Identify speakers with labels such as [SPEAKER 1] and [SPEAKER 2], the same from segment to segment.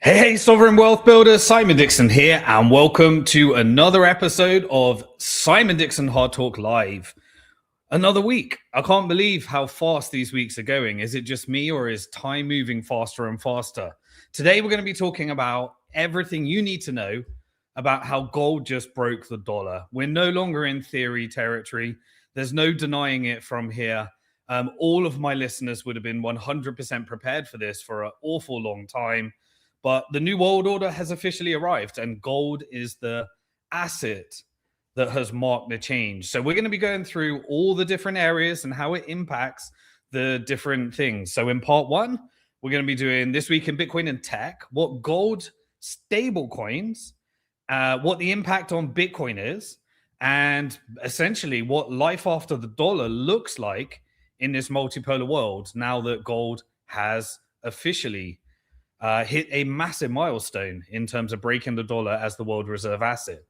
[SPEAKER 1] Hey, Sovereign Wealth Builders, Simon Dixon here, and welcome to another episode of Simon Dixon Hard Talk Live. Another week. I can't believe how fast these weeks are going. Is it just me, or is time moving faster and faster? Today, we're going to be talking about everything you need to know about how gold just broke the dollar. We're no longer in theory territory. There's no denying it from here. All of my listeners would have been 100% prepared for this for an awful long time. But the new world order has officially arrived, and gold is the asset that has marked the change. So we're going to be going through all the different areas and how it impacts the different things. So in part one, we're going to be doing This Week in Bitcoin and Tech, what gold stablecoins, what the impact on Bitcoin is, and essentially what life after the dollar looks like in this multipolar world now that gold has officially hit a massive milestone in terms of breaking the dollar as the world reserve asset.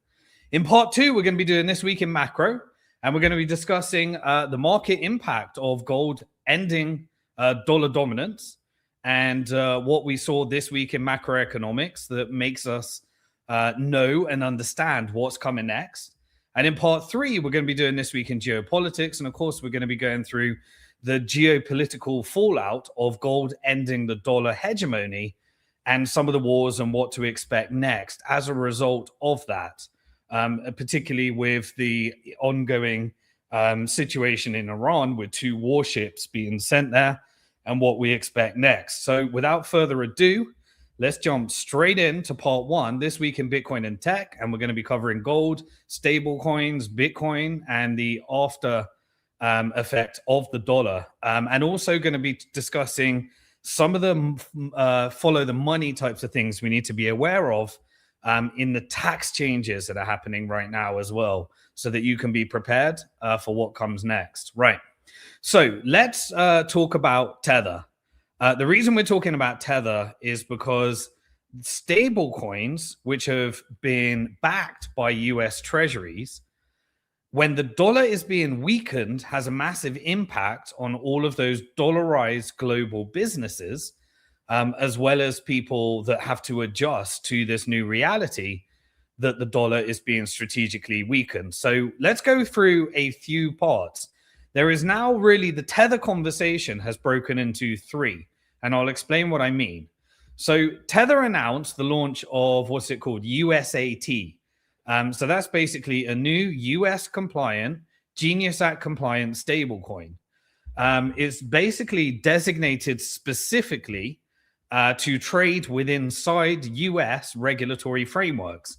[SPEAKER 1] In part two, we're going to be doing This Week in Macro, and we're going to be discussing the market impact of gold ending dollar dominance and what we saw this week in macroeconomics that makes us know and understand what's coming next. And in part three, we're going to be doing This Week in Geopolitics, and of course, we're going to be going through the geopolitical fallout of gold ending the dollar hegemony and some of the wars and what to expect next as a result of that, particularly with the ongoing situation in Iran with 2 warships being sent there and what we expect next. So without further ado, let's jump straight into part one, This Week in Bitcoin and Tech. And we're going to be covering gold, stablecoins, Bitcoin, and the after effect of the dollar, and also going to be discussing some of the follow the money types of things we need to be aware of in the tax changes that are happening right now as well, so that you can be prepared for what comes next. Right. So let's talk about Tether. The reason we're talking about Tether is because stable coins, which have been backed by US Treasuries, when the dollar is being weakened, has a massive impact on all of those dollarized global businesses, as well as people that have to adjust to this new reality that the dollar is being strategically weakened. So let's go through a few parts. There is now really the Tether conversation has broken into 3, and I'll explain what I mean. So Tether announced the launch of what's it called? USAT. So that's basically a new US compliant, Genius Act compliant stablecoin. It's basically designated specifically to trade inside US regulatory frameworks,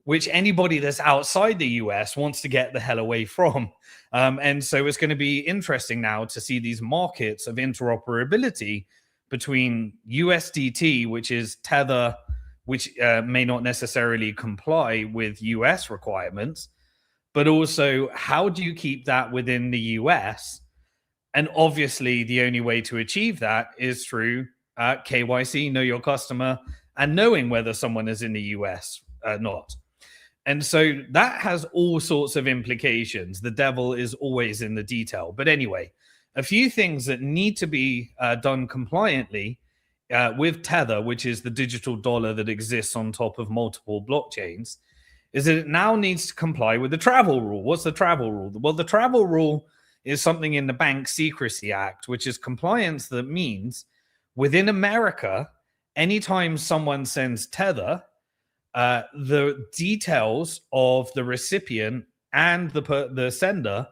[SPEAKER 1] which anybody that's outside the US wants to get the hell away from. And so it's going to be interesting now to see these markets of interoperability between USDT, which is Tether, which may not necessarily comply with US requirements, but also how do you keep that within the US? And obviously, the only way to achieve that is through KYC, know your customer, and knowing whether someone is in the US or not. And so that has all sorts of implications. The devil is always in the detail. But anyway, a few things that need to be done compliantly with Tether, which is the digital dollar that exists on top of multiple blockchains, is that it now needs to comply with the travel rule. What's the travel rule? Well, the travel rule is something in the Bank Secrecy Act, which is compliance that means within America, anytime someone sends Tether, the details of the recipient and the sender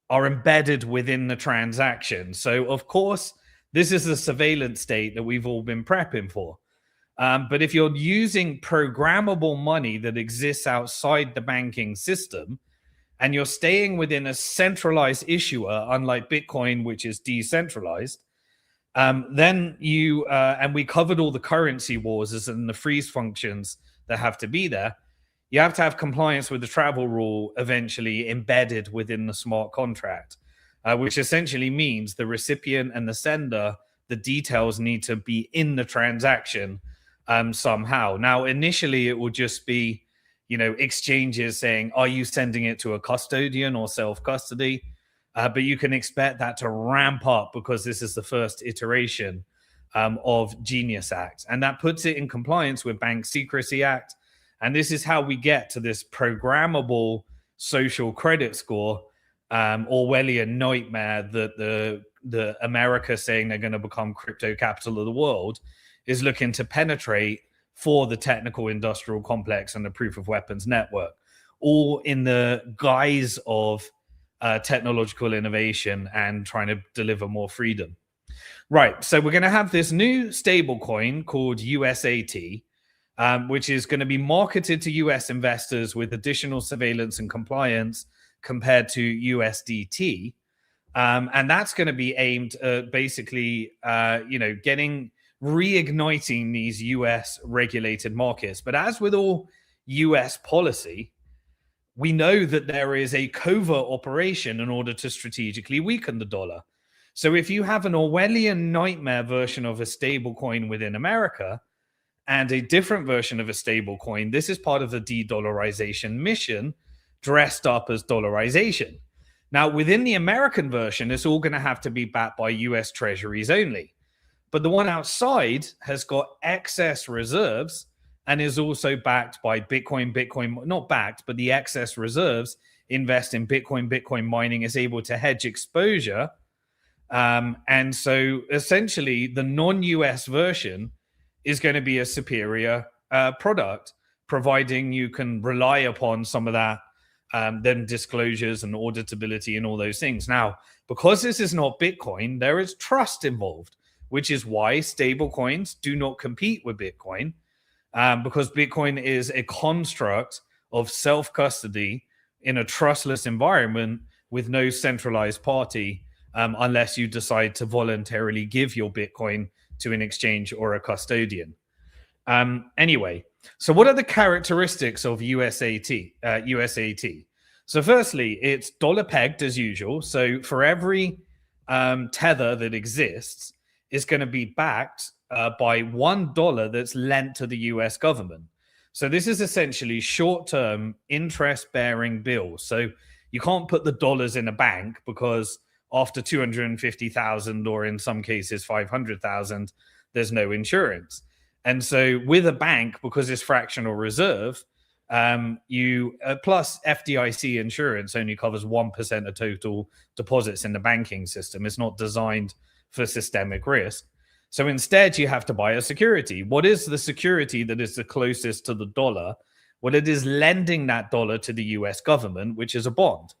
[SPEAKER 1] are embedded within the transaction. So, of course, this is a surveillance state that we've all been prepping for. But if you're using programmable money that exists outside the banking system, and you're staying within a centralized issuer, unlike Bitcoin, which is decentralized, then you, and we covered all the currency wars and the freeze functions that have to be there, you have to have compliance with the travel rule eventually embedded within the smart contract. Which essentially means the recipient and the sender, the details need to be in the transaction somehow. Now, initially, it will just be, exchanges saying, are you sending it to a custodian or self-custody? But you can expect that to ramp up because this is the first iteration of Genius Act, and that puts it in compliance with Bank Secrecy Act. And this is how we get to this programmable social credit score, Orwellian nightmare that the America saying they're going to become crypto capital of the world is looking to penetrate for the technical industrial complex and the proof of weapons network, all in the guise of technological innovation and trying to deliver more freedom. Right, so we're going to have this new stablecoin called USAT, which is going to be marketed to US investors with additional surveillance and compliance compared to USDT. And that's going to be aimed at basically, reigniting these US regulated markets. But as with all US policy, we know that there is a covert operation in order to strategically weaken the dollar. So if you have an Orwellian nightmare version of a stable coin within America and a different version of a stable coin, this is part of the de-dollarization mission dressed up as dollarization. Now, within the American version, it's all going to have to be backed by US treasuries only. But the one outside has got excess reserves and is also backed by Bitcoin, not backed, but the excess reserves invest in Bitcoin mining is able to hedge exposure. And so essentially the non-US version is going to be a superior product, providing you can rely upon some of that, then disclosures and auditability and all those things. Now, because this is not Bitcoin, there is trust involved, which is why stablecoins do not compete with Bitcoin, because Bitcoin is a construct of self-custody in a trustless environment with no centralized party, unless you decide to voluntarily give your Bitcoin to an exchange or a custodian. Anyway, so what are the characteristics of USAT? So firstly, it's dollar pegged as usual. So for every tether that exists, is going to be backed by $1 that's lent to the US government. So this is essentially short-term interest-bearing bills. So you can't put the dollars in a bank because after 250,000 or in some cases 500,000, there's no insurance. And so with a bank, because it's fractional reserve, you plus FDIC insurance only covers 1% of total deposits in the banking system. It's not designed for systemic risk. So instead, you have to buy a security. What is the security that is the closest to the dollar? Well, it is lending that dollar to the US government, which is a bond.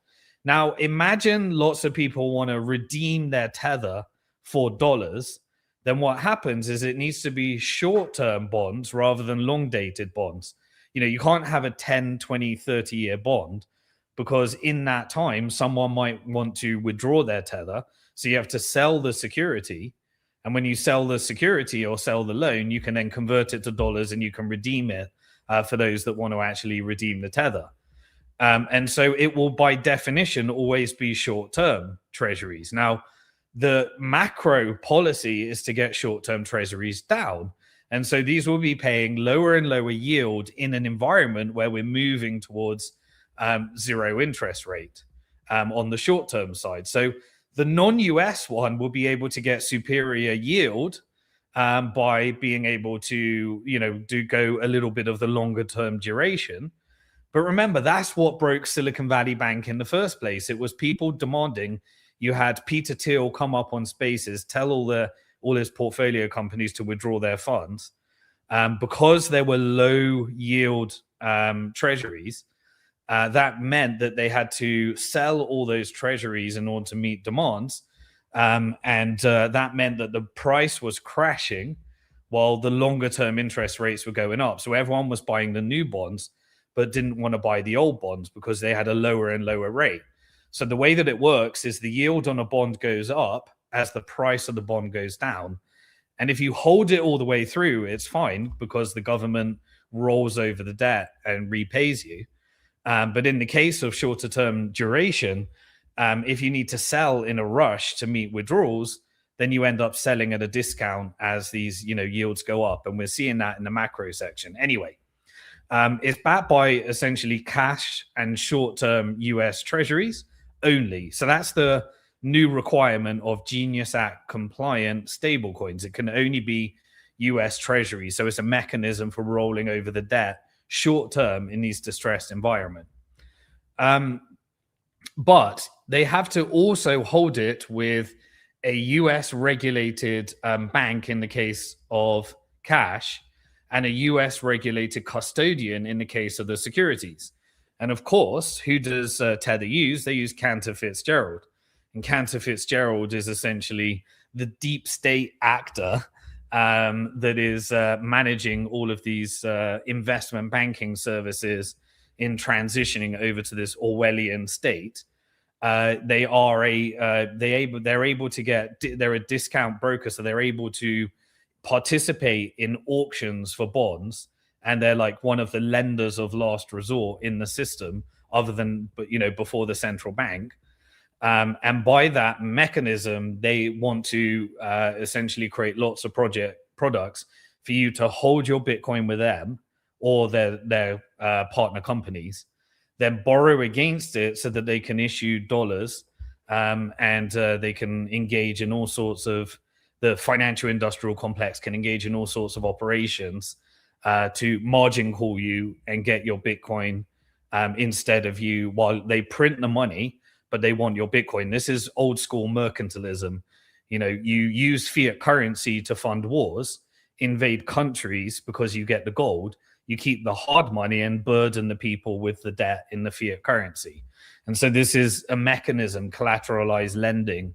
[SPEAKER 1] Now, imagine lots of people want to redeem their tether for dollars. Then what happens is it needs to be short-term bonds rather than long-dated bonds. You know, you can't have a 10, 20, 30-year bond because in that time, someone might want to withdraw their tether. So you have to sell the security. And when you sell the security or sell the loan, you can then convert it to dollars and you can redeem it for those that want to actually redeem the tether. And so it will, by definition, always be short-term treasuries. Now, the macro policy is to get short-term treasuries down. And so these will be paying lower and lower yield in an environment where we're moving towards zero interest rate on the short-term side. So the non-US one will be able to get superior yield by being able to, go a little bit of the longer-term duration. But remember, that's what broke Silicon Valley Bank in the first place. It was people demanding. You had Peter Thiel come up on Spaces, tell all his portfolio companies to withdraw their funds because there were low yield treasuries. That meant that they had to sell all those treasuries in order to meet demands. And that meant that the price was crashing while the longer term interest rates were going up. So everyone was buying the new bonds, but didn't want to buy the old bonds because they had a lower and lower rate. So the way that it works is the yield on a bond goes up as the price of the bond goes down. And if you hold it all the way through, it's fine because the government rolls over the debt and repays you. But in the case of shorter term duration, if you need to sell in a rush to meet withdrawals, then you end up selling at a discount as these yields go up. And we're seeing that in the macro section. Anyway, it's backed by essentially cash and short-term US treasuries only. So that's the new requirement of Genius Act compliant stablecoins. It can only be US Treasury. So it's a mechanism for rolling over the debt short term in these distressed environments. But they have to also hold it with a US regulated bank in the case of cash, and a US regulated custodian in the case of the securities. And of course, who does Tether use? They use Cantor Fitzgerald. And Cantor Fitzgerald is essentially the deep state actor that is managing all of these investment banking services in transitioning over to this Orwellian state. They're a discount broker, so they're able to participate in auctions for bonds, and they're like one of the lenders of last resort in the system, other than before the central bank. And by that mechanism, they want to essentially create lots of products for you to hold your Bitcoin with them or their partner companies, then borrow against it so that they can issue dollars, and they can engage in all sorts of, the financial industrial complex can engage in all sorts of operations to margin call you and get your Bitcoin instead of you, while they print the money, but they want your Bitcoin. This is old school mercantilism. You use fiat currency to fund wars, invade countries because you get the gold. You keep the hard money and burden the people with the debt in the fiat currency. And so this is a mechanism, collateralized lending,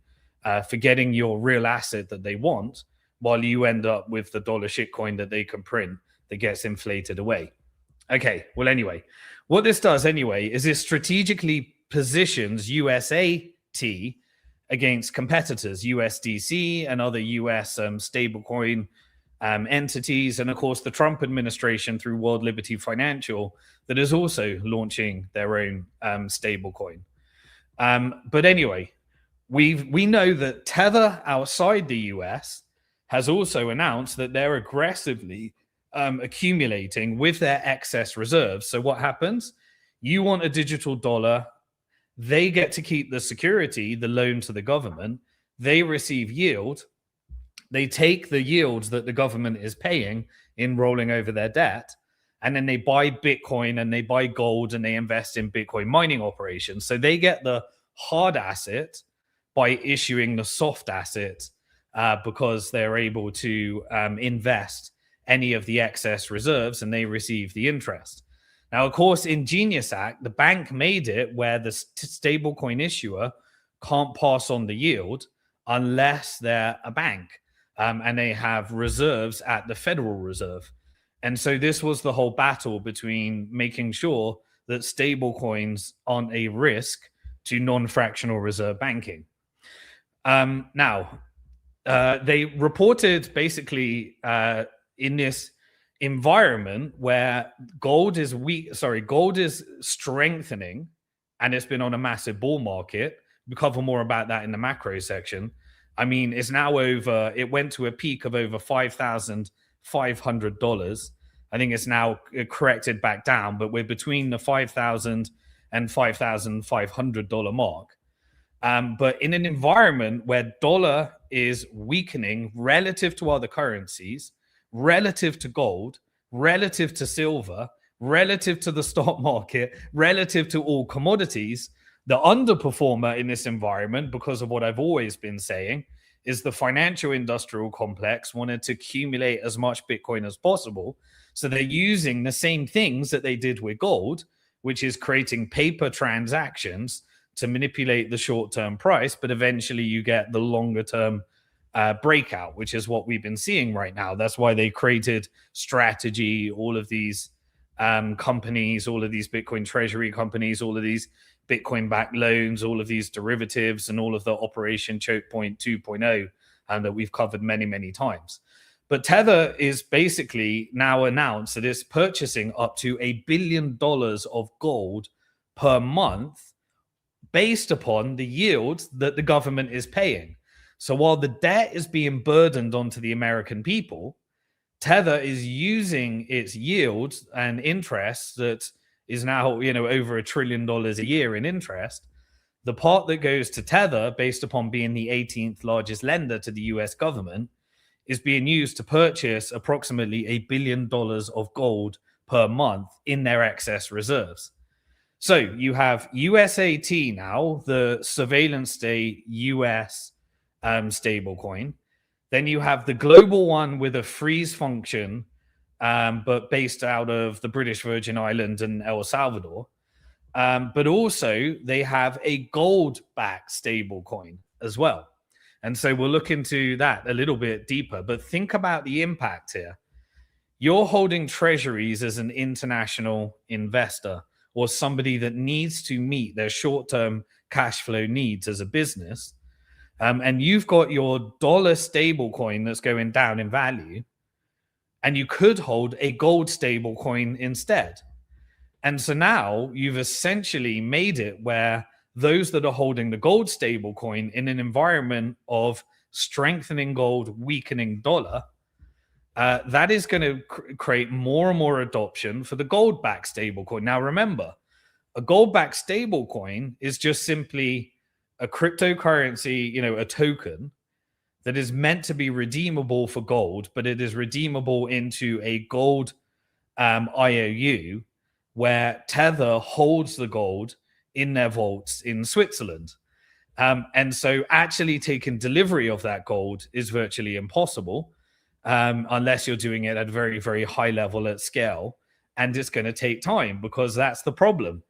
[SPEAKER 1] for getting your real asset that they want, while you end up with the dollar shitcoin that they can print that gets inflated away. Okay, well, anyway, what this does anyway is it strategically positions USAT against competitors, USDC and other US stablecoin entities, and of course the Trump administration through World Liberty Financial that is also launching their own stablecoin. But anyway, we know that Tether outside the US has also announced that they're aggressively accumulating with their excess reserves. So what happens? You want a digital dollar, they get to keep the security, the loan to the government, they receive yield. They take the yields that the government is paying in rolling over their debt, and then they buy Bitcoin and they buy gold and they invest in Bitcoin mining operations. So they get the hard asset by issuing the soft asset because they're able to invest any of the excess reserves and they receive the interest. Now, of course, in Genius Act, the bank made it where the stablecoin issuer can't pass on the yield unless they're a bank. And they have reserves at the Federal Reserve. And so this was the whole battle between making sure that stablecoins aren't a risk to non-fractional reserve banking. Now, they reported basically in this environment where gold is strengthening, and it's been on a massive bull market. We'll cover more about that in the macro section. I mean, it's now over, it went to a peak of over $5,500. I think it's now corrected back down, but we're between the $5,000 and $5,500 mark. But in an environment where dollar is weakening relative to other currencies, relative to gold, relative to silver, relative to the stock market, relative to all commodities, the underperformer in this environment, because of what I've always been saying, is the financial industrial complex wanted to accumulate as much Bitcoin as possible. So they're using the same things that they did with gold, which is creating paper transactions to manipulate the short-term price, but eventually you get the longer-term breakout, which is what we've been seeing right now. That's why they created Strategy, all of these companies, all of these Bitcoin treasury companies, all of these Bitcoin-backed loans, all of these derivatives, and all of the Operation Choke Point 2.0 that we've covered many, many times. But Tether is basically now announced that it's purchasing up to $1 billion of gold per month based upon the yield that the government is paying. So while the debt is being burdened onto the American people, Tether is using its yield and interest that is now, over $1 trillion a year in interest. The part that goes to Tether, based upon being the 18th largest lender to the US government, is being used to purchase approximately $1 billion of gold per month in their excess reserves. So you have USAT now, the surveillance state US stablecoin. Then you have the global one with a freeze function, but based out of the British Virgin Islands and El Salvador. But also they have a gold-backed stablecoin as well. And so we'll look into that a little bit deeper. But think about the impact here. You're holding treasuries as an international investor or somebody that needs to meet their short-term cash flow needs as a business. And you've got your dollar stablecoin that's going down in value. And you could hold a gold stablecoin instead. And so now you've essentially made it where those that are holding the gold stablecoin in an environment of strengthening gold, weakening dollar, that is going to create more and more adoption for the gold-backed stablecoin. Now, remember, a gold-backed stablecoin is just simply a cryptocurrency, a token that is meant to be redeemable for gold, but it is redeemable into a gold IOU, where Tether holds the gold in their vaults in Switzerland. And so actually taking delivery of that gold is virtually impossible unless you're doing it at a very, very high level at scale. And it's going to take time because that's the problem.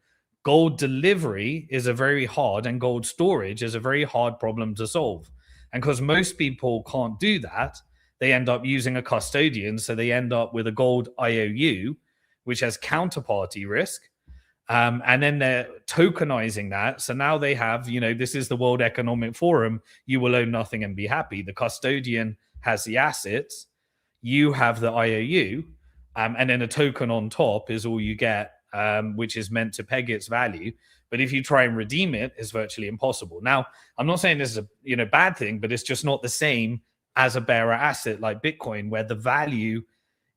[SPEAKER 1] Gold delivery is a very hard, and gold storage is a very hard problem to solve. And because most people can't do that, they end up using a custodian. So they end up with a gold IOU, which has counterparty risk. And then they're tokenizing that. So now they have, this is the World Economic Forum. You will own nothing and be happy. The custodian has the assets. You have the IOU. And then a token on top is all you get, which is meant to peg its value. But if you try and redeem it, it's virtually impossible. Now, I'm not saying this is a bad thing, but it's just not the same as a bearer asset like Bitcoin, where the value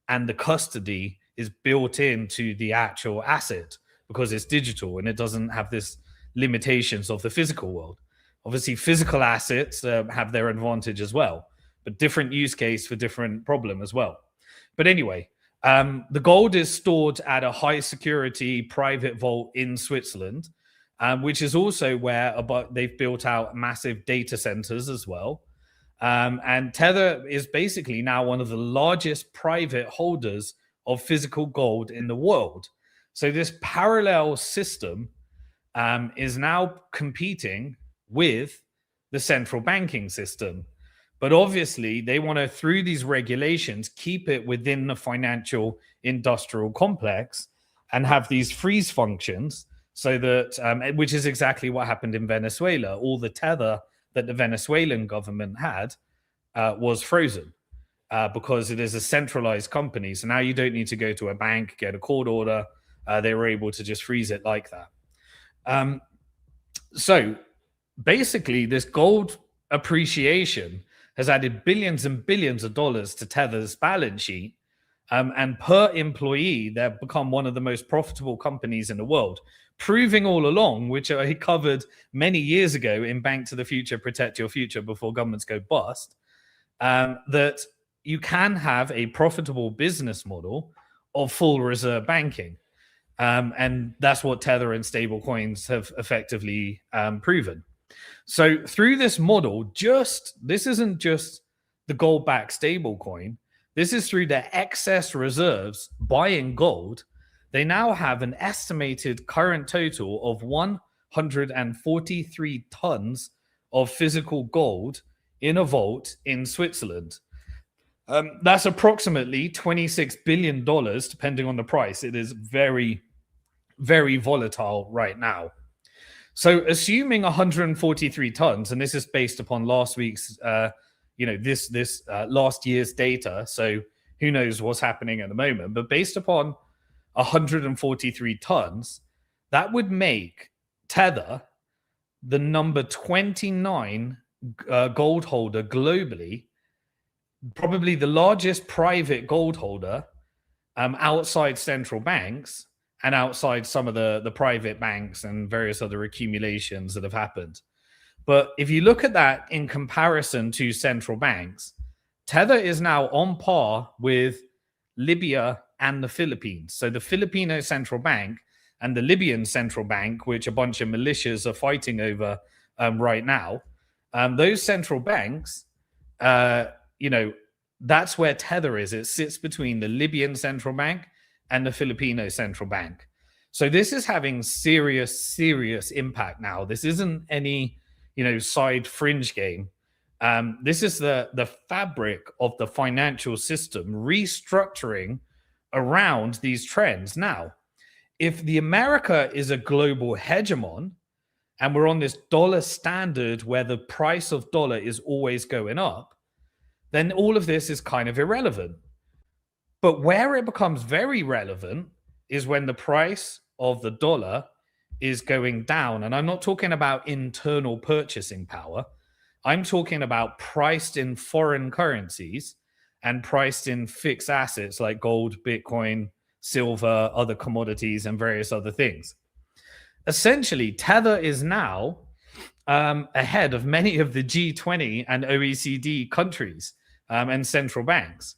[SPEAKER 1] and the custody is built into the actual asset because it's digital and it doesn't have this limitations of the physical world. Obviously, physical assets have their advantage as well, but different use case for different problem as well. But anyway, the gold is stored at a high security private vault in Switzerland, which is also where they've built out massive data centers as well. And Tether is basically now one of the largest private holders of physical gold in the world. So this parallel system is now competing with the central banking system. But obviously, they want to, through these regulations, keep it within the financial industrial complex and have these freeze functions so that, which is exactly what happened in Venezuela. All the tether that the Venezuelan government had was frozen. Because it is a centralized company. So now you don't need to go to a bank, get a court order. They were able to just freeze it like that. So basically, this gold appreciation has added billions and billions of dollars to Tether's balance sheet. And per employee, they've become one of the most profitable companies in the world, proving all along, which I covered many years ago in Bank to the Future, Protect Your Future Before Governments Go Bust, that you can have a profitable business model of full reserve banking. And that's what Tether and stablecoins have effectively proven. So through this model, this isn't just the gold-backed stablecoin. This is through their excess reserves buying gold. They now have an estimated current total of 143 tons of physical gold in a vault in Switzerland. That's approximately $26 billion, depending on the price. It is very, very volatile right now. So assuming 143 tons, and this is based upon last week's, last year's data. So who knows what's happening at the moment, but based upon 143 tons, that would make Tether the number 29 gold holder globally, probably the largest private gold holder outside central banks, and outside some of the private banks and various other accumulations that have happened. But if you look at that in comparison to central banks, Tether is now on par with Libya and the Philippines. So the Filipino central bank and the Libyan central bank, which a bunch of militias are fighting over right now, those central banks, you know, that's where Tether is. It sits between the Libyan central bank and the Filipino central bank. So this is having serious impact now. This isn't any, side fringe game. This is the fabric of the financial system restructuring around these trends. Now, if the America is a global hegemon and we're on this dollar standard where the price of dollar is always going up, then all of this is kind of irrelevant. But where it becomes very relevant is when the price of the dollar is going down. And I'm not talking about internal purchasing power. I'm talking about priced in foreign currencies and priced in fixed assets like gold, Bitcoin, silver, other commodities, and various other things. Essentially, Tether is now ahead of many of the G20 and OECD countries and central banks.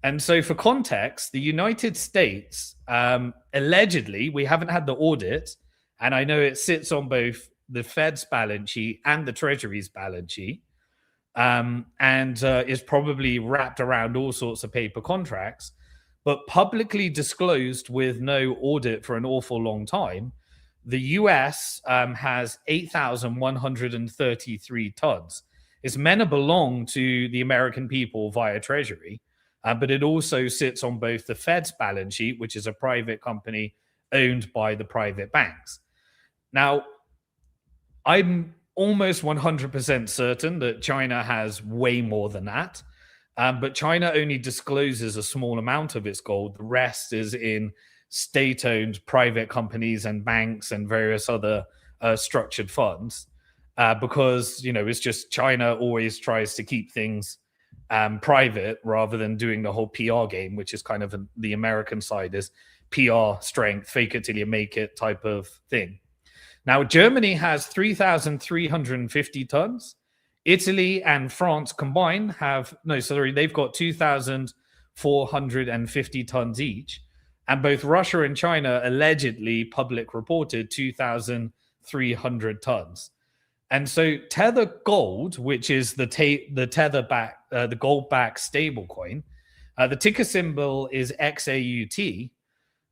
[SPEAKER 1] And so for context, the United States, allegedly, we haven't had the audit, and I know it sits on both the Fed's balance sheet and the Treasury's balance sheet, and is probably wrapped around all sorts of paper contracts, but publicly disclosed with no audit for an awful long time. The US has 8,133 tons. It's meant to belong to the American people via Treasury, but it also sits on both the Fed's balance sheet, which is a private company owned by the private banks. Now, I'm almost 100% certain that China has way more than that, but China only discloses a small amount of its gold. The rest is in state-owned private companies and banks and various other structured funds, because it's just China always tries to keep things private rather than doing the whole PR game, which is kind of the American side is PR strength, fake it till you make it type of thing. Now, Germany has 3,350 tons. Italy and France combined they've got 2,450 tons each. And both Russia and China allegedly public reported 2,300 tons. And so Tether Gold, which is the gold-backed stablecoin, the ticker symbol is XAUT,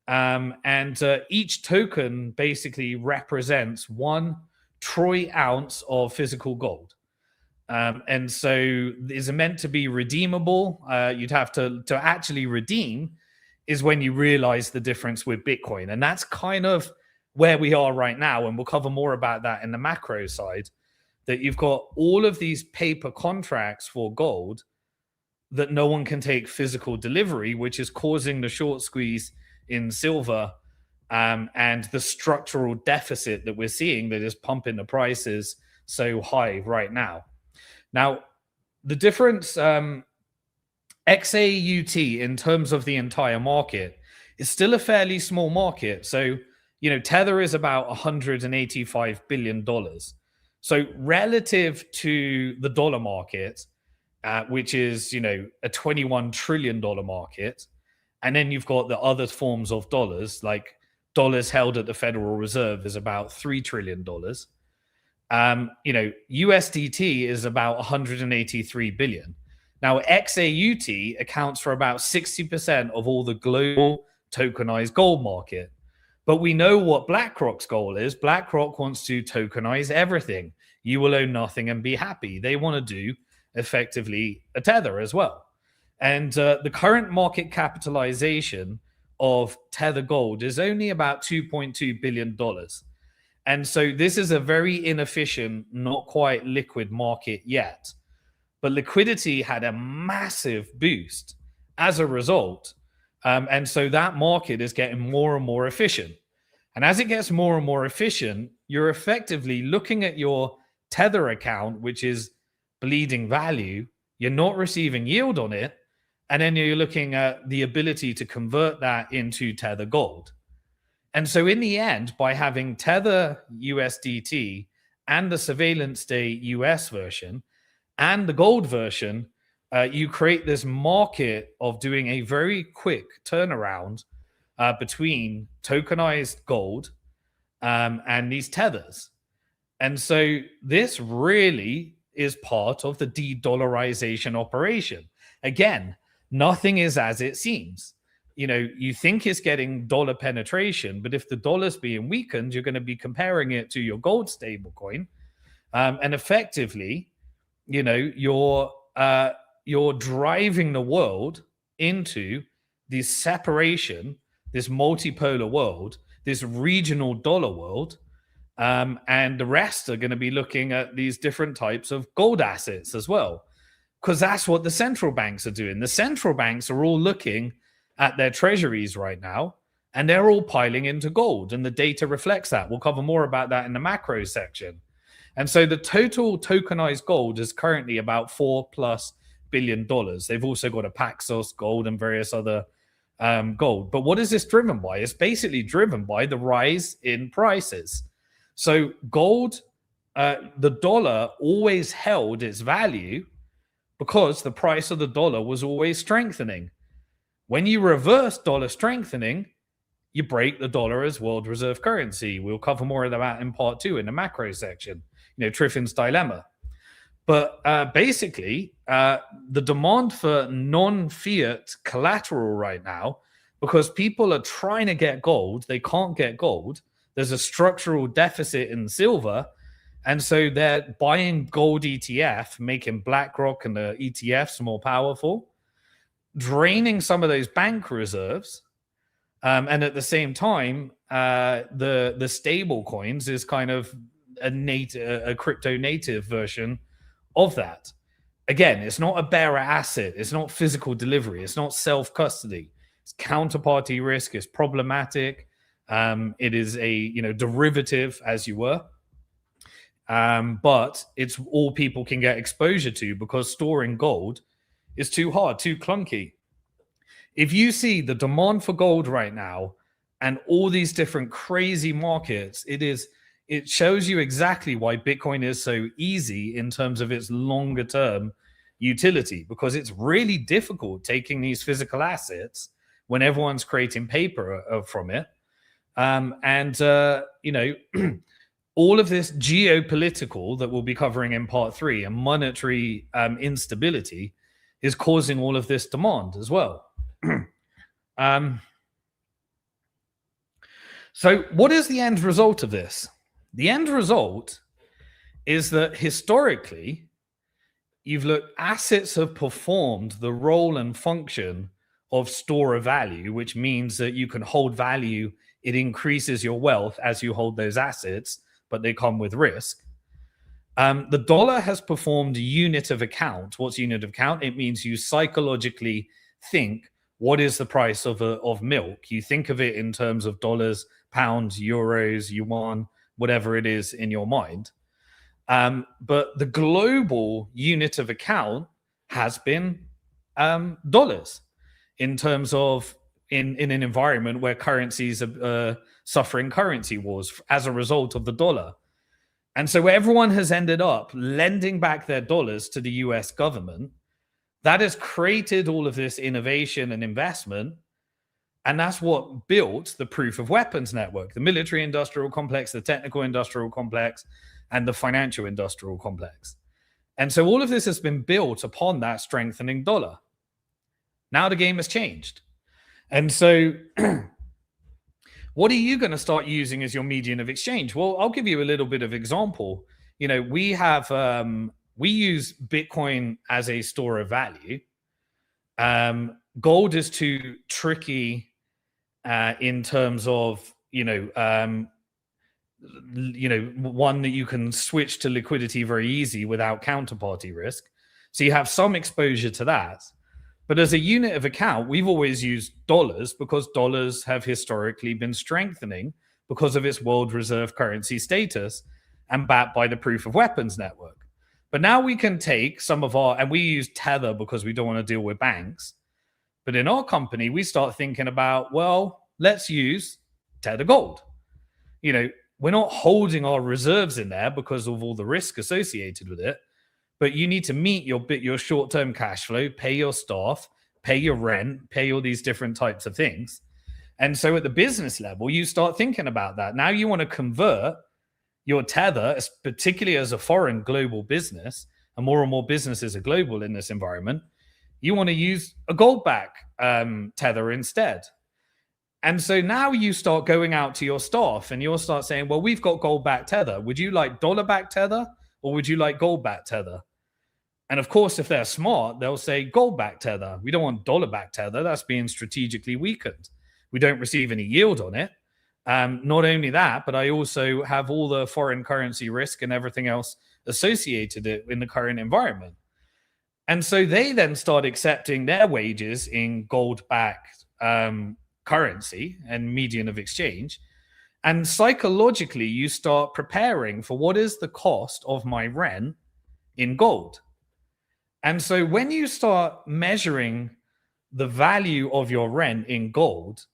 [SPEAKER 1] and each token basically represents 1 troy ounce of physical gold. And so is meant to be redeemable. You'd have to actually redeem is when you realize the difference with Bitcoin. And that's kind of where we are right now. And we'll cover more about that in the macro side, that you've got all of these paper contracts for gold that no one can take physical delivery, which is causing the short squeeze in silver and the structural deficit that we're seeing that is pumping the prices so high right now. Now, the difference, XAUT in terms of the entire market is still a fairly small market. So, Tether is about $185 billion. So relative to the dollar market, which is, a $21 trillion market, and then you've got the other forms of dollars, like dollars held at the Federal Reserve is about $3 trillion. USDT is about 183 billion. Now, XAUT accounts for about 60% of all the global tokenized gold market. But we know what BlackRock's goal is. BlackRock wants to tokenize everything. You will own nothing and be happy. They want to do effectively a Tether as well. And the current market capitalization of Tether Gold is only about $2.2 billion. And so this is a very inefficient, not quite liquid market yet. But liquidity had a massive boost as a result. And so that market is getting more and more efficient. And as it gets more and more efficient, you're effectively looking at your Tether account, which is bleeding value. You're not receiving yield on it. And then you're looking at the ability to convert that into Tether Gold. And so in the end, by having Tether USDT and the surveillance state US version and the gold version, you create this market of doing a very quick turnaround between tokenized gold and these tethers. And so this really is part of the de-dollarization operation. Again, nothing is as it seems. You think it's getting dollar penetration, but if the dollar's being weakened, you're going to be comparing it to your gold stablecoin. And effectively, you're driving the world into this separation, this multipolar world, this regional dollar world. And the rest are going to be looking at these different types of gold assets as well, because that's what the central banks are doing. The central banks are all looking at their treasuries right now, and they're all piling into gold, and the data reflects that. We'll cover more about that in the macro section. And so the total tokenized gold is currently about $4+ billion. They've also got a Paxos gold and various other gold. But what is this driven by? It's basically driven by the rise in prices. So gold, the dollar always held its value because the price of the dollar was always strengthening. When you reverse dollar strengthening, you break the dollar as world reserve currency. We'll cover more of that in part 2 in the macro section, Triffin's dilemma. But basically, the demand for non-fiat collateral right now, because people are trying to get gold, they can't get gold. There's a structural deficit in silver. And so they're buying gold ETF, making BlackRock and the ETFs more powerful, draining some of those bank reserves. And at the same time, the stable coins is kind of a crypto native version of that. Again, it's not a bearer asset. It's not physical delivery. It's not self-custody. It's counterparty risk. It's problematic. It is a derivative, as you were. But it's all people can get exposure to because storing gold is too hard, too clunky. If you see the demand for gold right now and all these different crazy markets, it shows you exactly why Bitcoin is so easy in terms of its longer term utility, because it's really difficult taking these physical assets when everyone's creating paper from it. All of this geopolitical that we'll be covering in part 3 and monetary instability is causing all of this demand as well. So what is the end result of this? The end result is that historically, assets have performed the role and function of store of value, which means that you can hold value. It increases your wealth as you hold those assets, but they come with risk. The dollar has performed unit of account. What's unit of account? It means you psychologically think, what is the price of milk? You think of it in terms of dollars, pounds, euros, yuan, whatever it is in your mind. But the global unit of account has been dollars in terms of in an environment where currencies are suffering currency wars as a result of the dollar. And so everyone has ended up lending back their dollars to the US government. That has created all of this innovation and investment. And that's what built the proof of weapons network, the military industrial complex, the technical industrial complex, and the financial industrial complex. And so all of this has been built upon that strengthening dollar. Now the game has changed. And so what are you going to start using as your medium of exchange? Well, I'll give you a little bit of example. We use Bitcoin as a store of value. Gold is too tricky in terms of, one that you can switch to liquidity very easy without counterparty risk. So you have some exposure to that. But as a unit of account, we've always used dollars because dollars have historically been strengthening because of its world reserve currency status and backed by the proof of weapons network. But now we can take some of and we use Tether because we don't want to deal with banks. But in our company, we start thinking about, well, let's use tether gold. We're not holding our reserves in there because of all the risk associated with it, but you need to meet your short-term cash flow, pay your staff, pay your rent, pay all these different types of things. And so at the business level, you start thinking about that. Now you want to convert your tether, particularly as a foreign global business, and more businesses are global in this environment. You want to use a gold-backed tether instead. And so now you start going out to your staff and you'll start saying, well, we've got gold-backed tether. Would you like dollar-backed tether or would you like gold-backed tether? And of course, if they're smart, they'll say gold-backed tether. We don't want dollar-backed tether. That's being strategically weakened. We don't receive any yield on it. Not only that, but I also have all the foreign currency risk and everything else associated in the current environment. And so they then start accepting their wages in gold-backed currency and medium of exchange. And psychologically, you start preparing for what is the cost of my rent in gold. And so when you start measuring the value of your rent in gold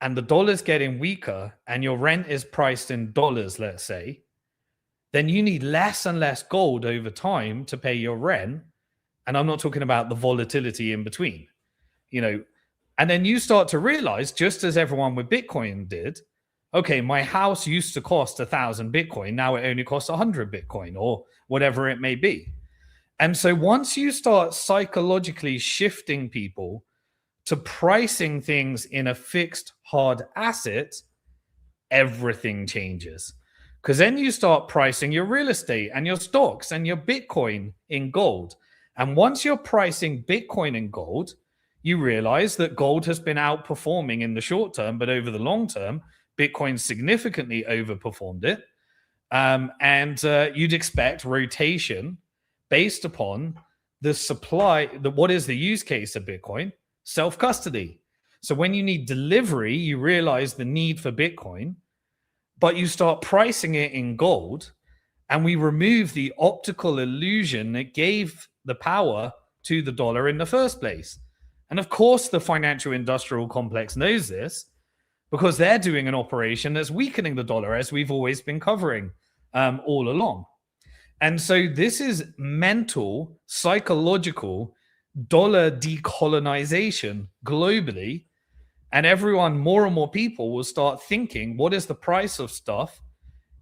[SPEAKER 1] and the dollar's getting weaker and your rent is priced in dollars, let's say, then you need less and less gold over time to pay your rent. And I'm not talking about the volatility in between, and then you start to realize, just as everyone with Bitcoin did, okay, my house used to cost 1,000 Bitcoin. Now it only costs 100 Bitcoin or whatever it may be. And so once you start psychologically shifting people to pricing things in a fixed hard asset, everything changes. Because then you start pricing your real estate and your stocks and your Bitcoin in gold. And once you're pricing Bitcoin in gold, you realize that gold has been outperforming in the short term, but over the long term, Bitcoin significantly overperformed it. And you'd expect rotation based upon the supply. What is the use case of Bitcoin? Self-custody. So when you need delivery, you realize the need for Bitcoin, but you start pricing it in gold, and we remove the optical illusion that gave the power to the dollar in the first place. And of course, the financial industrial complex knows this because they're doing an operation that's weakening the dollar, as we've always been covering all along. And so this is mental, psychological dollar decolonization globally. And everyone, more and more people will start thinking, what is the price of stuff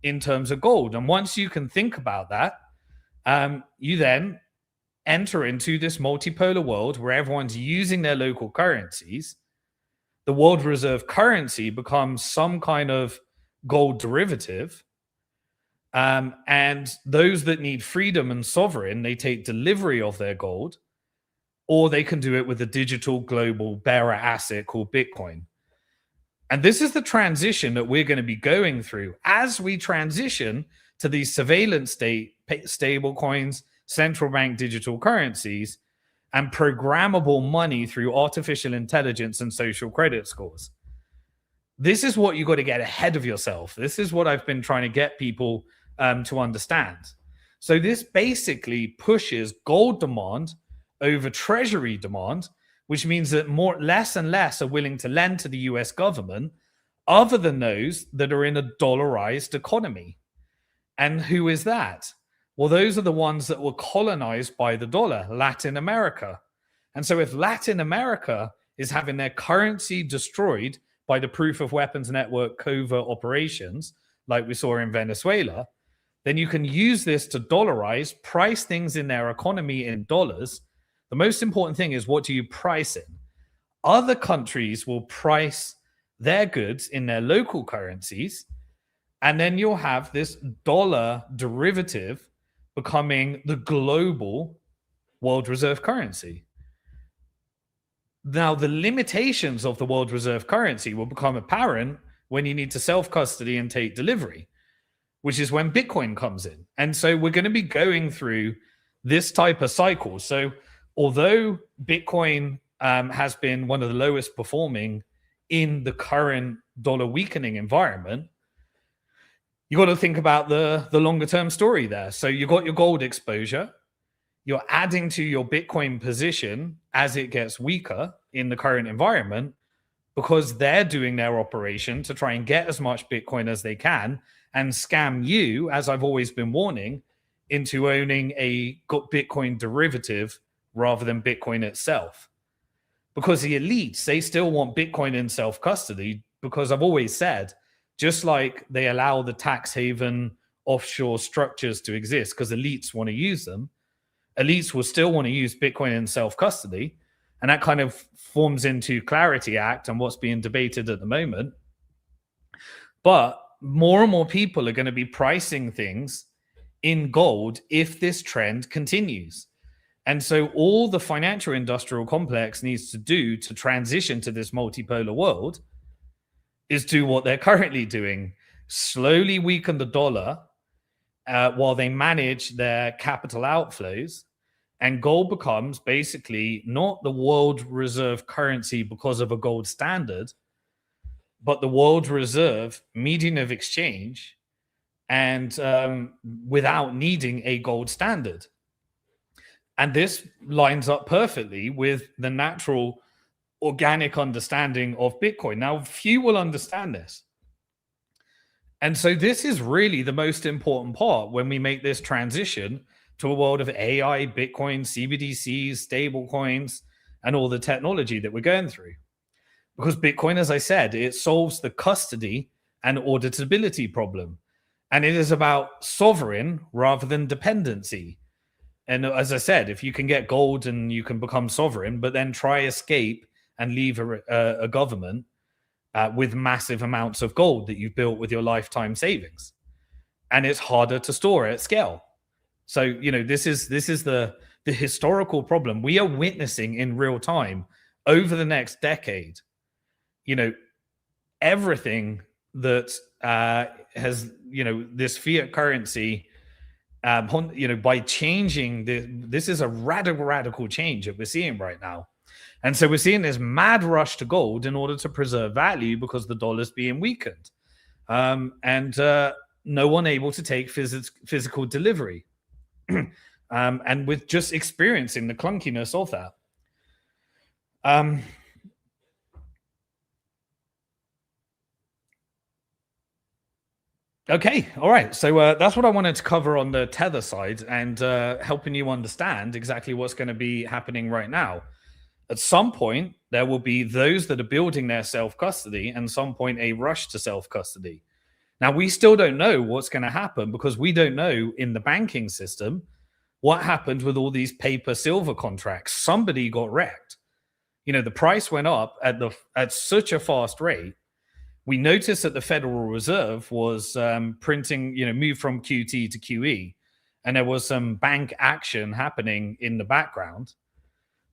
[SPEAKER 1] in terms of gold? And once you can think about that, you then enter into this multipolar world where everyone's using their local currencies. The world reserve currency becomes some kind of gold derivative. And those that need freedom and sovereign, they take delivery of their gold, or they can do it with a digital global bearer asset called Bitcoin. And this is the transition that we're going to be going through as we transition to these surveillance state stablecoins, central bank digital currencies, and programmable money through artificial intelligence and social credit scores. This is what you got to get ahead of yourself. This is what I've been trying to get people to understand. So this basically pushes gold demand over treasury demand, which means that less and less are willing to lend to the US government other than those that are in a dollarized economy. And who is that? Well, those are the ones that were colonized by the dollar, Latin America. And so if Latin America is having their currency destroyed by the proof of weapons network covert operations, like we saw in Venezuela, then you can use this to dollarize, price things in their economy in dollars. The most important thing is, what do you price in? Other countries will price their goods in their local currencies, and then you'll have this dollar derivative becoming the global world reserve currency. Now, the limitations of the world reserve currency will become apparent when you need to self-custody and take delivery, which is when Bitcoin comes in. And so we're going to be going through this type of cycle. So although Bitcoin has been one of the lowest performing in the current dollar weakening environment, you got to think about the longer term story there. So you got your gold exposure. You're adding to your Bitcoin position as it gets weaker in the current environment. because they're doing their operation to try and get as much Bitcoin as they can and scam you, as I've always been warning, into owning a Bitcoin derivative rather than Bitcoin itself. Because the elites, they still want Bitcoin in self-custody, because I've always said, just like they allow the tax haven offshore structures to exist because elites want to use them, elites will still want to use Bitcoin in self-custody. And that kind of forms into Clarity Act and what's being debated at the moment. But more and more people are going to be pricing things in gold if this trend continues. And so all the financial industrial complex needs to do to transition to this multipolar world is do what they're currently doing: slowly weaken the dollar while they manage their capital outflows. And gold becomes basically not the world reserve currency because of a gold standard, but the world reserve medium of exchange, and without needing a gold standard. And this lines up perfectly with the natural organic understanding of Bitcoin. Now, few will understand this. And so this is really the most important part when we make this transition to a world of AI, Bitcoin, CBDCs, stablecoins, and all the technology that we're going through. Because Bitcoin, as I said, it solves the custody and auditability problem. And it is about sovereign rather than dependency. And as I said, if you can get gold and you can become sovereign, but then try escape and leave a government with massive amounts of gold that you've built with your lifetime savings, and it's harder to store at scale. So, this is the historical problem we are witnessing in real time over the next decade. Everything that has, this fiat currency, by changing this is a radical change that we're seeing right now. And so we're seeing this mad rush to gold in order to preserve value because the dollar's being weakened. And no one able to take physical delivery. And with just experiencing the clunkiness of that. Okay, all right. So that's what I wanted to cover on the Tether side, and helping you understand exactly what's going to be happening right now. At some point, there will be those that are building their self-custody, and some point a rush to self-custody. Now, we still don't know what's going to happen because we don't know in the banking system what happened with all these paper silver contracts. Somebody got wrecked. The price went up at such a fast rate. We noticed that the Federal Reserve was printing, moved from QT to QE, and there was some bank action happening in the background.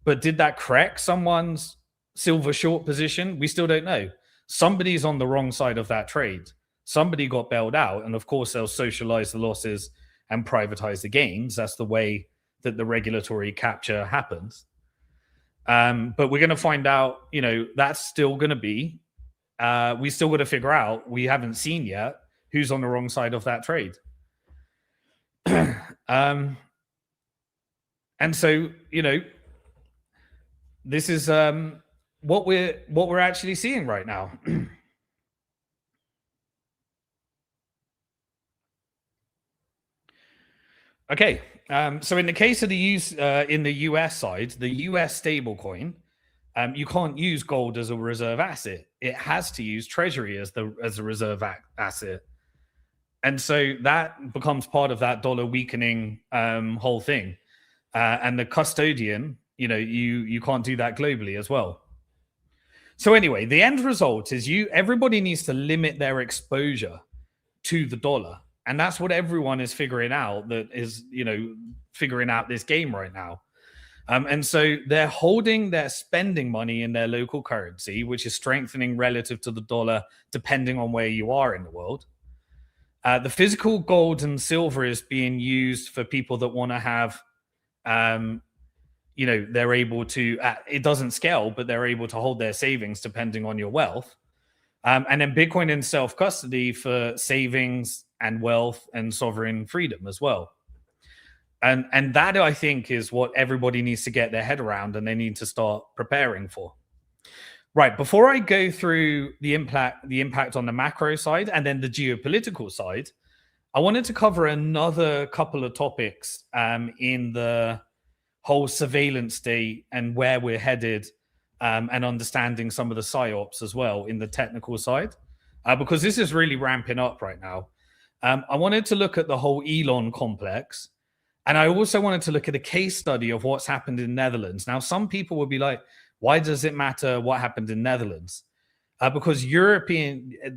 [SPEAKER 1] But did that correct someone's silver short position? We still don't know. Somebody's on the wrong side of that trade. Somebody got bailed out, and of course they'll socialize the losses and privatize the gains. That's the way that the regulatory capture happens. But we're going to find out, that's still going to be, we still got to figure out, we haven't seen yet who's on the wrong side of that trade. And so, this is what we're actually seeing right now. Okay, so in the case of in the US side, the US stablecoin, you can't use gold as a reserve asset. It has to use Treasury as a reserve asset, and so that becomes part of that dollar weakening whole thing. And the custodian, you can't do that globally as well. So anyway, the end result is everybody needs to limit their exposure to the dollar. And that's what everyone is figuring out, that is, figuring out this game right now. And so they're holding their spending money in their local currency, which is strengthening relative to the dollar, depending on where you are in the world. The physical gold and silver is being used for people that want to have, they're able to, it doesn't scale, but they're able to hold their savings depending on your wealth. And then Bitcoin in self-custody for savings and wealth and sovereign freedom as well. And that, I think, is what everybody needs to get their head around, and they need to start preparing for. Right. Before I go through the impact on the macro side and then the geopolitical side, I wanted to cover another couple of topics in the whole surveillance state and where we're headed, and understanding some of the psyops as well in the technical side, because this is really ramping up right now. I wanted to look at the whole Elon complex, and I also wanted to look at a case study of what's happened in Netherlands. Now, some people will be like, why does it matter what happened in Netherlands? Because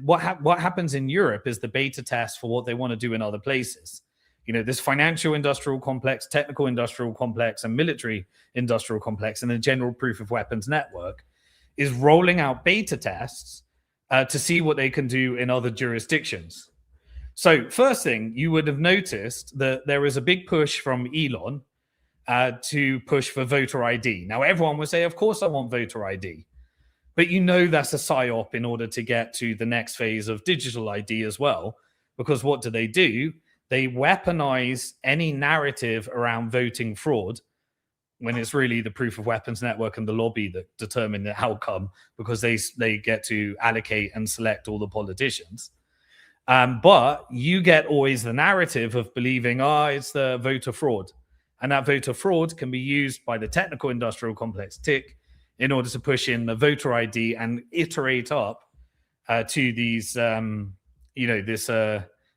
[SPEAKER 1] what happens in Europe is the beta test for what they want to do in other places. You know, this financial industrial complex, technical industrial complex, and military industrial complex, and the general proof of weapons network is rolling out beta tests to see what they can do in other jurisdictions. So first thing, you would have noticed that there is a big push from Elon to push for voter ID. Now, everyone would say, of course I want voter ID. But you know that's a psyop in order to get to the next phase of digital ID as well. Because what do? They weaponize any narrative around voting fraud when it's really the proof of weapons network and the lobby that determine the outcome, because they get to allocate and select all the politicians. But you get always the narrative of believing, it's the voter fraud. And that voter fraud can be used by the technical industrial complex TIC in order to push in the voter ID and iterate up to these,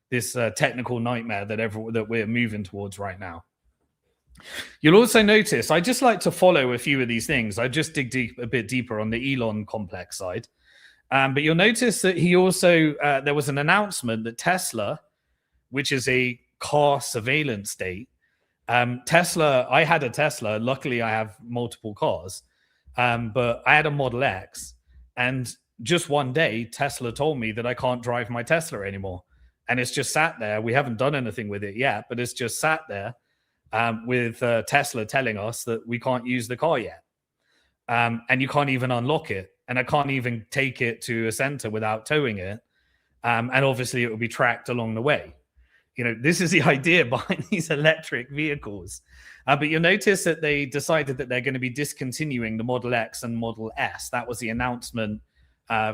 [SPEAKER 1] this technical nightmare that we're moving towards right now. You'll also notice, I just like to follow a few of these things. I just dig a bit deeper on the Elon complex side. But you'll notice that he also, there was an announcement that Tesla, which is a car surveillance state, Tesla, I had a Tesla. Luckily, I have multiple cars. But I had a Model X, and just one day, Tesla told me that I can't drive my Tesla anymore. And it's just sat there. We haven't done anything with it yet, but it's just sat there with Tesla telling us that we can't use the car yet. And you can't even unlock it. And I can't even take it to a center without towing it. And obviously, it will be tracked along the way. You know, this is the idea behind these electric vehicles. But you'll notice that they decided that they're going to be discontinuing the Model X and Model S. That was the announcement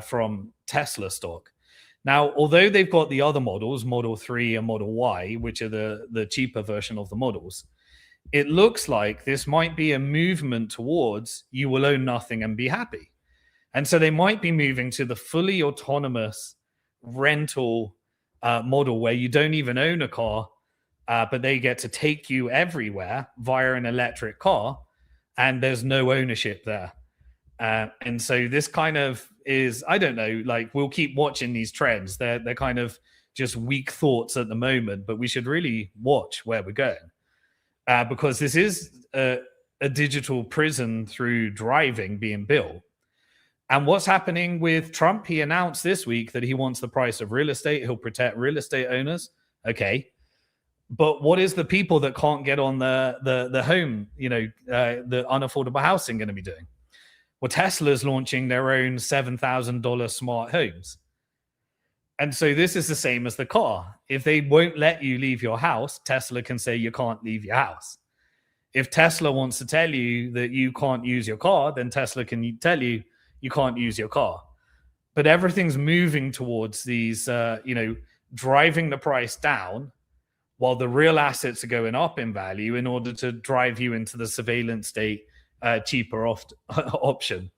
[SPEAKER 1] from Tesla stock. Now, although they've got the other models, Model 3 and Model Y, which are the cheaper version of the models, it looks like this might be a movement towards you will own nothing and be happy. And so they might be moving to the fully autonomous rental model where you don't even own a car, but they get to take you everywhere via an electric car, and there's no ownership there. And so this kind of is, I don't know, like we'll keep watching these trends. They're kind of just weak thoughts at the moment, but we should really watch where we're going, because this is a digital prison through driving being built. And what's happening with Trump? He announced this week that he wants the price of real estate. He'll protect real estate owners. Okay. But what is the people that can't get on the home, the unaffordable housing going to be doing? Well, Tesla's launching their own $7,000 smart homes. And so this is the same as the car. If they won't let you leave your house, Tesla can say you can't leave your house. If Tesla wants to tell you that you can't use your car, then Tesla can tell you you can't use your car. But everything's moving towards these, driving the price down while the real assets are going up in value in order to drive you into the surveillance state, cheaper option.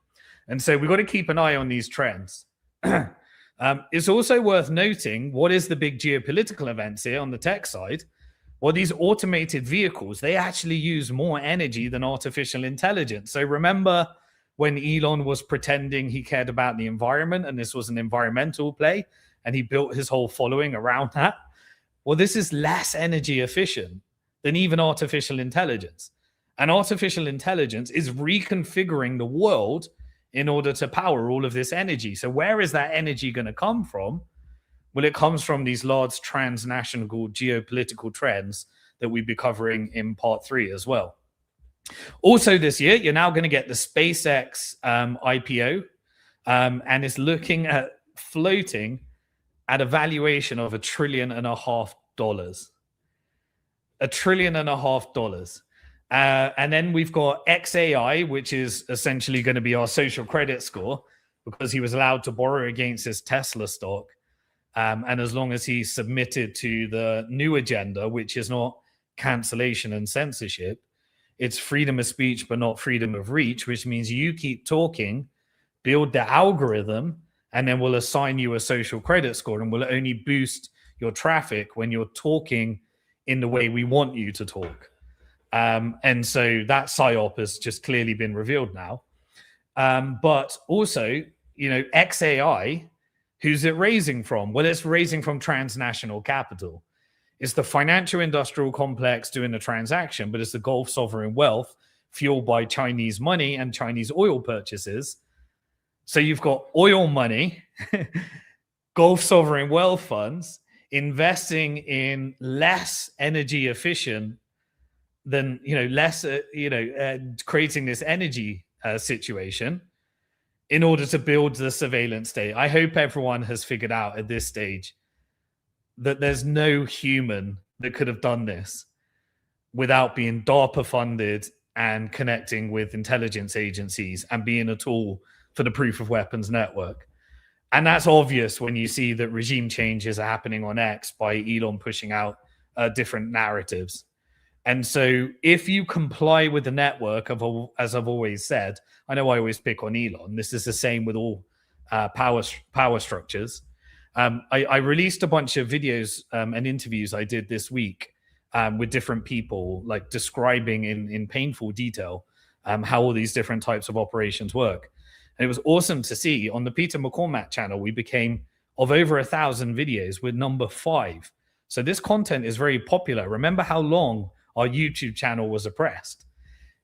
[SPEAKER 1] And so we've got to keep an eye on these trends. It's also worth noting, what is the big geopolitical events here on the tech side? Well, these automated vehicles, they actually use more energy than artificial intelligence. So remember when Elon was pretending he cared about the environment and this was an environmental play and he built his whole following around that? Well, this is less energy efficient than even artificial intelligence. And artificial intelligence is reconfiguring the world in order to power all of this energy. So where is that energy going to come from? Well, it comes from these large transnational geopolitical trends that we'll be covering in part 3 as well. Also this year, you're now going to get the SpaceX IPO, and it's looking at floating at a valuation of $1.5 trillion. $1.5 trillion. And then we've got XAI, which is essentially going to be our social credit score. because he was allowed to borrow against his Tesla stock. And as long as he submitted to the new agenda, which is not cancellation and censorship, it's freedom of speech, but not freedom of reach, which means you keep talking, build the algorithm, and then we'll assign you a social credit score, and we'll only boost your traffic when you're talking in the way we want you to talk. And so that PSYOP has just clearly been revealed now. But also, XAI, who's it raising from? Well, it's raising from transnational capital. It's the financial industrial complex doing the transaction, but it's the Gulf sovereign wealth fueled by Chinese money and Chinese oil purchases. So you've got oil money, Gulf sovereign wealth funds investing in less energy efficient than, creating this energy situation in order to build the surveillance state. I hope everyone has figured out at this stage that there's no human that could have done this without being DARPA funded and connecting with intelligence agencies and being a tool for the proof of weapons network. And that's obvious when you see that regime changes are happening on X by Elon pushing out different narratives. And so if you comply with the network, as I've always said, I know I always pick on Elon. This is the same with all power structures. I released a bunch of videos and interviews I did this week with different people, like describing in painful detail how all these different types of operations work. And it was awesome to see on the Peter McCormack channel, we became, of over 1,000 videos, we're number 5. So this content is very popular. Remember how long our YouTube channel was oppressed?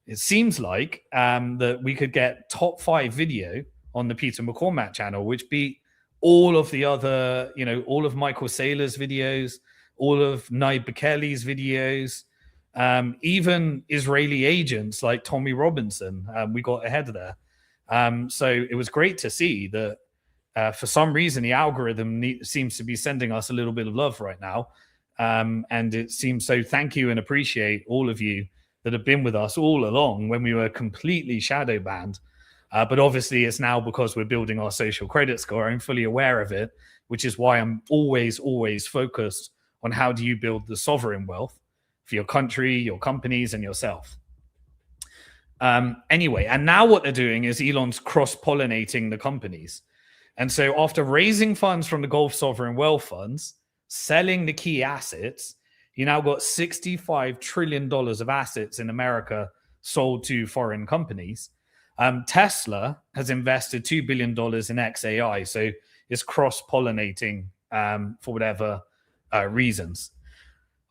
[SPEAKER 1] It seems like that we could get top 5 video on the Peter McCormack channel, which beat all of the other, all of Michael Saylor's videos, all of Nayib Bukele's videos, even Israeli agents like Tommy Robinson. We got ahead of there. So it was great to see that for some reason, the algorithm seems to be sending us a little bit of love right now. And it seems so. Thank you and appreciate all of you that have been with us all along when we were completely shadow banned. But obviously, it's now because we're building our social credit score. I'm fully aware of it, which is why I'm always focused on how do you build the sovereign wealth for your country, your companies, and yourself. Anyway, and now what they're doing is Elon's cross-pollinating the companies. And so after raising funds from the Gulf sovereign wealth funds, selling the key assets, you now got $65 trillion of assets in America sold to foreign companies. Tesla has invested $2 billion in XAI, so it's cross-pollinating for whatever reasons.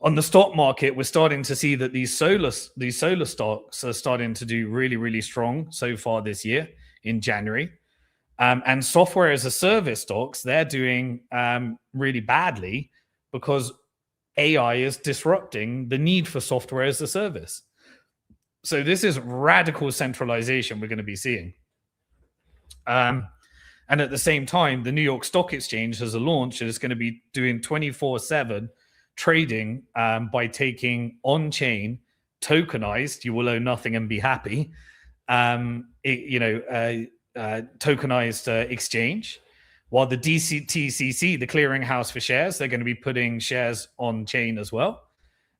[SPEAKER 1] On the stock market, we're starting to see that these solar stocks are starting to do really strong so far this year in January. And software as a service stocks, they're doing really badly because AI is disrupting the need for software as a service. So this is radical centralization we're going to be seeing. And at the same time, the New York Stock Exchange has a launch and it's going to be doing 24/7 trading by taking on-chain tokenized, you will own nothing and be happy, tokenized exchange, while the DCTCC, the clearinghouse for shares, they're going to be putting shares on chain as well.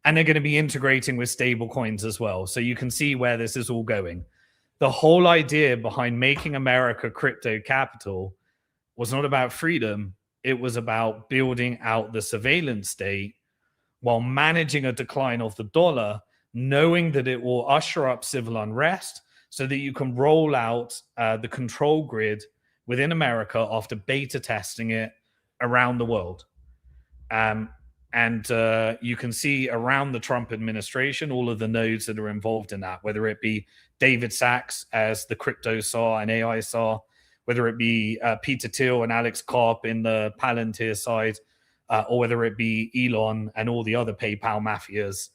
[SPEAKER 1] And they're going to be integrating with stablecoins as well. So you can see where this is all going. The whole idea behind making America crypto capital was not about freedom. It was about building out the surveillance state while managing a decline of the dollar, knowing that it will usher up civil unrest so that you can roll out the control grid within America after beta testing it around the world. And you can see around the Trump administration, all of the nodes that are involved in that, whether it be David Sachs as the crypto SAR and AI SAR, whether it be Peter Thiel and Alex Karp in the Palantir side, or whether it be Elon and all the other PayPal mafias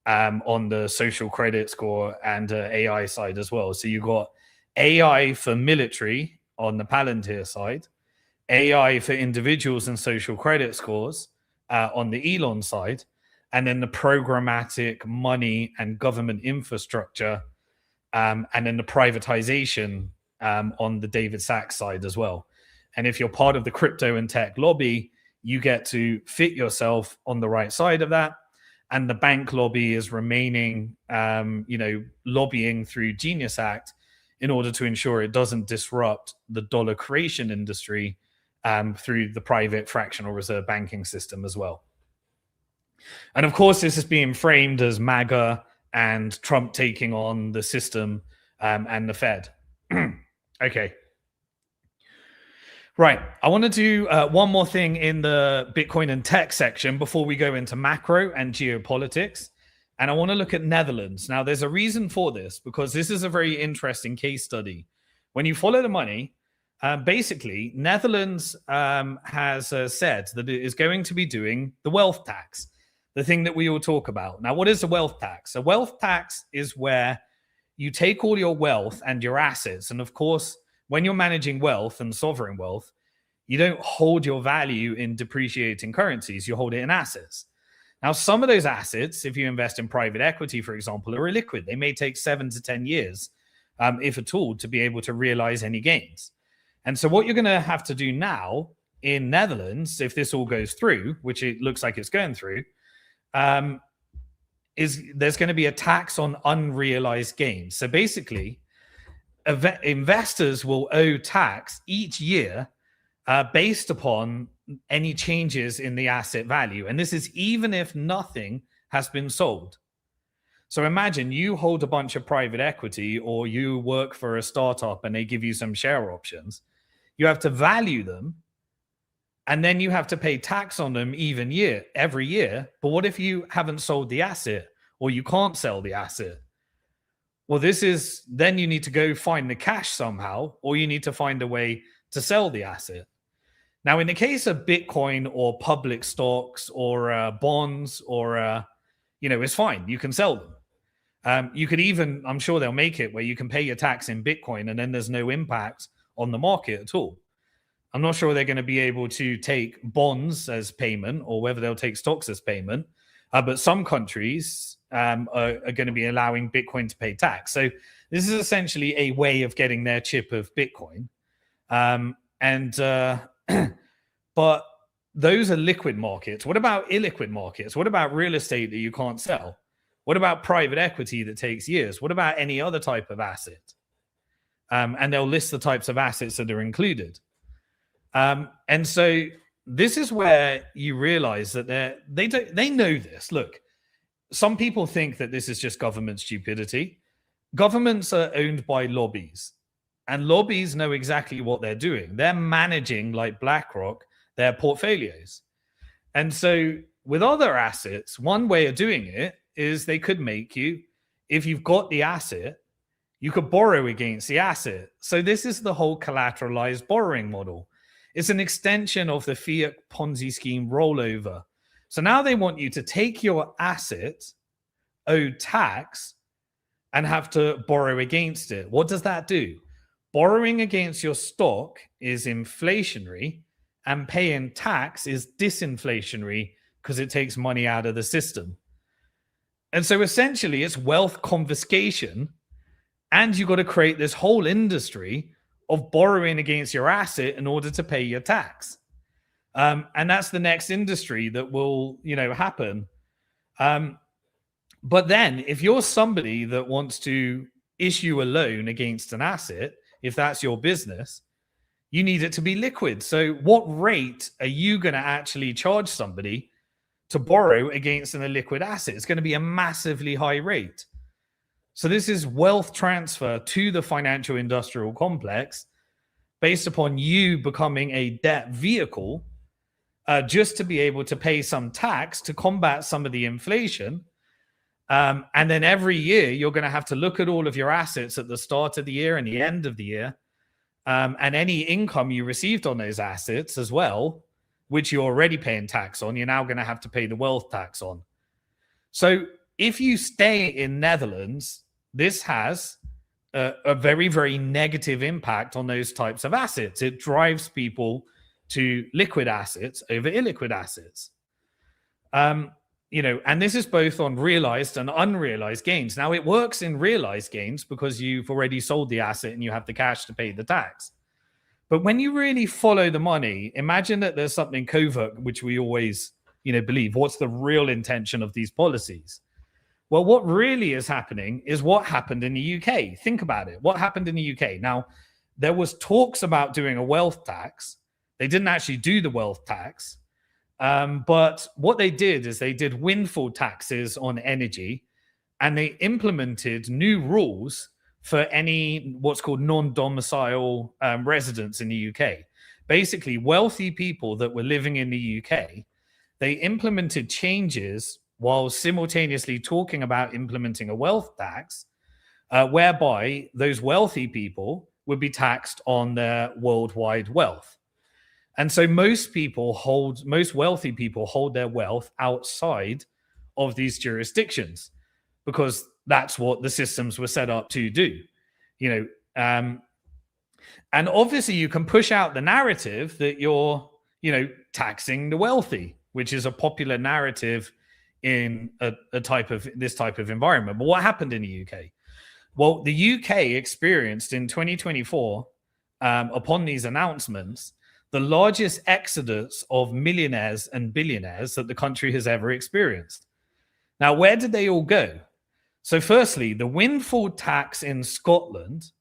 [SPEAKER 1] on the social credit score and AI side as well. So you got AI for military on the Palantir side, AI for individuals and social credit scores on the Elon side, and then the programmatic money and government infrastructure, and then the privatization on the David Sachs side as well. And if you're part of the crypto and tech lobby, you get to fit yourself on the right side of that. And the bank lobby is remaining, lobbying through Genius Act in order to ensure it doesn't disrupt the dollar creation industry through the private fractional reserve banking system as well. And of course, this is being framed as MAGA and Trump taking on the system and the Fed. Okay. Right. I want to do one more thing in the Bitcoin and tech section before we go into macro and geopolitics. And I want to look at Netherlands. Now, there's a reason for this, because this is a very interesting case study. When you follow the money, basically, Netherlands has said that it is going to be doing the wealth tax, the thing that we all talk about. Now, what is a wealth tax? A wealth tax is where you take all your wealth and your assets. And of course, when you're managing wealth and sovereign wealth, you don't hold your value in depreciating currencies. You hold it in assets. Now, some of those assets, if you invest in private equity, for example, are illiquid. They may take 7 to 10 years, if at all, to be able to realize any gains. And so what you're going to have to do now in Netherlands, if this all goes through, which it looks like it's going through, is there's going to be a tax on unrealized gains. So basically, investors will owe tax each year based upon any changes in the asset value. And this is even if nothing has been sold. So imagine you hold a bunch of private equity, or you work for a startup and they give you some share options. You have to value them, and then you have to pay tax on them every year. But what if you haven't sold the asset, or you can't sell the asset? Well, then you need to go find the cash somehow, or you need to find a way to sell the asset. Now, in the case of Bitcoin or public stocks or bonds or, it's fine. You can sell them. You could even, I'm sure they'll make it where you can pay your tax in Bitcoin and then there's no impact on the market at all. I'm not sure they're going to be able to take bonds as payment or whether they'll take stocks as payment. But some countries are going to be allowing Bitcoin to pay tax. So this is essentially a way of getting their chip of Bitcoin. But those are liquid markets. What about illiquid markets? What about real estate that you can't sell? What about private equity that takes years? What about any other type of asset? And they'll list the types of assets that are included. And so this is where you realize that they know this. Look, some people think that this is just government stupidity. Governments are owned by lobbies, and lobbies know exactly what they're doing. They're managing, like BlackRock, their portfolios. And so with other assets, one way of doing it is they could make you, if you've got the asset, you could borrow against the asset. So this is the whole collateralized borrowing model. It's an extension of the fiat Ponzi scheme rollover. So now they want you to take your asset, owe tax, and have to borrow against it. What does that do? Borrowing against your stock is inflationary, and paying tax is disinflationary because it takes money out of the system. And so essentially it's wealth confiscation, and you've got to create this whole industry of borrowing against your asset in order to pay your tax. And that's the next industry that will, happen. But then if you're somebody that wants to issue a loan against an asset, if that's your business, you need it to be liquid. So what rate are you going to actually charge somebody to borrow against an illiquid asset? It's going to be a massively high rate. So this is wealth transfer to the financial industrial complex based upon you becoming a debt vehicle just to be able to pay some tax to combat some of the inflation. And then every year, you're going to have to look at all of your assets at the start of the year and the end of the year, and any income you received on those assets as well, which you're already paying tax on, you're now going to have to pay the wealth tax on. So if you stay in Netherlands, this has a very, very negative impact on those types of assets. It drives people to liquid assets over illiquid assets. and this is both on realized and unrealized gains. Now, it works in realized gains because you've already sold the asset and you have the cash to pay the tax. But when you really follow the money, imagine that there's something covert, which we always, believe. What's the real intention of these policies? Well, what really is happening is what happened in the UK. Think about it. What happened in the UK? Now, there was talks about doing a wealth tax. They didn't actually do the wealth tax. But what they did is they did windfall taxes on energy, and they implemented new rules for any what's called non-domicile residents in the UK. Basically, wealthy people that were living in the UK, they implemented changes while simultaneously talking about implementing a wealth tax, whereby those wealthy people would be taxed on their worldwide wealth. And so most wealthy people hold their wealth outside of these jurisdictions because that's what the systems were set up to do, and obviously you can push out the narrative that you're, taxing the wealthy, which is a popular narrative in this type of environment. But what happened in the UK? Well, the UK experienced in 2024, upon these announcements, the largest exodus of millionaires and billionaires that the country has ever experienced. Now, where did they all go? So firstly, the windfall tax in Scotland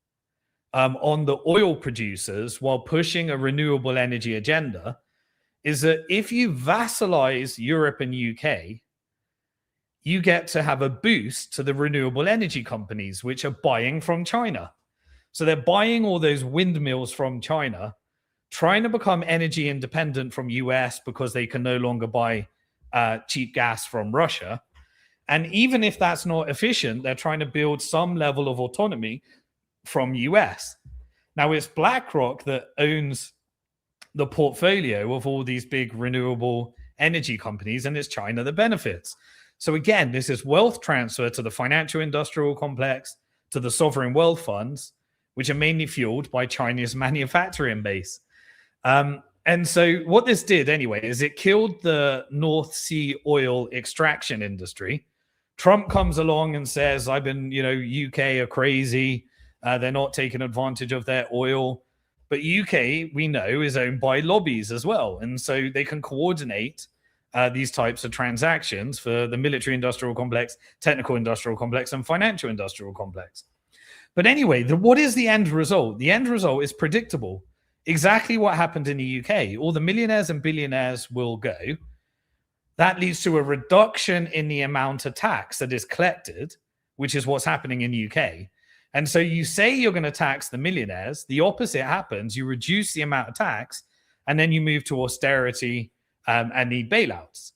[SPEAKER 1] on the oil producers while pushing a renewable energy agenda is that if you vassalize Europe and UK, you get to have a boost to the renewable energy companies, which are buying from China. So they're buying all those windmills from China, trying to become energy independent from US because they can no longer buy cheap gas from Russia. And even if that's not efficient, they're trying to build some level of autonomy from US. Now, it's BlackRock that owns the portfolio of all these big renewable energy companies, and it's China that benefits. So again, this is wealth transfer to the financial industrial complex, to the sovereign wealth funds, which are mainly fueled by China's manufacturing base. And so what this did anyway is it killed the North Sea oil extraction industry. Trump comes along and says, UK are crazy. They're not taking advantage of their oil. But UK, we know, is owned by lobbies as well. And so they can coordinate these types of transactions for the military industrial complex, technical industrial complex, and financial industrial complex. But anyway, what is the end result? The end result is predictable. Exactly what happened in the UK. All the millionaires and billionaires will go. That leads to a reduction in the amount of tax that is collected, which is what's happening in the UK. And so you say you're going to tax the millionaires. The opposite happens. You reduce the amount of tax, and then you move to austerity and need bailouts.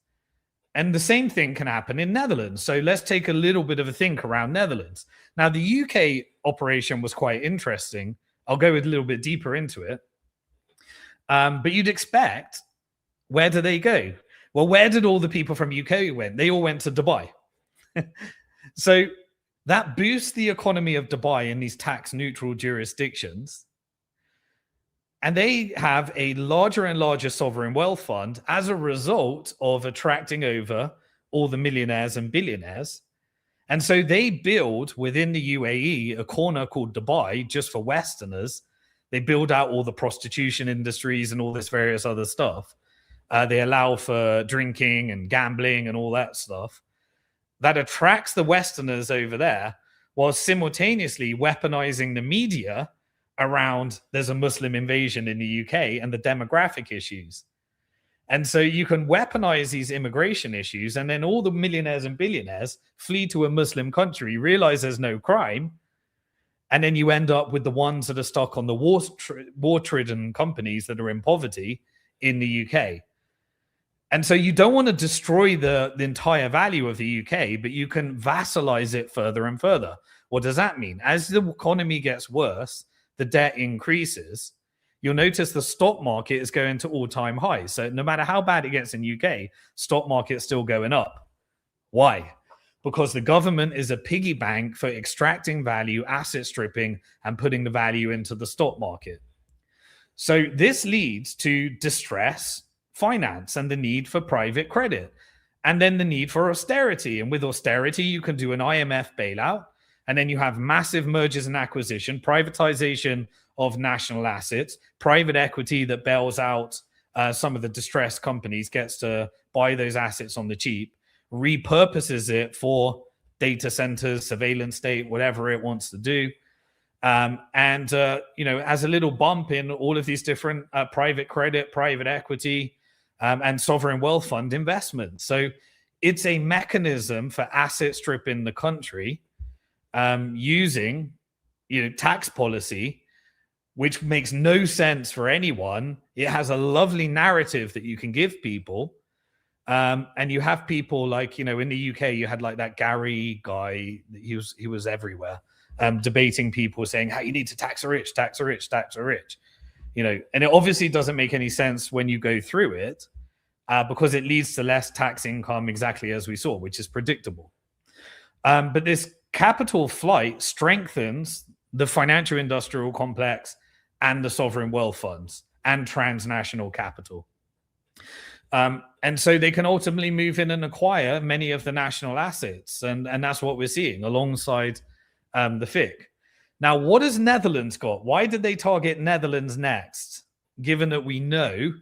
[SPEAKER 1] And the same thing can happen in Netherlands. So let's take a little bit of a think around Netherlands. Now, the UK operation was quite interesting. I'll go a little bit deeper into it. But you'd expect, where do they go? Well, where did all the people from UK went? They all went to Dubai. So that boosts the economy of Dubai in these tax-neutral jurisdictions. And they have a larger and larger sovereign wealth fund as a result of attracting over all the millionaires and billionaires. And so they build within the UAE a corner called Dubai just for Westerners. They build out all the prostitution industries and all this various other stuff. They allow for drinking and gambling and all that stuff. That attracts the Westerners over there while simultaneously weaponizing the media around there's a Muslim invasion in the UK and the demographic issues. And so you can weaponize these immigration issues, and then all the millionaires and billionaires flee to a Muslim country, realize there's no crime, and then you end up with the ones that are stuck on the war-ridden companies that are in poverty in the UK. And so you don't want to destroy the entire value of the UK, but you can vassalize it further and further. What does that mean? As the economy gets worse, the debt increases. You'll notice the stock market is going to all-time highs. So no matter how bad it gets in UK, stock market's still going up. Why? Because the government is a piggy bank for extracting value, asset stripping, and putting the value into the stock market. So this leads to distress, finance, and the need for private credit. and then the need for austerity. And with austerity, you can do an IMF bailout, and then you have massive mergers and acquisition, privatization of national assets, private equity that bails out some of the distressed companies, gets to buy those assets on the cheap, repurposes it for data centers, surveillance state, whatever it wants to do. As a little bump in all of these different private credit, private equity, and sovereign wealth fund investments. So it's a mechanism for asset stripping the country using tax policy, which makes no sense for anyone. It has a lovely narrative that you can give people. And you have people like, in the UK, you had like that Gary guy. He was everywhere, debating people saying how you need to tax the rich, tax the rich, tax the rich. And it obviously doesn't make any sense when you go through it, because it leads to less tax income, exactly as we saw, which is predictable. But this capital flight strengthens the financial industrial complex and the sovereign wealth funds and transnational capital. And so they can ultimately move in and acquire many of the national assets. And that's what we're seeing alongside the FIC. Now, what has Netherlands got? Why did they target Netherlands next, given that we know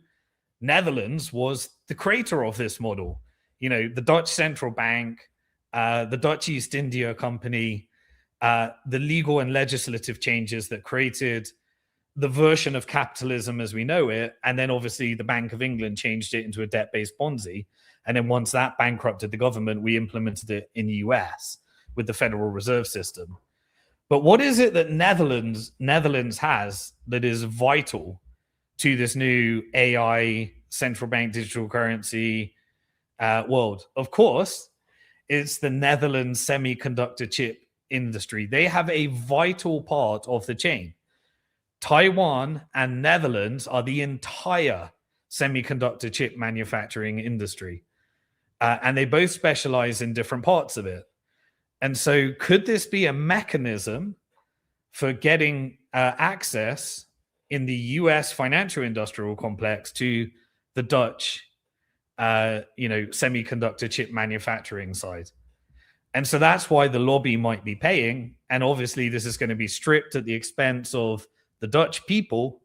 [SPEAKER 1] Netherlands was the creator of this model? The Dutch central bank, the Dutch East India Company, the legal and legislative changes that created the version of capitalism as we know it. And then obviously the Bank of England changed it into a debt-based Ponzi. And then once that bankrupted the government, we implemented it in the US with the Federal Reserve System. But what is it that Netherlands has that is vital to this new AI central bank digital currency world? Of course, it's the Netherlands semiconductor chip industry. They have a vital part of the chain. Taiwan and Netherlands are the entire semiconductor chip manufacturing industry. And they both specialize in different parts of it. And so could this be a mechanism for getting access in the US financial industrial complex to the Dutch, semiconductor chip manufacturing side? And so that's why the lobby might be paying. And obviously this is going to be stripped at the expense of the Dutch people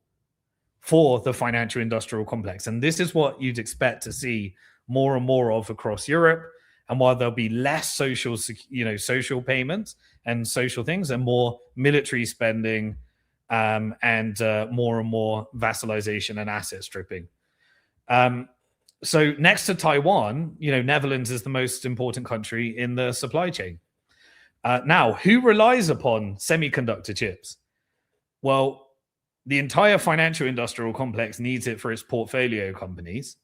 [SPEAKER 1] for the financial industrial complex. And this is what you'd expect to see more and more of across Europe. And while there'll be less social payments and social things, and more military spending, and more and more vassalization and asset stripping. So next to Taiwan, Netherlands is the most important country in the supply chain. Now, who relies upon semiconductor chips? Well, the entire financial industrial complex needs it for its portfolio companies.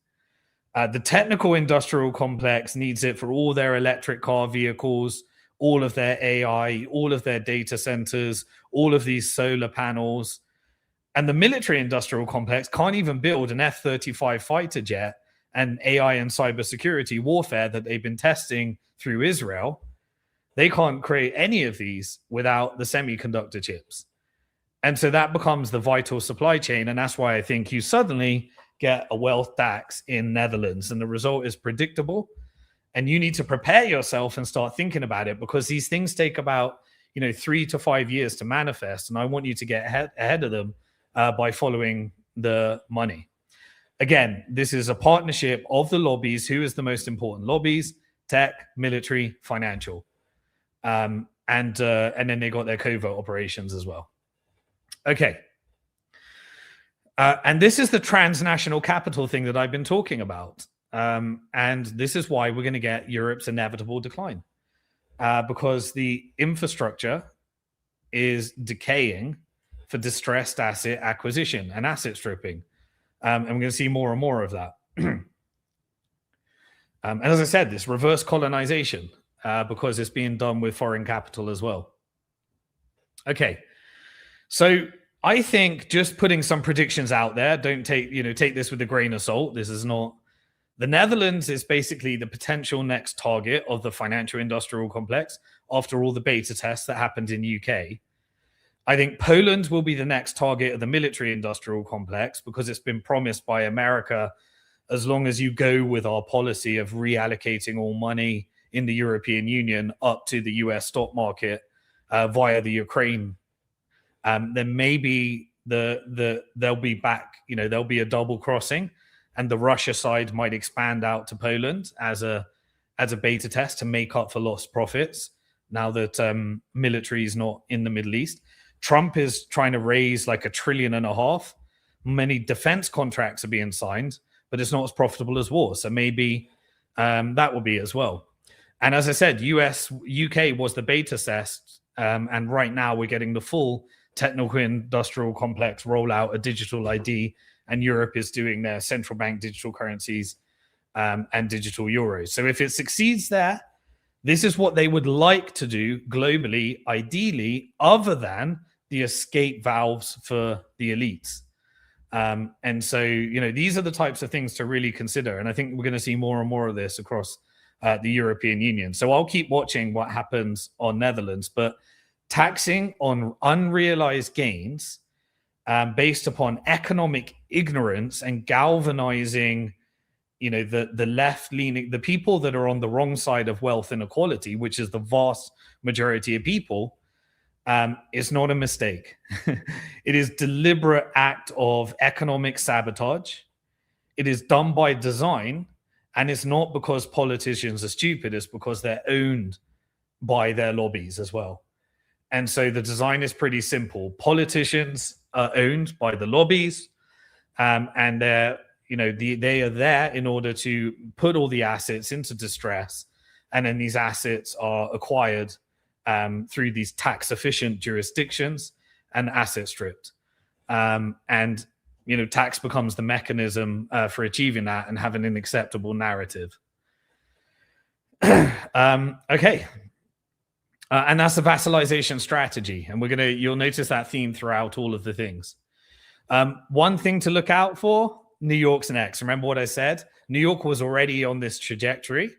[SPEAKER 1] The technical industrial complex needs it for all their electric car vehicles, all of their AI, all of their data centers, all of these solar panels. And the military industrial complex can't even build an F-35 fighter jet and AI and cybersecurity warfare that they've been testing through Israel. They can't create any of these without the semiconductor chips. And so that becomes the vital supply chain. And that's why I think you suddenly get a wealth tax in Netherlands. And the result is predictable. And you need to prepare yourself and start thinking about it, because these things take about 3 to 5 years to manifest. And I want you to get ahead of them by following the money. Again, this is a partnership of the lobbies. Who is the most important lobbies? Tech, military, financial. And then they got their covert operations as well. Okay. And this is the transnational capital thing that I've been talking about. And this is why we're going to get Europe's inevitable decline. Because the infrastructure is decaying for distressed asset acquisition and asset stripping. And we're going to see more and more of that. And as I said, this reverse colonization, because it's being done with foreign capital as well. Okay. So I think just putting some predictions out there, don't take this with a grain of salt. This is not, the Netherlands is basically the potential next target of the financial industrial complex after all the beta tests that happened in UK. I think Poland will be the next target of the military industrial complex, because it's been promised by America as long as you go with our policy of reallocating all money in the European Union up to the US stock market via the Ukraine, then maybe they'll be back, there'll be a double crossing, and the Russia side might expand out to Poland as a beta test to make up for lost profits now that military is not in the Middle East. Trump is trying to raise like $1.5 trillion. Many defense contracts are being signed, but it's not as profitable as war. So maybe that will be as well. And as I said, UK was the beta test. And right now we're getting the full technical industrial complex rollout, a digital ID, and Europe is doing their central bank digital currencies and digital euros. So if it succeeds there, this is what they would like to do globally, ideally, other than the escape valves for the elites. And so, these are the types of things to really consider. And I think we're going to see more and more of this across the European Union. So I'll keep watching what happens on Netherlands, but taxing on unrealized gains based upon economic ignorance and galvanizing, the left-leaning, the people that are on the wrong side of wealth inequality, which is the vast majority of people, is not a mistake. It is deliberate act of economic sabotage. It is done by design, and it's not because politicians are stupid. It's because they're owned by their lobbies as well. And so the design is pretty simple. Politicians are owned by the lobbies, and they're, they are there in order to put all the assets into distress, and then these assets are acquired through these tax-efficient jurisdictions and asset stripped. And tax becomes the mechanism for achieving that and having an acceptable narrative. Okay. And that's the vassalization strategy. And you'll notice that theme throughout all of the things. One thing to look out for, New York's next. Remember what I said? New York was already on this trajectory.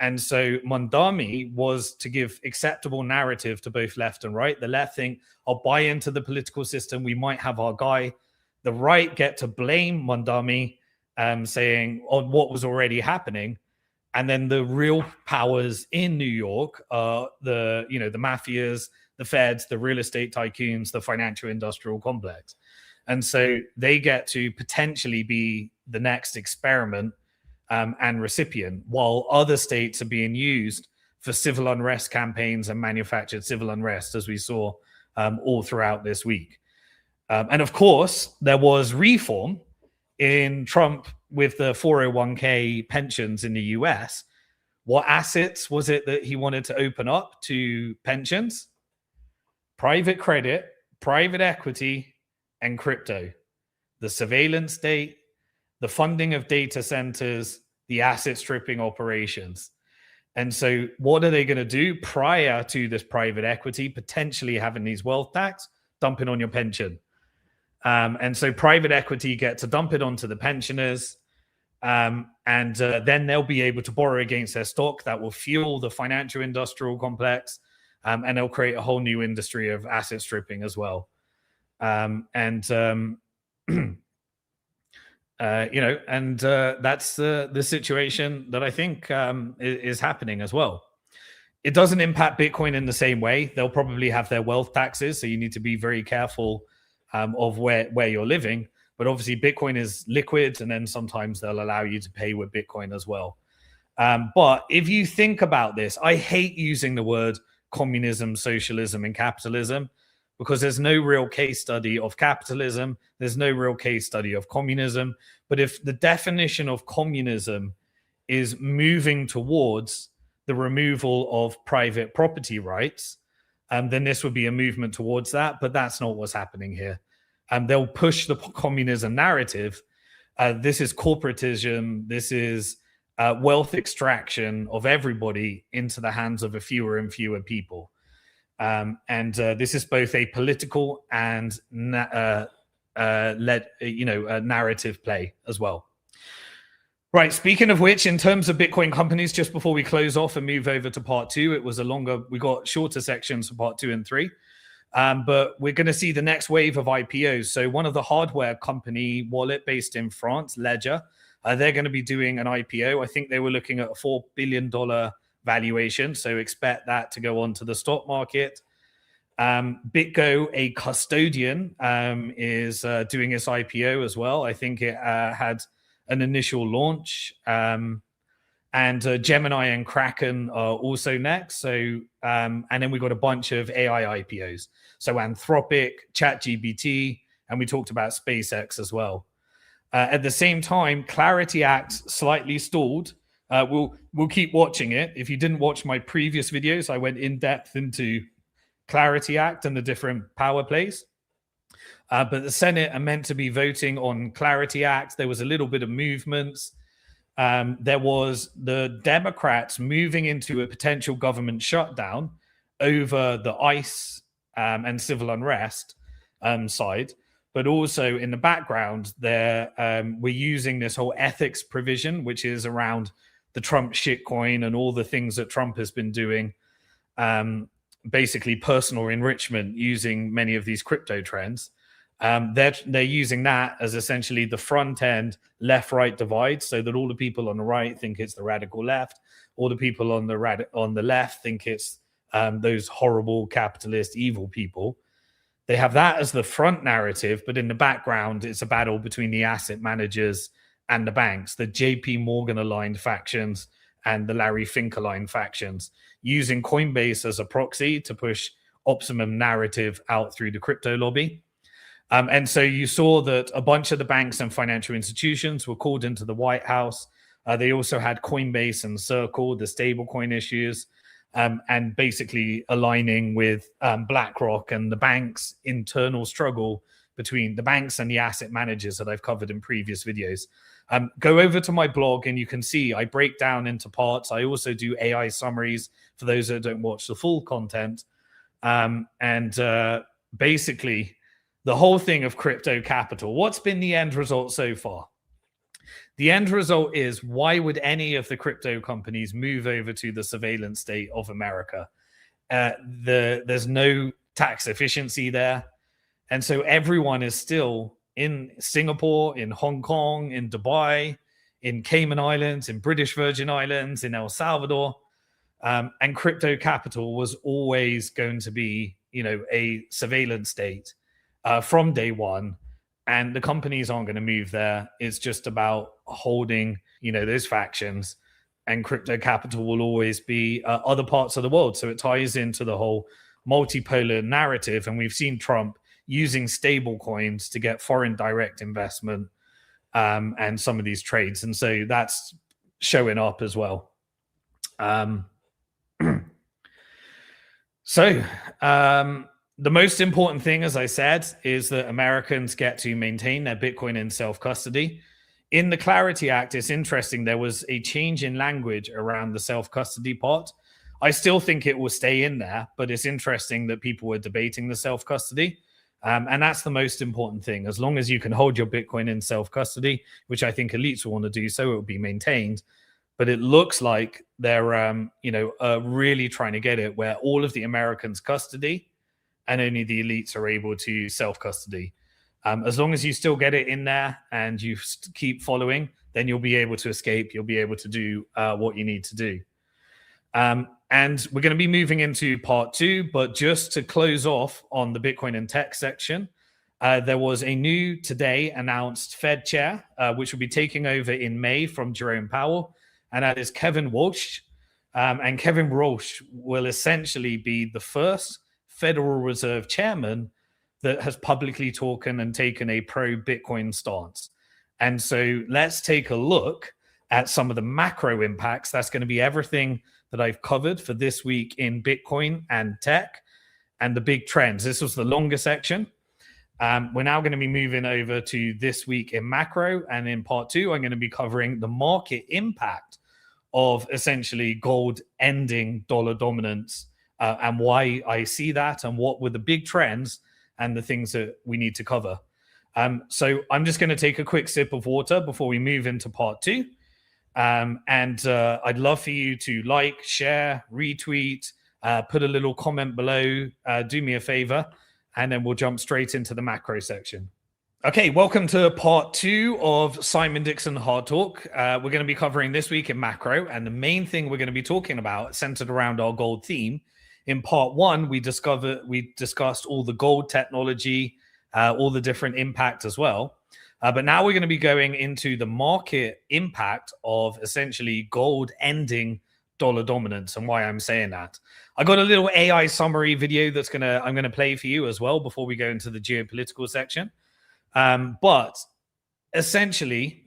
[SPEAKER 1] And so Mondami was to give acceptable narrative to both left and right. The left think, I'll buy into the political system. We might have our guy. The right get to blame Mondami, saying on what was already happening. And then the real powers in New York are the mafias, the feds, the real estate tycoons, the financial industrial complex. And so they get to potentially be the next experiment and recipient, while other states are being used for civil unrest campaigns and manufactured civil unrest, as we saw all throughout this week. And of course, there was reform in Trump with the 401k pensions in the US. What assets was it that he wanted to open up to pensions? Private credit, private equity, and crypto. The surveillance state, the funding of data centers, the asset stripping operations. And so what are they going to do prior to this private equity, potentially having these wealth tax, dumping on your pension? And so private equity get to dump it onto the pensioners, and then they'll be able to borrow against their stock that will fuel the financial industrial complex, and they'll create a whole new industry of asset stripping as well. That's the situation that I think is happening as well. It doesn't impact Bitcoin in the same way. They'll probably have their wealth taxes, so you need to be very careful of where you're living. But obviously, Bitcoin is liquid, and then sometimes they'll allow you to pay with Bitcoin as well. But if you think about this, I hate using the word communism, socialism, and capitalism, because there's no real case study of capitalism. There's no real case study of communism. But if the definition of communism is moving towards the removal of private property rights, then this would be a movement towards that. But that's not what's happening here. They'll push the communism narrative. This is corporatism. This is wealth extraction of everybody into the hands of a fewer and fewer people. This is both a political and a narrative play as well. Right. Speaking of which, in terms of Bitcoin companies, just before we close off and move over to part two, we got shorter sections for part 2 and 3. But we're going to see the next wave of IPOs. So one of the hardware company wallet based in France, Ledger, they're going to be doing an IPO. I think they were looking at a $4 billion valuation. So expect that to go onto the stock market. BitGo, a custodian, is doing its IPO as well. I think it had an initial launch. And Gemini and Kraken are also next. So, and then we got a bunch of AI IPOs. So Anthropic, ChatGPT, and we talked about SpaceX as well. At the same time, Clarity Act slightly stalled. We'll keep watching it. If you didn't watch my previous videos, I went in depth into Clarity Act and the different power plays. But the Senate are meant to be voting on Clarity Act. There was a little bit of movements. There was the Democrats moving into a potential government shutdown over the ICE and civil unrest side. But also in the background, we're using this whole ethics provision, which is around the Trump shitcoin and all the things that Trump has been doing, basically personal enrichment using many of these crypto trends. They're using that as essentially the front end left-right divide, so that all the people on the right think it's the radical left, all the people on the left think it's those horrible capitalist evil people. They have that as the front narrative, but in the background, it's a battle between the asset managers and the banks, the JP Morgan aligned factions and the Larry Fink aligned factions, using Coinbase as a proxy to push optimum narrative out through the crypto lobby. And so you saw that a bunch of the banks and financial institutions were called into the White House. They also had Coinbase and Circle, the stablecoin issues, and basically aligning with BlackRock and the bank's internal struggle between the banks and the asset managers that I've covered in previous videos. Go over to my blog and you can see I break down into parts. I also do AI summaries for those that don't watch the full content. Basically, the whole thing of crypto capital, what's been the end result so far? The end result is, why would any of the crypto companies move over to the surveillance state of America? There's no tax efficiency there. And so everyone is still in Singapore, in Hong Kong, in Dubai, in Cayman Islands, in British Virgin Islands, in El Salvador. And crypto capital was always going to be, a surveillance state from day one. And the companies aren't going to move there. It's just about holding, those factions. And crypto capital will always be other parts of the world. So it ties into the whole multipolar narrative. And we've seen Trump using stable coins to get foreign direct investment and some of these trades. And so that's showing up as well. The most important thing, as I said, is that Americans get to maintain their Bitcoin in self-custody. In the Clarity Act, it's interesting, there was a change in language around the self-custody part. I still think it will stay in there, but it's interesting that people were debating the self-custody. And that's the most important thing. As long as you can hold your Bitcoin in self-custody, which I think elites will want to do so, it will be maintained. But it looks like they're, really trying to get it where all of the Americans custody and only the elites are able to self-custody. As long as you still get it in there and you keep following, then you'll be able to escape. You'll be able to do what you need to do. And we're going to be moving into part 2, but just to close off on the Bitcoin and tech section, there was a new today announced Fed chair, which will be taking over in May from Jerome Powell, and that is Kevin Walsh. And Kevin Walsh will essentially be the first Federal Reserve chairman that has publicly talked and taken a pro-Bitcoin stance. And so let's take a look at some of the macro impacts. That's going to be everything that I've covered for this week in Bitcoin and tech and the big trends. This was the longer section. We're now going to be moving over to this week in macro. And in part 2, I'm going to be covering the market impact of essentially gold ending dollar dominance and why I see that and what were the big trends and the things that we need to cover. So I'm just going to take a quick sip of water before we move into part 2. I'd love for you to like, share, retweet, put a little comment below, do me a favor, and then we'll jump straight into the macro section. Okay, welcome to part 2 of Simon Dixon Hard Talk. We're going to be covering this week in macro, and the main thing we're going to be talking about centered around our gold theme. In part 1, we discussed all the gold technology, all the different impact as well. But now we're going to be going into the market impact of essentially gold ending dollar dominance and why I'm saying that. I got a little AI summary video I'm going to play for you as well before we go into the geopolitical section. But essentially,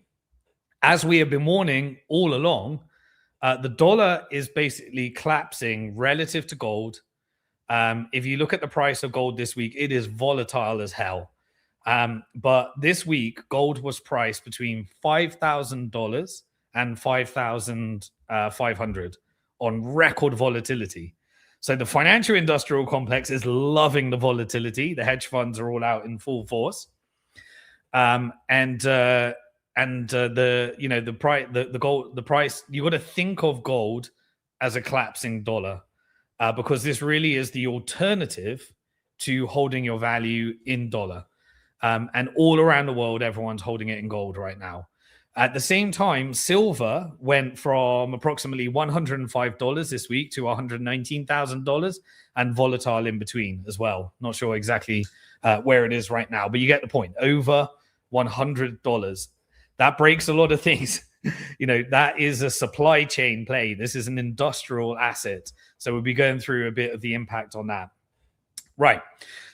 [SPEAKER 1] as we have been warning all along, the dollar is basically collapsing relative to gold. If you look at the price of gold this week, it is volatile as hell. But this week, gold was priced between $5,000 and $5,500 on record volatility. So the financial industrial complex is loving the volatility. The hedge funds are all out in full force. The price, you got to think of gold as a collapsing dollar, because this really is the alternative to holding your value in dollar. And all around the world, everyone's holding it in gold right now. At the same time, silver went from approximately $105 this week to $119,000 and volatile in between as well. Not sure exactly where it is right now, but you get the point. Over $100. That breaks a lot of things. That is a supply chain play. This is an industrial asset. So we'll be going through a bit of the impact on that. Right.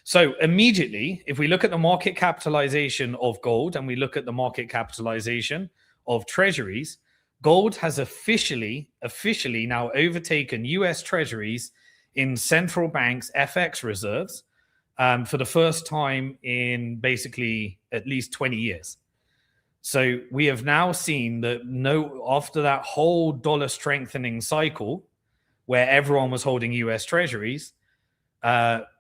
[SPEAKER 1] So immediately, if we look at the market capitalization of gold and we look at the market capitalization of treasuries, gold has officially now overtaken US treasuries in central banks' FX reserves for the first time in basically at least 20 years. So we have now seen that after that whole dollar strengthening cycle where everyone was holding US treasuries,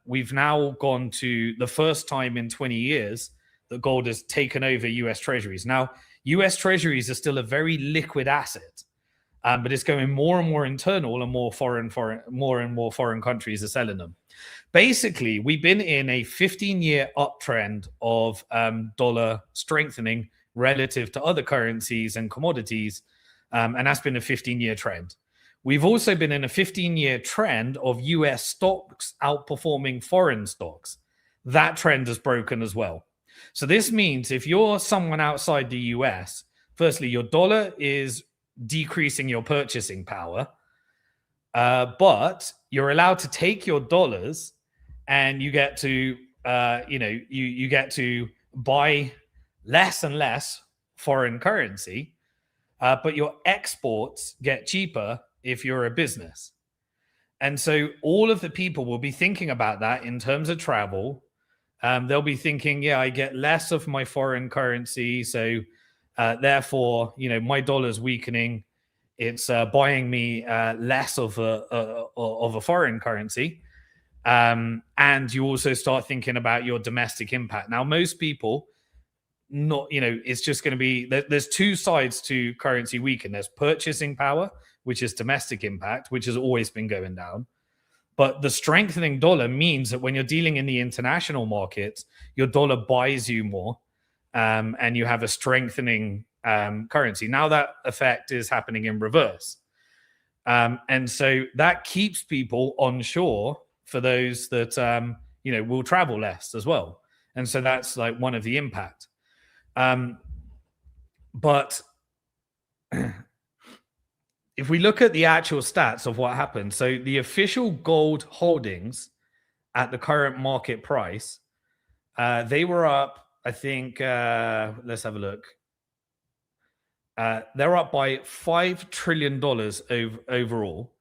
[SPEAKER 1] we've now gone to the first time in 20 years that gold has taken over US treasuries. Now, US treasuries are still a very liquid asset, but it's going more and more internal, and more and more foreign countries are selling them. Basically, we've been in a 15-year uptrend of dollar strengthening relative to other currencies and commodities, and that's been a 15-year trend. We've also been in a 15-year trend of US stocks outperforming foreign stocks. That trend has broken as well. So this means if you're someone outside the US, firstly, your dollar is decreasing your purchasing power, but you're allowed to take your dollars and you get to, you get to buy less and less foreign currency, but your exports get cheaper if you're a business. And so all of the people will be thinking about that in terms of travel. They'll be thinking, I get less of my foreign currency. So therefore, my dollar's weakening. It's buying me less of a foreign currency. And you also start thinking about your domestic impact. Now, most people, it's just going to be, there's two sides to currency weaken. There's purchasing power, which is domestic impact, which has always been going down. But the strengthening dollar means that when you're dealing in the international markets, your dollar buys you more, and you have a strengthening currency. Now that effect is happening in reverse. And so that keeps people onshore for those that, will travel less as well. And so that's like one of the impact. But if we look at the actual stats of what happened, so the official gold holdings at the current market price, they were up, I think, let's have a look. They're up by $5 trillion overall.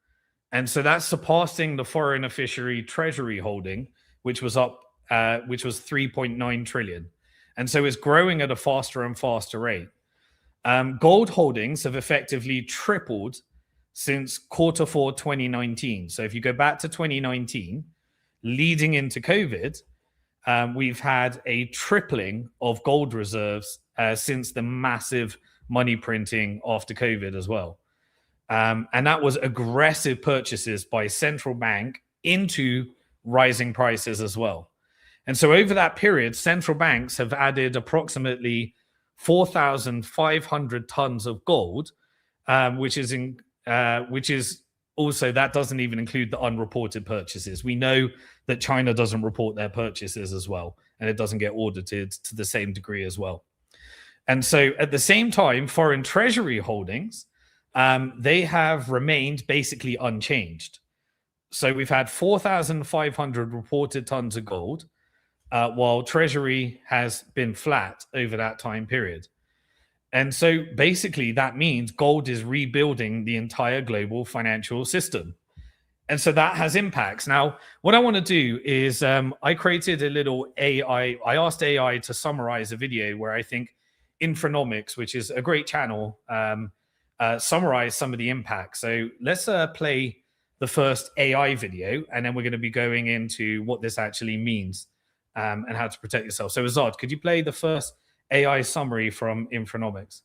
[SPEAKER 1] And so that's surpassing the foreign official treasury holding, which was up, which was 3.9 trillion. And so it's growing at a faster and faster rate. Gold holdings have effectively tripled since Q4 2019. So if you go back to 2019, leading into COVID, we've had a tripling of gold reserves since the massive money printing after COVID as well. And that was aggressive purchases by central bank into rising prices as well. And so over that period, central banks have added approximately 4,500 tons of gold, which is also, that doesn't even include the unreported purchases. We know that China doesn't report their purchases as well, and it doesn't get audited to the same degree as well. And so at the same time, foreign treasury holdings, they have remained basically unchanged. So we've had 4,500 reported tons of gold, while treasury has been flat over that time period. And so basically that means gold is rebuilding the entire global financial system. And so that has impacts. Now, what I want to do is I created a little AI. I asked AI to summarize a video where I think INFRANOMICS, which is a great channel, summarize some of the impacts. So let's play the first AI video, and then we're going to be going into what this actually means and how to protect yourself. So Azad, could you play the first AI summary from INFRANOMICS?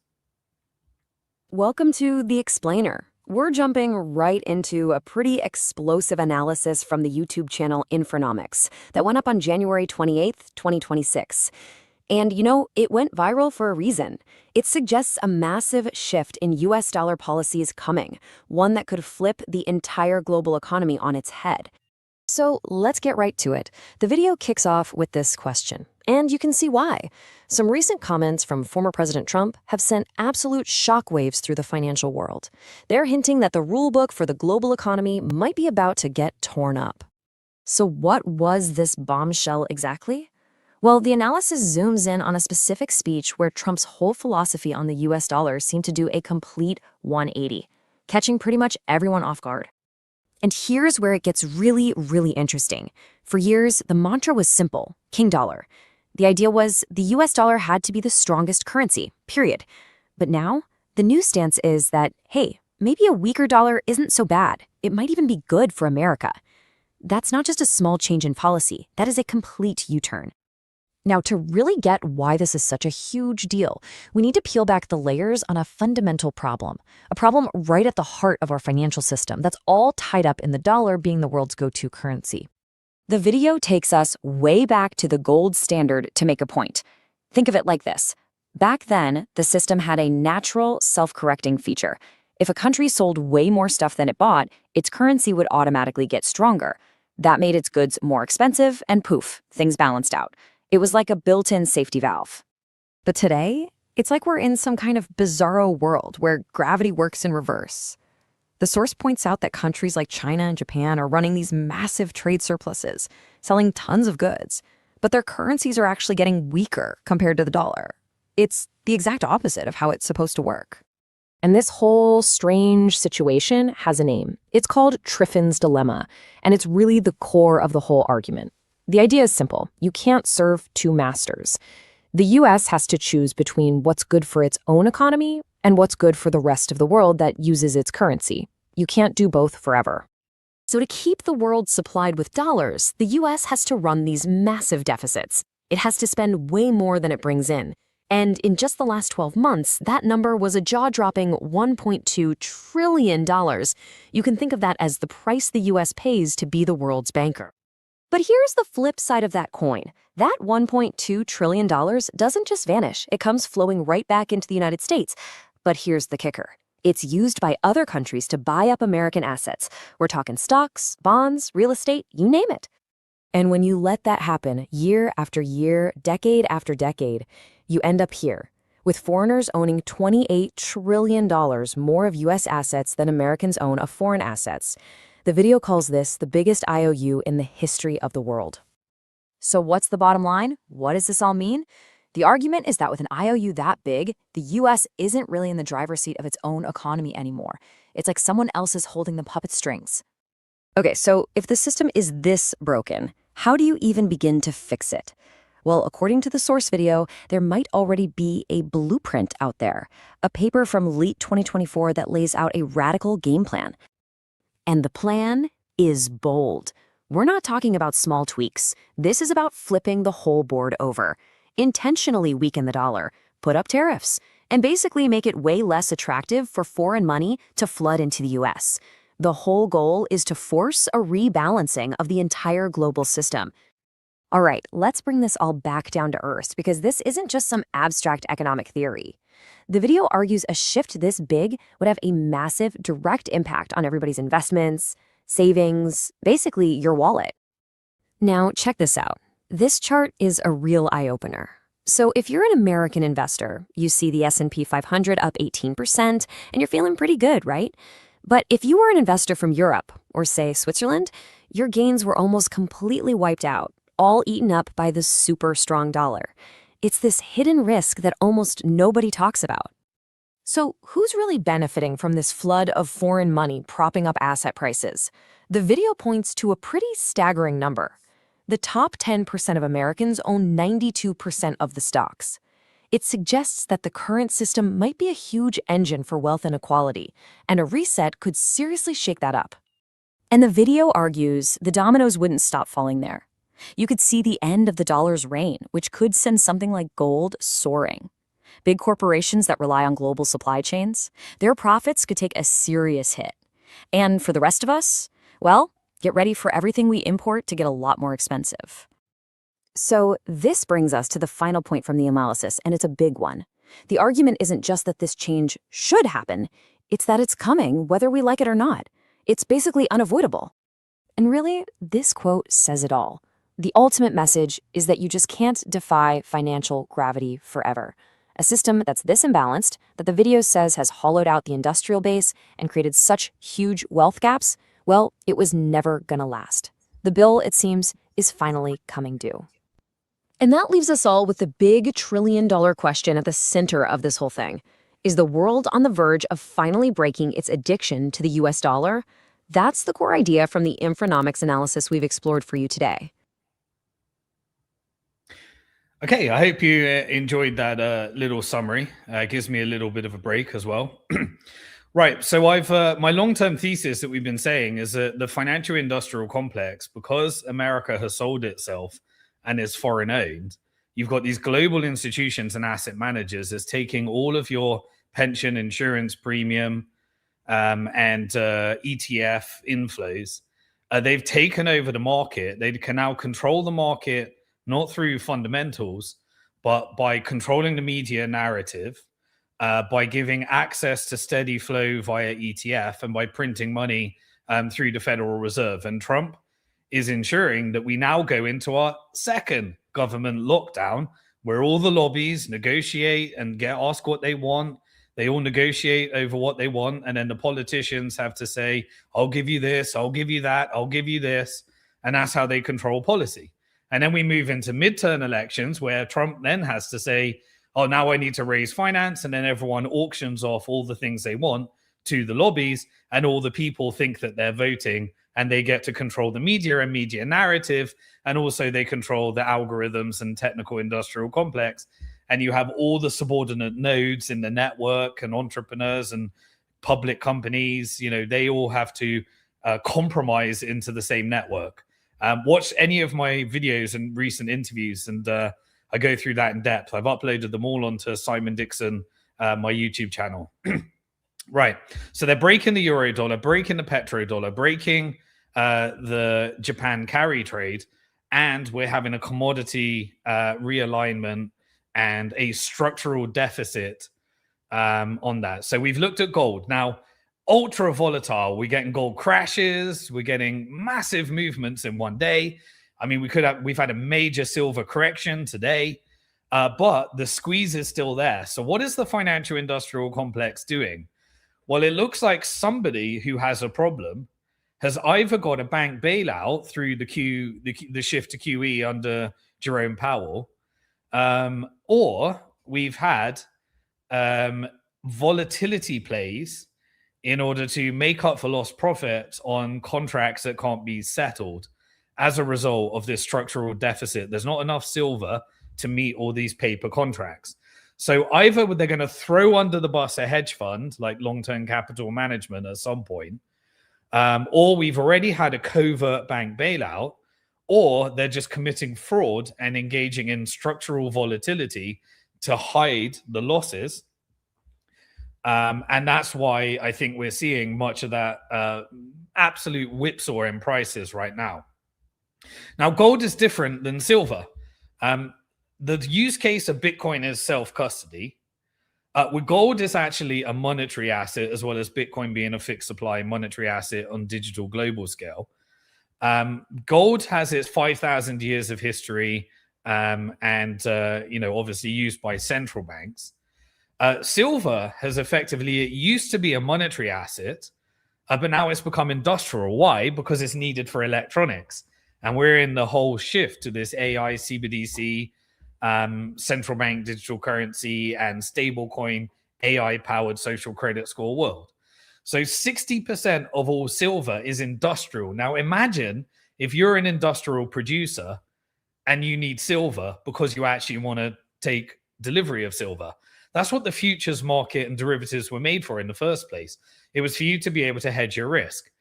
[SPEAKER 2] Welcome to The Explainer. We're jumping right into a pretty explosive analysis from the YouTube channel INFRANOMICS that went up on January 28th, 2026. And you know, it went viral for a reason. It suggests a massive shift in US dollar policy is coming, one that could flip the entire global economy on its head. So let's get right to it. The video kicks off with this question, and you can see why. Some recent comments from former President Trump have sent absolute shockwaves through the financial world. They're hinting that the rulebook for the global economy might be about to get torn up. So what was this bombshell exactly? Well, the analysis zooms in on a specific speech where Trump's whole philosophy on the US dollar seemed to do a complete 180, catching pretty much everyone off guard. And here's where it gets really, really interesting. For years, the mantra was simple: King Dollar. The idea was the US dollar had to be the strongest currency, period. But now, the new stance is that, hey, maybe a weaker dollar isn't so bad. It might even be good for America. That's not just a small change in policy. That is a complete U-turn. Now, to really get why this is such a huge deal, we need to peel back the layers on a fundamental problem, a problem right at the heart of our financial system that's all tied up in the dollar being the world's go-to currency. The video takes us way back to the gold standard to make a point. Think of it like this. Back then, the system had a natural self-correcting feature. If a country sold way more stuff than it bought, its currency would automatically get stronger. That made its goods more expensive, and poof, things balanced out. It was like a built-in safety valve. But today, it's like we're in some kind of bizarro world where gravity works in reverse. The source points out that countries like China and Japan are running these massive trade surpluses, selling tons of goods, but their currencies are actually getting weaker compared to the dollar. It's the exact opposite of how it's supposed to work. And this whole strange situation has a name. It's called Triffin's Dilemma, and it's really the core of the whole argument. The idea is simple. You can't serve two masters. The US has to choose between what's good for its own economy and what's good for the rest of the world that uses its currency. You can't do both forever. So to keep the world supplied with dollars, the US has to run these massive deficits. It has to spend way more than it brings in. And in just the last 12 months, that number was a jaw-dropping $1.2 trillion. You can think of that as the price the US pays to be the world's banker. But here's the flip side of that coin. That $1.2 trillion doesn't just vanish. It comes flowing right back into the United States. But here's the kicker. It's used by other countries to buy up American assets. We're talking stocks, bonds, real estate, you name it. And when you let that happen year after year, decade after decade, you end up here, with foreigners owning $28 trillion more of US assets than Americans own of foreign assets. The video calls this the biggest IOU in the history of the world. So what's the bottom line? What does this all mean? The argument is that with an IOU that big, the US isn't really in the driver's seat of its own economy anymore. It's like someone else is holding the puppet strings. Okay, so if the system is this broken, how do you even begin to fix it? Well, according to the source video, there might already be a blueprint out there, a paper from late 2024 that lays out a radical game plan. And the plan is bold. We're not talking about small tweaks. This is about flipping the whole board over. Intentionally weaken the dollar, put up tariffs, and basically make it way less attractive for foreign money to flood into the US. The whole goal is to force a rebalancing of the entire global system. All right, let's bring this all back down to earth because this isn't just some abstract economic theory. The video argues a shift this big would have a massive direct impact on everybody's investments, savings, basically your wallet. Now, check this out. This chart is a real eye-opener. So if you're an American investor, you see the S&P 500 up 18%, and you're feeling pretty good, right? But if you were an investor from Europe, or say Switzerland, your gains were almost completely wiped out, all eaten up by the super strong dollar. It's this hidden risk that almost nobody talks about. So who's really benefiting from this flood of foreign money propping up asset prices? The video points to a pretty staggering number. The top 10% of Americans own 92% of the stocks. It suggests that the current system might be a huge engine for wealth inequality, and a reset could seriously shake that up. And the video argues the dominoes wouldn't stop falling there. You could see the end of the dollar's reign, which could send something like gold soaring. Big corporations that rely on global supply chains, their profits could take a serious hit. And for the rest of us, well, get ready for everything we import to get a lot more expensive. So this brings us to the final point from the analysis, and it's a big one. The argument isn't just that this change should happen, it's that it's coming whether we like it or not. It's basically unavoidable. And really, this quote says it all. The ultimate message is that you just can't defy financial gravity forever. A system that's this imbalanced, that the video says has hollowed out the industrial base and created such huge wealth gaps, well, it was never gonna last. The bill, it seems, is finally coming due. And that leaves us all with the big trillion-dollar question at the center of this whole thing. Is the world on the verge of finally breaking its addiction to the US dollar? That's the core idea from the INFRANOMICS analysis we've explored for you today.
[SPEAKER 1] Okay, I hope you enjoyed that little summary. It gives me a little bit of a break as well. Right, so my long-term thesis that we've been saying is that the financial industrial complex, because America has sold itself and is foreign owned, you've got these global institutions and asset managers that's taking all of your pension insurance premium and ETF inflows. They've taken over the market. They can now control the market not through fundamentals, but by controlling the media narrative, by giving access to steady flow via ETF, and by printing money through the Federal Reserve. And Trump is ensuring that we now go into our second government lockdown, where all the lobbies negotiate and ask what they want. They all negotiate over what they want, and then the politicians have to say, I'll give you this, I'll give you that, I'll give you this. And that's how they control policy. And then we move into midterm elections where Trump then has to say, oh, now I need to raise finance. And then everyone auctions off all the things they want to the lobbies, and all the people think that they're voting, and they get to control the media and media narrative. And also they control the algorithms and technical industrial complex. And you have all the subordinate nodes in the network and entrepreneurs and public companies, they all have to compromise into the same network. Watch any of my videos and recent interviews, and I go through that in depth. I've uploaded them all onto SimonDixon, my YouTube channel. Right. So they're breaking the euro dollar, breaking the petrodollar, breaking the Japan carry trade, and we're having a commodity realignment and a structural deficit on that. So we've looked at gold. Now, ultra volatile. We're getting gold crashes. We're getting massive movements in one day. I mean, we've had a major silver correction today, but the squeeze is still there. So what is the financial industrial complex doing? Well, it looks like somebody who has a problem has either got a bank bailout through the shift to QE under Jerome Powell, or we've had volatility plays in order to make up for lost profits on contracts that can't be settled as a result of this structural deficit. There's not enough silver to meet all these paper contracts. So either they're going to throw under the bus a hedge fund like long-term capital management at some point, or we've already had a covert bank bailout, or they're just committing fraud and engaging in structural volatility to hide the losses And that's why I think we're seeing much of that absolute whipsaw in prices right now. Now, gold is different than silver. The use case of Bitcoin is self-custody. With gold, is actually a monetary asset, as well as Bitcoin being a fixed supply monetary asset on digital global scale. Gold has its 5,000 years of history, and obviously used by central banks. Silver has effectively, it used to be a monetary asset, but now it's become industrial. Why? Because it's needed for electronics. And we're in the whole shift to this AI, CBDC, central bank digital currency, and stablecoin AI-powered social credit score world. So 60% of all silver is industrial. Now imagine if you're an industrial producer and you need silver because you actually want to take delivery of silver. That's what the futures market and derivatives were made for in the first place. It was for you to be able to hedge your risk.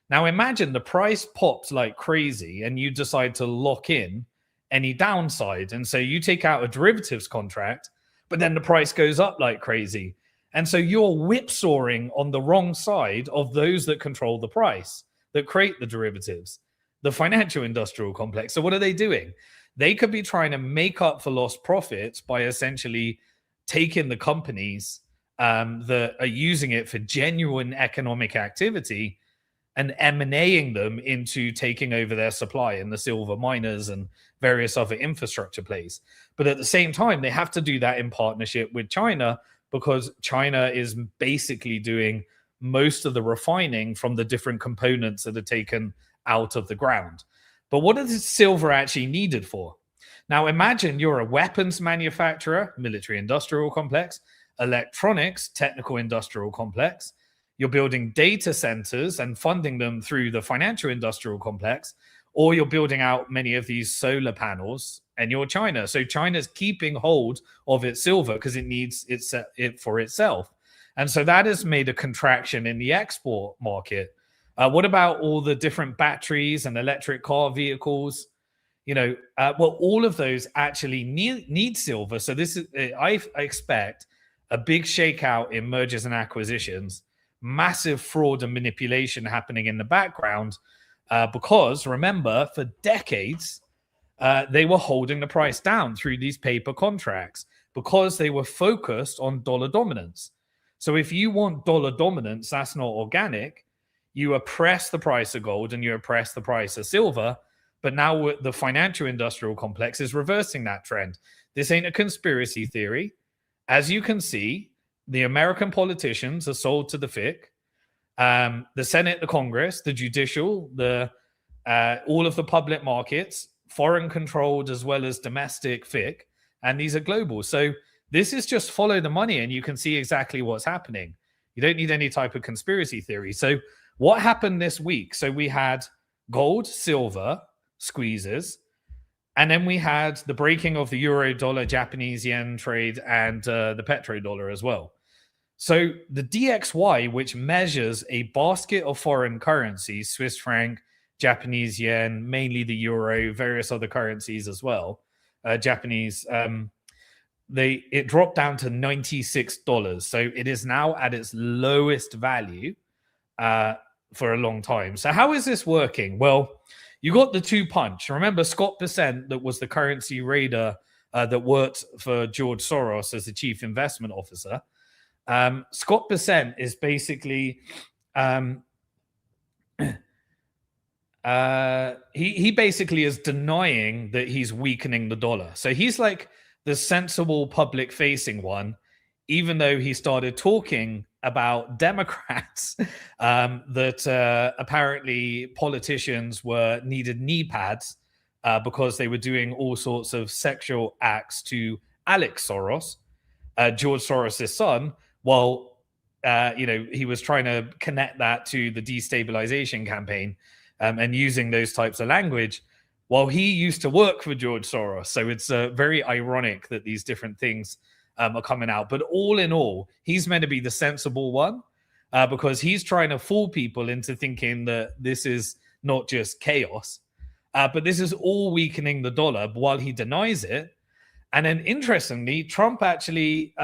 [SPEAKER 1] Now imagine the price pops like crazy and you decide to lock in any downside. And so you take out a derivatives contract, but then the price goes up like crazy. And so you're whipsawing on the wrong side of those that control the price, that create the derivatives, the financial industrial complex. So what are they doing? They could be trying to make up for lost profits by essentially taking the companies that are using it for genuine economic activity and M&Aing them into taking over their supply and the silver miners and various other infrastructure plays. But at the same time, they have to do that in partnership with China, because China is basically doing most of the refining from the different components that are taken out of the ground. But what is silver actually needed for? Now, imagine you're a weapons manufacturer, military industrial complex, electronics, technical industrial complex. You're building data centers and funding them through the financial industrial complex, or you're building out many of these solar panels, and you're China. So China's keeping hold of its silver because it needs it for itself. And so that has made a contraction in the export market. What about all the different batteries and electric car vehicles? All of those actually need silver. So this is, I expect a big shakeout in mergers and acquisitions, massive fraud and manipulation happening in the background, because remember, for decades, they were holding the price down through these paper contracts because they were focused on dollar dominance. So if you want dollar dominance, that's not organic. You oppress the price of gold and you oppress the price of silver. But now the financial industrial complex is reversing that trend. This ain't a conspiracy theory. As you can see, the American politicians are sold to the FIC. The Senate, the Congress, the judicial, all of the public markets, foreign controlled as well as domestic FIC, and these are global. So this is just follow the money and you can see exactly what's happening. You don't need any type of conspiracy theory. So what happened this week? So we had gold, silver squeezes, and then we had the breaking of the euro dollar, Japanese yen trade, and the petrodollar as well. So the DXY, which measures a basket of foreign currencies, Swiss franc, Japanese yen, mainly the euro, various other currencies as well, Japanese, it dropped down to $96. So it is now at its lowest value for a long time. So how is this working? Well, you got the two punch. Remember Scott Bessent, that was the currency raider that worked for George Soros as the chief investment officer. Scott Bessent is basically he basically is denying that he's weakening the dollar. So he's like the sensible public facing one, even though he started talking about Democrats that apparently politicians needed knee pads because they were doing all sorts of sexual acts to Alex Soros, George Soros' son. Well, he was trying to connect that to the destabilization campaign and using those types of language. Well, he used to work for George Soros. So it's very ironic that these different things are coming out. But all in all, he's meant to be the sensible one because he's trying to fool people into thinking that this is not just chaos, but this is all weakening the dollar while he denies it. And then interestingly, Trump actually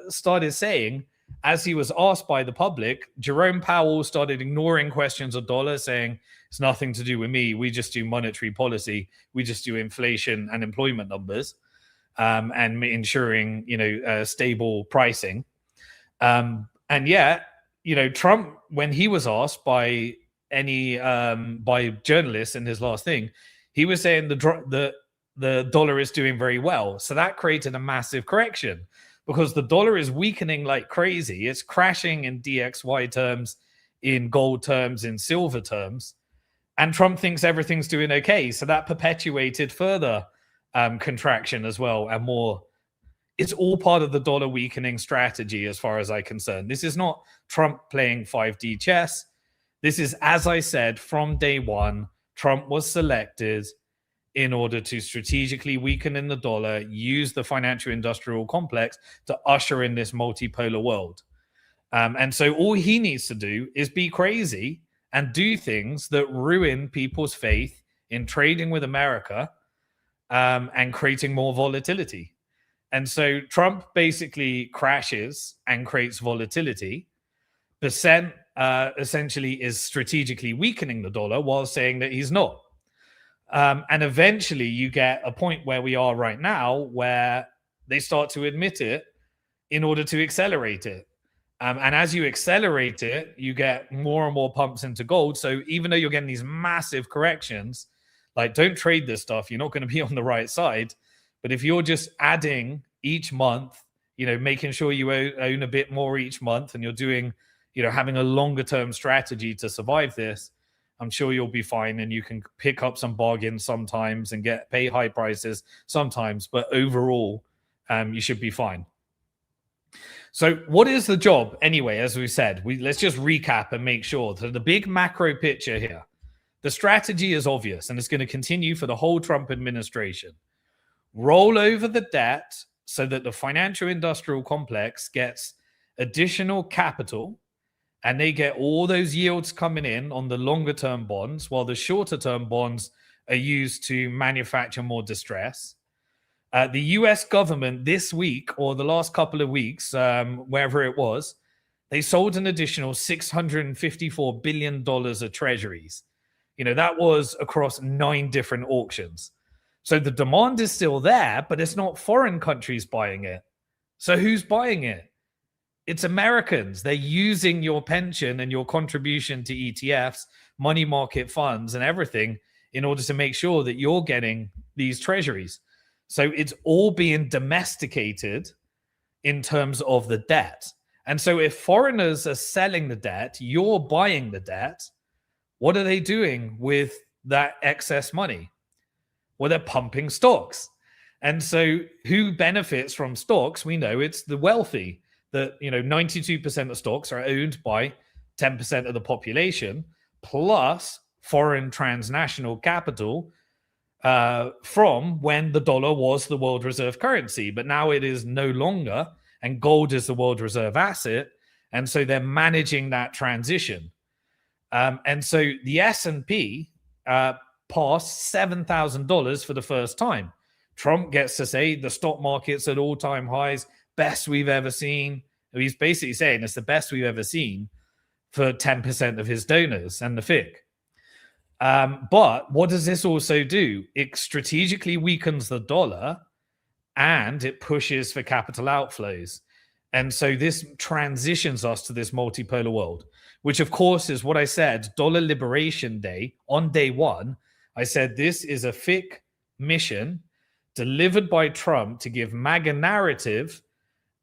[SPEAKER 1] started saying, as he was asked by the public, Jerome Powell started ignoring questions of dollar, saying it's nothing to do with me. We just do monetary policy. We just do inflation and employment numbers, and ensuring, stable pricing. And yet, Trump, when he was asked by by journalists in his last thing, he was saying the dollar is doing very well. So that created a massive correction because the dollar is weakening like crazy. It's crashing in DXY terms, in gold terms, in silver terms. And Trump thinks everything's doing okay. So that perpetuated further contraction as well, and more. It's all part of the dollar weakening strategy as far as I'm concerned. This is not Trump playing 5D chess. This is, as I said, from day one, Trump was selected in order to strategically weaken in the dollar, use the financial industrial complex to usher in this multipolar world. And so all he needs to do is be crazy and do things that ruin people's faith in trading with America, and creating more volatility. And so Trump basically crashes and creates volatility. Percent essentially is strategically weakening the dollar while saying that he's not. And eventually you get a point where we are right now where they start to admit it in order to accelerate it. And as you accelerate it, you get more and more pumps into gold. So even though you're getting these massive corrections, like, don't trade this stuff. You're not going to be on the right side. But if you're just adding each month, making sure you own a bit more each month, and you're doing, having a longer term strategy to survive this, I'm sure you'll be fine, and you can pick up some bargains sometimes and pay high prices sometimes. But overall, you should be fine. So what is the job anyway? As we said, let's just recap and make sure. So the big macro picture here, the strategy is obvious, and it's going to continue for the whole Trump administration. Roll over the debt so that the financial industrial complex gets additional capital, and they get all those yields coming in on the longer term bonds, while the shorter term bonds are used to manufacture more distress. The US government this week, or the last couple of weeks, wherever it was, they sold an additional $654 billion of treasuries. That was across 9 different auctions. So the demand is still there, but it's not foreign countries buying it. So who's buying it? It's Americans. They're using your pension and your contribution to ETFs, money market funds, and everything in order to make sure that you're getting these treasuries. So it's all being domesticated in terms of the debt. And so if foreigners are selling the debt, you're buying the debt, what are they doing with that excess money? Well, they're pumping stocks. And so who benefits from stocks? We know it's the wealthy. That 92% of stocks are owned by 10% of the population, plus foreign transnational capital from when the dollar was the world reserve currency. But now it is no longer, and gold is the world reserve asset. And so they're managing that transition. And so the S&P passed $7,000 for the first time. Trump gets to say the stock market's at all-time highs, best we've ever seen. He's basically saying it's the best we've ever seen for 10% of his donors and the FIC. But what does this also do? It strategically weakens the dollar, and it pushes for capital outflows. And so this transitions us to this multipolar world, which of course is what I said, Dollar Liberation Day. On day one, I said this is a FIC mission delivered by Trump to give MAGA narrative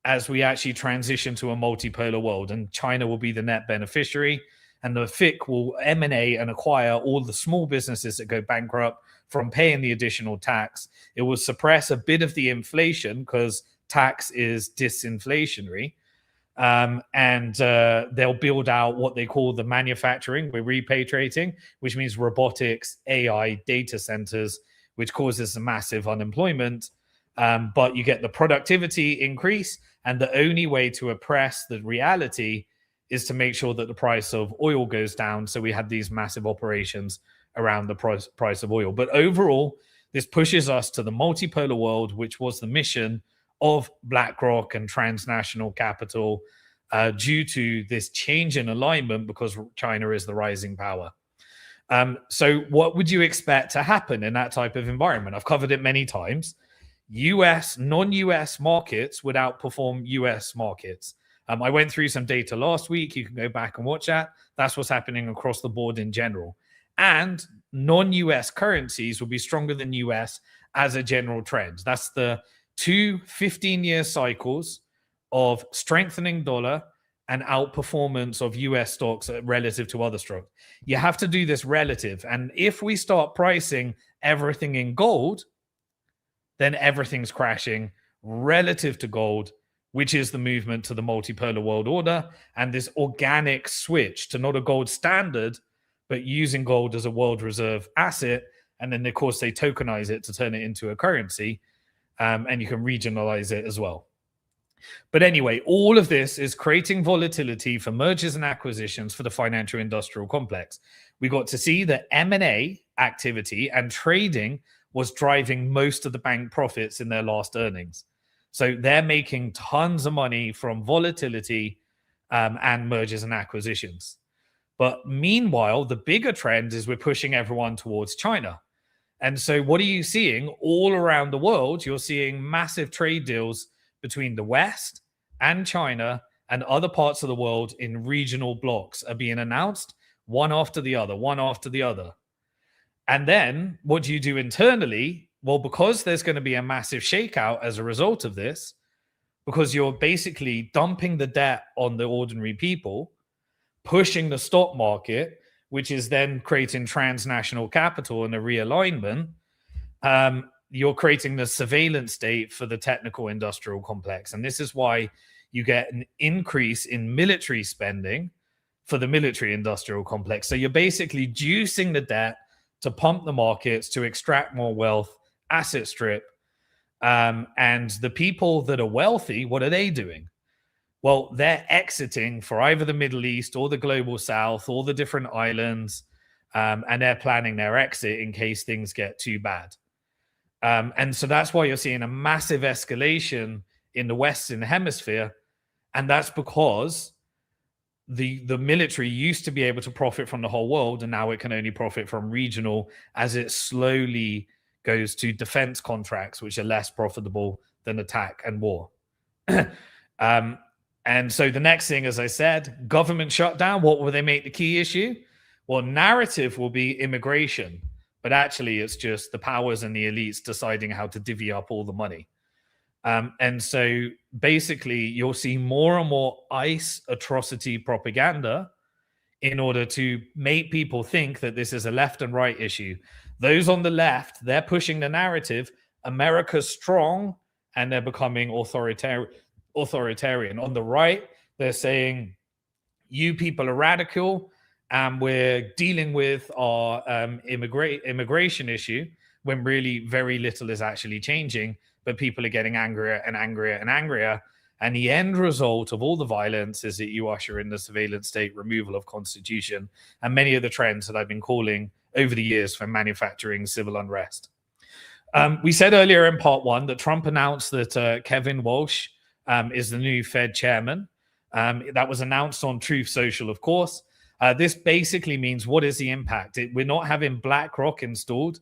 [SPEAKER 1] as we actually transition to a multipolar world. And China will be the net beneficiary, and the FIC will emanate and acquire all the small businesses that go bankrupt from paying the additional tax. It will suppress a bit of the inflation because tax is disinflationary. And they'll build out what they call the manufacturing. We're repatriating, which means robotics, AI, data centers, which causes a massive unemployment. But you get the productivity increase. And the only way to oppress the reality is to make sure that the price of oil goes down. So we had these massive operations around the price of oil. But overall, this pushes us to the multipolar world, which was the mission of BlackRock and transnational capital due to this change in alignment because China is the rising power. So what would you expect to happen in that type of environment? I've covered it many times. Non-US markets would outperform US markets. I went through some data last week. You can go back and watch that. That's what's happening across the board in general. And non-US currencies will be stronger than US as a general trend. That's the two 15-year cycles of strengthening dollar and outperformance of US stocks relative to other stocks. You have to do this relative. And if we start pricing everything in gold, then everything's crashing relative to gold, which is the movement to the multipolar world order and this organic switch to not a gold standard, but using gold as a world reserve asset. And then, of course, they tokenize it to turn it into a currency, and you can regionalize it as well. But anyway, all of this is creating volatility for mergers and acquisitions for the financial industrial complex. We got to see that M&A activity and trading was driving most of the bank profits in their last earnings. So they're making tons of money from volatility and mergers and acquisitions. But meanwhile, the bigger trend is we're pushing everyone towards China. And so what are you seeing all around the world? You're seeing massive trade deals between the West and China and other parts of the world in regional blocks are being announced, one after the other, one after the other. And then what do you do internally? Well, because there's going to be a massive shakeout as a result of this, because you're basically dumping the debt on the ordinary people, pushing the stock market, which is then creating transnational capital and a realignment, you're creating the surveillance state for the technical industrial complex. And this is why you get an increase in military spending for the military industrial complex. So you're basically juicing the debt to pump the markets, to extract more wealth, asset strip. And the people that are wealthy, what are they doing? Well, they're exiting for either the Middle East or the global south or the different islands, and they're planning their exit in case things get too bad. And so that's why you're seeing a massive escalation in the Western Hemisphere, and that's because the military used to be able to profit from the whole world, and now it can only profit from regional as it slowly goes to defense contracts, which are less profitable than attack and war. And so the next thing, as I said, government shutdown. What will they make the key issue? Well, narrative will be immigration, but actually it's just the powers and the elites deciding how to divvy up all the money. And so basically you'll see more and more ICE atrocity propaganda in order to make people think that this is a left and right issue. Those on the left, they're pushing the narrative, America's strong, and they're becoming authoritarian. On the right, they're saying, you people are radical, and we're dealing with our immigration issue, when really very little is actually changing, but people are getting angrier and angrier and angrier. And the end result of all the violence is that you usher in the surveillance state, removal of constitution, and many of the trends that I've been calling over the years for manufacturing civil unrest. We said earlier in part one that Trump announced that Kevin Walsh is the new Fed chairman. That was announced on Truth Social, of course. This basically means, what is the impact? We're not having BlackRock installed.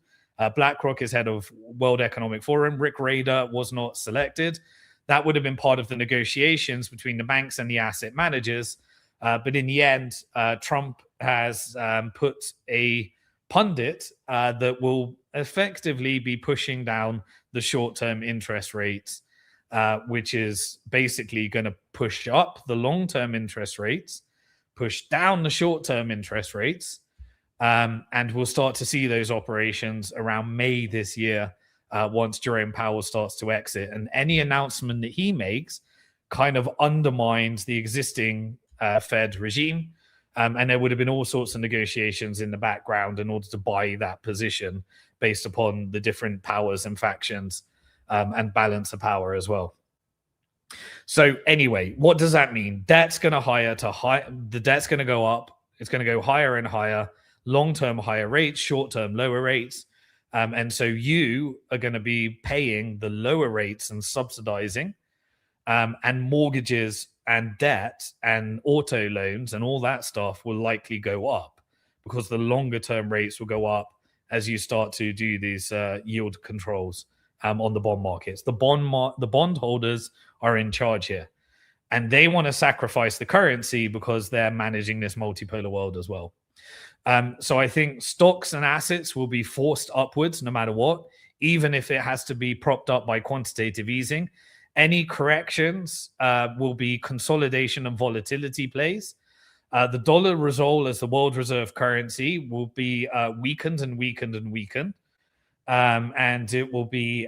[SPEAKER 1] BlackRock is head of World Economic Forum. Rick Rader was not selected. That would have been part of the negotiations between the banks and the asset managers. But in the end, Trump has put a pundit that will effectively be pushing down the short-term interest rates, which is basically going to push up the long-term interest rates, push down the short-term interest rates, and we'll start to see those operations around May this year, once Jerome Powell starts to exit. And any announcement that he makes kind of undermines the existing Fed regime. And there would have been all sorts of negotiations in the background in order to buy that position based upon the different powers and factions, and balance of power as well. So anyway, what does that mean? Debt's going to the debt's going to go up. It's going to go higher and higher, long-term higher rates, short-term lower rates. And so you are going to be paying the lower rates and subsidizing, and mortgages and debt and auto loans and all that stuff will likely go up because the longer term rates will go up as you start to do these yield controls on the bond markets. The bond holders are in charge here, and they want to sacrifice the currency because they're managing this multipolar world as well. So I think stocks and assets will be forced upwards no matter what, even if it has to be propped up by quantitative easing. Any corrections will be consolidation and volatility plays. The dollar resolve as the world reserve currency will be weakened and weakened and weakened. And it will be,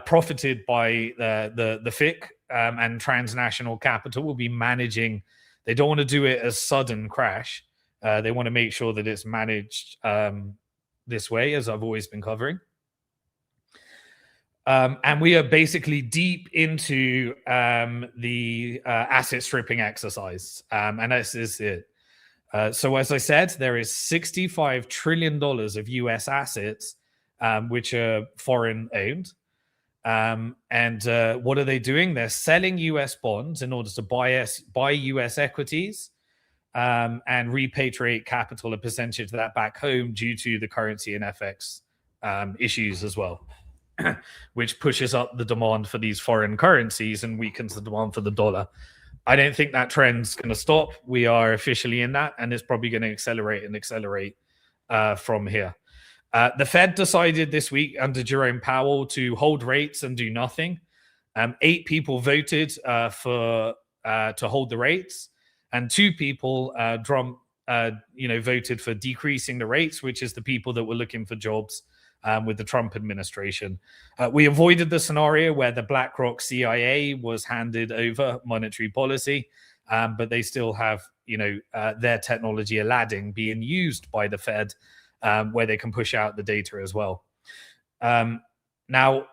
[SPEAKER 1] profited by the FIC, and transnational capital will be managing. They don't want to do it as sudden crash. They want to make sure that it's managed this way, as I've always been covering. And we are basically deep into the asset stripping exercise. And this is it. So as I said, there is $65 trillion of US assets, which are foreign owned. And what are they doing? They're selling US bonds in order to buy US equities and repatriate capital, a percentage of that back home due to the currency and FX issues as well, which pushes up the demand for these foreign currencies and weakens the demand for the dollar. I don't think that trend's going to stop. We are officially in that, and it's probably going to accelerate from here. The Fed decided this week under Jerome Powell to hold rates and do nothing. 8 people voted to hold the rates, and 2 people voted for decreasing the rates, which is the people that were looking for jobs with the Trump administration. We avoided the scenario where the BlackRock CIA was handed over monetary policy, but they still have their technology Aladdin being used by the Fed, where they can push out the data as well. Now,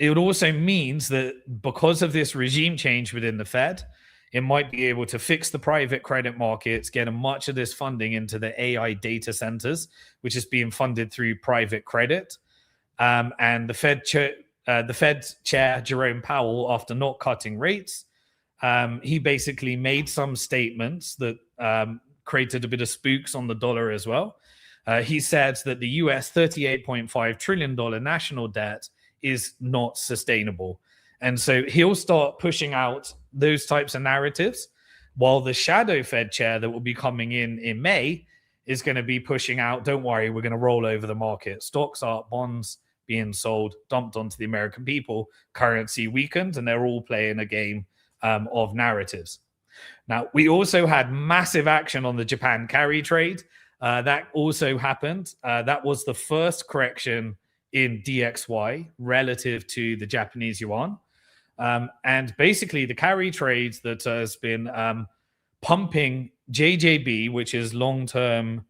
[SPEAKER 1] it also means that because of this regime change within the Fed, it might be able to fix the private credit markets, get much of this funding into the AI data centers, which is being funded through private credit. And the Fed chair, Jerome Powell, after not cutting rates, he basically made some statements that created a bit of spooks on the dollar as well. He said that the US $38.5 trillion national debt is not sustainable. And so he'll start pushing out those types of narratives, while the shadow Fed chair that will be coming in May is going to be pushing out, don't worry, we're going to roll over the market. Stocks are bonds being sold, dumped onto the American people, currency weakened, and they're all playing a game of narratives. Now, we also had massive action on the Japan carry trade. That also happened. That was the first correction in DXY relative to the Japanese yuan. And basically, the carry trades that has been pumping JJB, which is long-term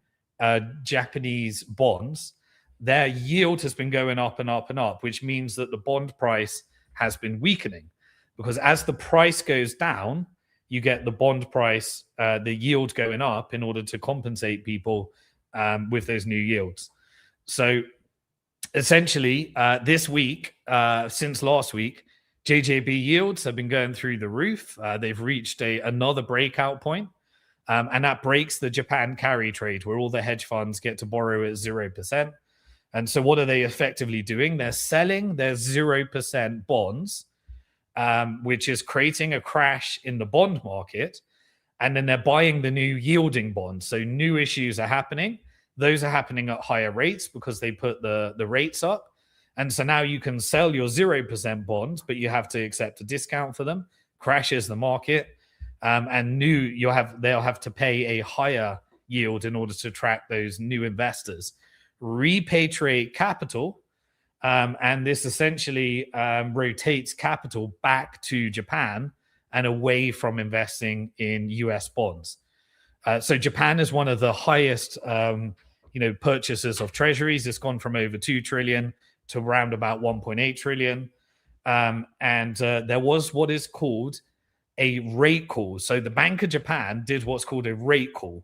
[SPEAKER 1] Japanese bonds, their yield has been going up and up and up, which means that the bond price has been weakening. Because as the price goes down, you get the bond price, the yield going up in order to compensate people with those new yields. So essentially, this week, since last week, JJB yields have been going through the roof. They've reached another breakout point, and that breaks the Japan carry trade, where all the hedge funds get to borrow at 0%. And so what are they effectively doing? They're selling their 0% bonds, which is creating a crash in the bond market. And then they're buying the new yielding bonds. So new issues are happening. Those are happening at higher rates because they put the rates up. And so now you can sell your 0% bonds, but you have to accept a discount for them, crashes the market, and they'll have to pay a higher yield in order to attract those new investors. Repatriate capital, and this essentially rotates capital back to Japan and away from investing in US bonds. So Japan is one of the highest purchasers of treasuries. It's gone from over 2 trillion to around about 1.8 trillion. And there was what is called a rate call. So the Bank of Japan did what's called a rate call.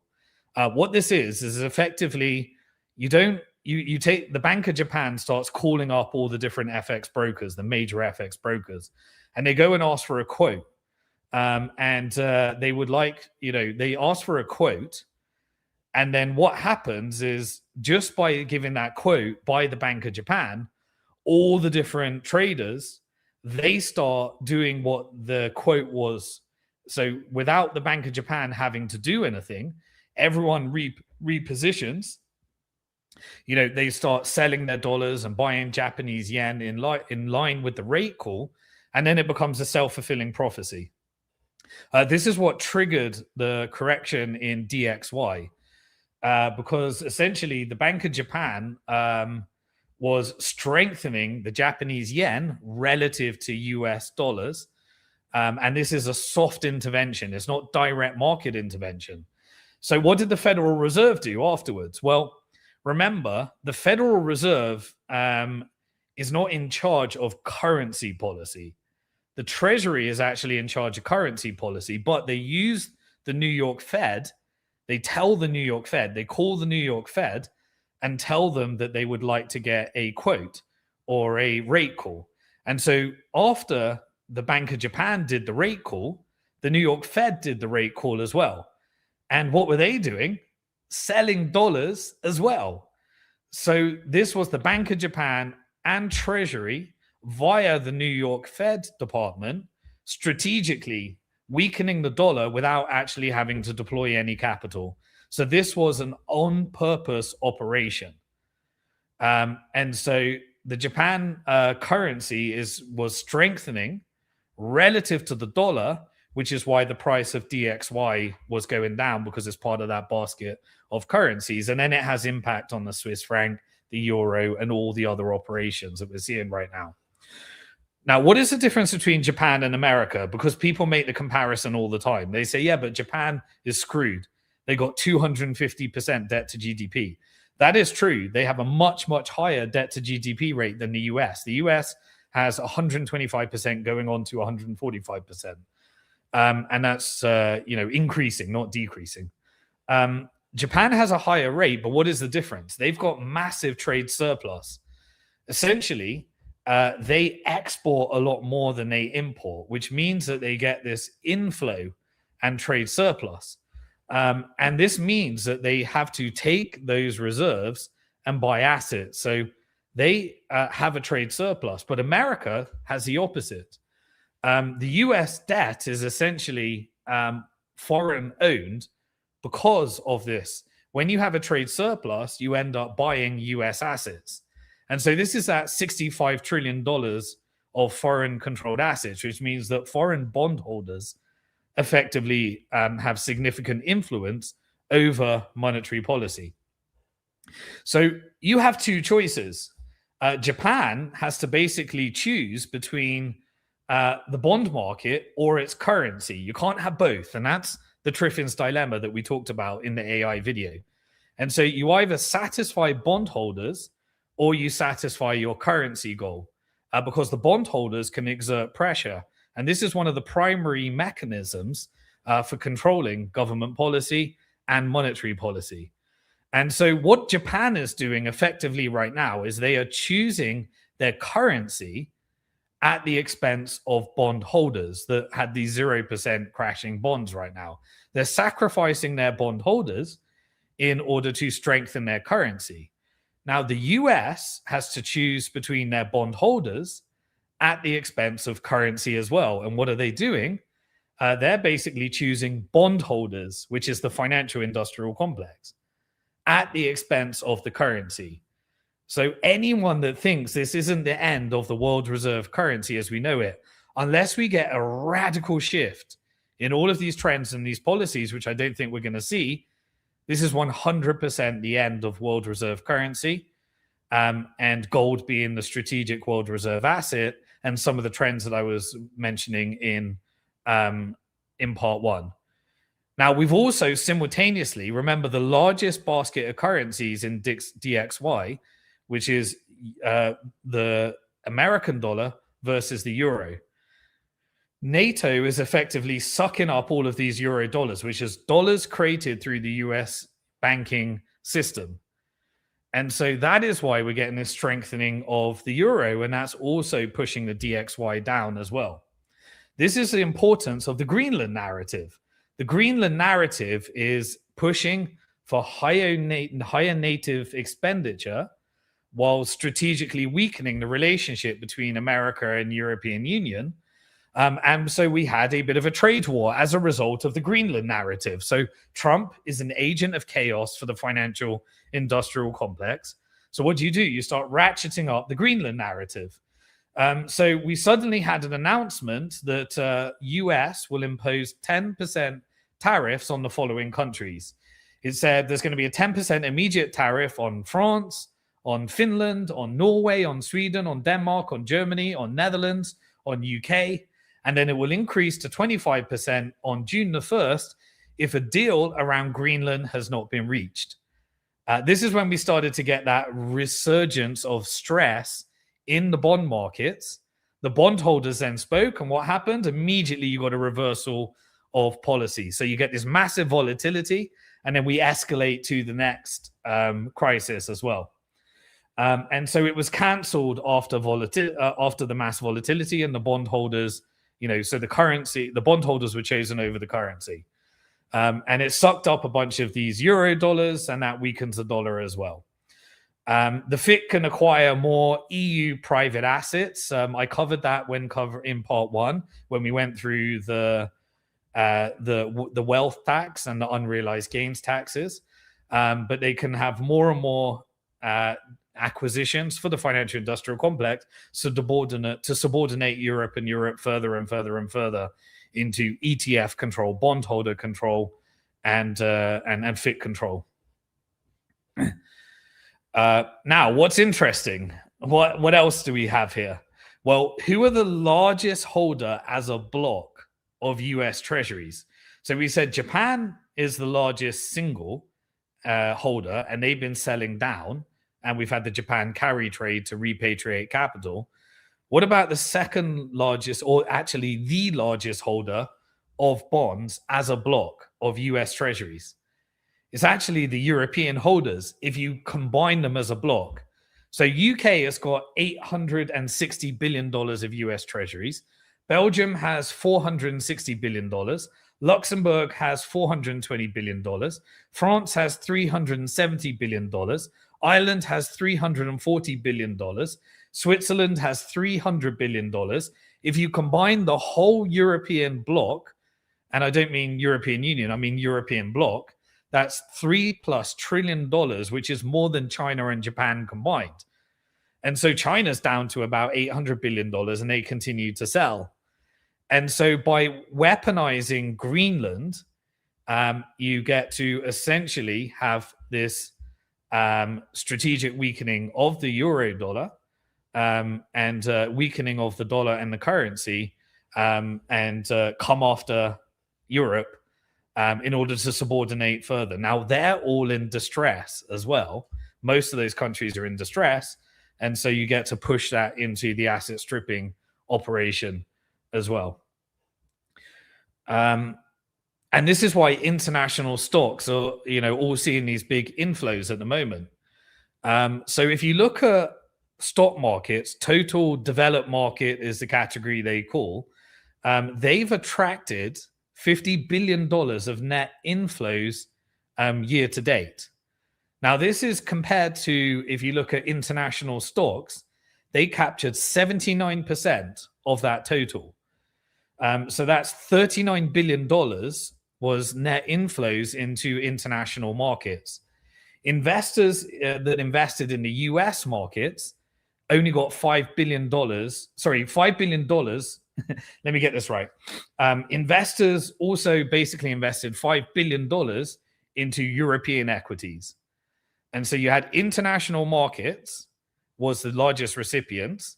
[SPEAKER 1] What this is effectively you take the Bank of Japan starts calling up all the different FX brokers, the major FX brokers, and they go and ask for a quote. They would like, they ask for a quote. And then what happens is, just by giving that quote by the Bank of Japan, all the different traders, they start doing what the quote was. So without the Bank of Japan having to do anything, everyone repositions. They start selling their dollars and buying Japanese yen in line with the rate call, and then it becomes a self-fulfilling prophecy. This is what triggered the correction in DXY, because essentially the Bank of Japan was strengthening the Japanese yen relative to US dollars. And this is a soft intervention. It's not direct market intervention. So what did the Federal Reserve do afterwards? Well, remember, the Federal Reserve is not in charge of currency policy. The Treasury is actually in charge of currency policy, but they use the New York Fed. They call the New York Fed and tell them that they would like to get a quote or a rate call. And so after the Bank of Japan did the rate call, the New York Fed did the rate call as well. And what were they doing? Selling dollars as well. So this was the Bank of Japan and Treasury via the New York Fed department strategically weakening the dollar without actually having to deploy any capital. So this was an on-purpose operation. And so the Japan currency was strengthening relative to the dollar, which is why the price of DXY was going down, because it's part of that basket of currencies. And then it has impact on the Swiss franc, the euro, and all the other operations that we're seeing right now. Now, what is the difference between Japan and America? Because people make the comparison all the time. They say, yeah, but Japan is screwed. They got 250% debt to GDP. That is true. They have a much, much higher debt to GDP rate than the US. The US has 125% going on to 145%. And that's, increasing, not decreasing. Japan has a higher rate, but what is the difference? They've got massive trade surplus. Essentially, they export a lot more than they import, which means that they get this inflow and trade surplus. And this means that they have to take those reserves and buy assets. So they have a trade surplus, but America has the opposite. The US debt is essentially foreign owned because of this. When you have a trade surplus, you end up buying US assets. And so this is that $65 trillion of foreign controlled assets, which means that foreign bondholders effectively have significant influence over monetary policy. So you have two choices. Japan has to basically choose between the bond market or its currency. You can't have both. And that's the Triffin's dilemma that we talked about in the AI video. And so you either satisfy bondholders or you satisfy your currency goal, because the bondholders can exert pressure. And this is one of the primary mechanisms for controlling government policy and monetary policy. And so what Japan is doing effectively right now is they are choosing their currency at the expense of bondholders that had these 0% crashing bonds right now. They're sacrificing their bondholders in order to strengthen their currency. Now, the US has to choose between their bondholders at the expense of currency as well. And what are they doing? They're basically choosing bondholders, which is the financial industrial complex, at the expense of the currency. So anyone that thinks this isn't the end of the world reserve currency as we know it, unless we get a radical shift in all of these trends and these policies, which I don't think we're going to see, this is 100% the end of world reserve currency, and gold being the strategic world reserve asset, and some of the trends that I was mentioning in part one. Now, we've also simultaneously, remember, the largest basket of currencies in DXY, which is the American dollar versus the euro. NATO is effectively sucking up all of these euro dollars, which is dollars created through the US banking system. And so that is why we're getting this strengthening of the euro, and that's also pushing the DXY down as well. This is the importance of the Greenland narrative. The Greenland narrative is pushing for higher native expenditure while strategically weakening the relationship between America and European Union. And so we had a bit of a trade war as a result of the Greenland narrative. So Trump is an agent of chaos for the financial industrial complex. So what do? You start ratcheting up the Greenland narrative. So we suddenly had an announcement that US will impose 10% tariffs on the following countries. It said there's going to be a 10% immediate tariff on France, on Finland, on Norway, on Sweden, on Denmark, on Germany, on Netherlands, on UK, and then it will increase to 25% on June the 1st if a deal around Greenland has not been reached. This is when we started to get that resurgence of stress in the bond markets. The bondholders then spoke, and what happened? Immediately you got a reversal of policy. So you get this massive volatility, and then we escalate to the next crisis as well. And so it was cancelled after the mass volatility, and the bondholders, so the bondholders were chosen over the currency. And it sucked up a bunch of these euro dollars, and that weakens the dollar as well. The FIC can acquire more EU private assets. I covered that in part one, when we went through the wealth tax and the unrealized gains taxes. But they can have more and more acquisitions for the financial industrial complex to subordinate Europe and Europe further and further and further into ETF control, bondholder control, and FIC control. Now, what's interesting? What else do we have here? Well, who are the largest holder as a block of US Treasuries? So we said Japan is the largest single holder, and they've been selling down, and we've had the Japan carry trade to repatriate capital. What about the second largest, or actually the largest holder of bonds as a block of US Treasuries? It's actually the European holders, if you combine them as a block. So UK has got $860 billion of US Treasuries. Belgium has $460 billion. Luxembourg has $420 billion. France has $370 billion. Ireland has $340 billion. Switzerland has $300 billion. If you combine the whole European bloc, and I don't mean European Union, I mean European bloc, that's $3+ trillion, which is more than China and Japan combined. And so China's down to about $800 billion, and they continue to sell. And so by weaponizing Greenland, you get to essentially have this strategic weakening of the euro dollar, and weakening of the dollar and the currency, and come after Europe in order to subordinate further. Now, they're all in distress as well. Most of those countries are in distress. And so you get to push that into the asset stripping operation as well. And this is why international stocks are, all seeing these big inflows at the moment. So if you look at stock markets, total developed market is the category they call. They've attracted $50 billion of net inflows year to date. Now, this is compared to, if you look at international stocks, they captured 79% of that total. So that's $39 billion was net inflows into international markets. Investors that invested in the US markets only got $5 billion. Sorry, $5 billion. Let me get this right. Investors also basically invested $5 billion into European equities. And so you had international markets was the largest recipients,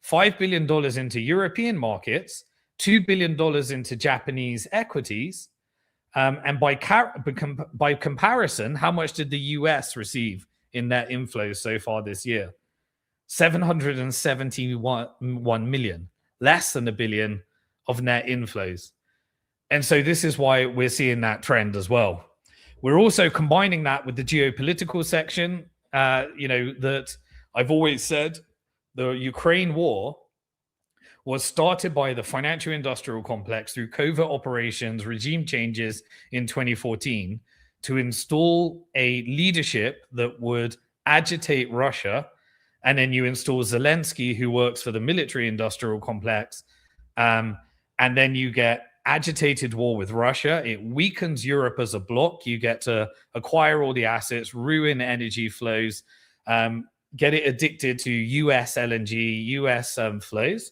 [SPEAKER 1] $5 billion into European markets, $2 billion into Japanese equities. And by comparison, how much did the US receive in net inflows so far this year? 771 million, less than $1 billion of net inflows. And so this is why we're seeing that trend as well. We're also combining that with the geopolitical section, that I've always said the Ukraine war was started by the financial industrial complex through covert operations, regime changes in 2014 to install a leadership that would agitate Russia. And then you install Zelensky, who works for the military industrial complex. And then you get agitated war with Russia. It weakens Europe as a bloc. You get to acquire all the assets, ruin energy flows, get it addicted to US LNG, US flows,